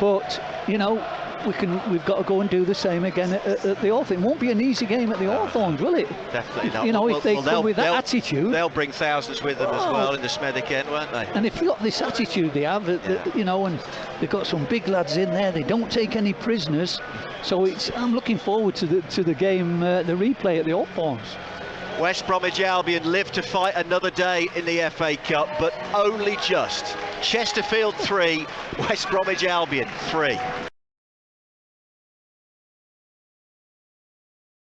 But, you know, we've got to go and do the same again at the Hawthorns. It won't be an easy game at the Hawthorns, will it? Definitely not. You know, if they come with that attitude, they'll bring thousands with them as well in the Smethwick end, won't they? And if you've got this attitude they have, you know, and they've got some big lads in there, they don't take any prisoners. So I'm looking forward to the game, the replay at the Hawthorns. West Bromwich Albion live to fight another day in the FA Cup, but only just. Chesterfield 3, West Bromwich Albion 3.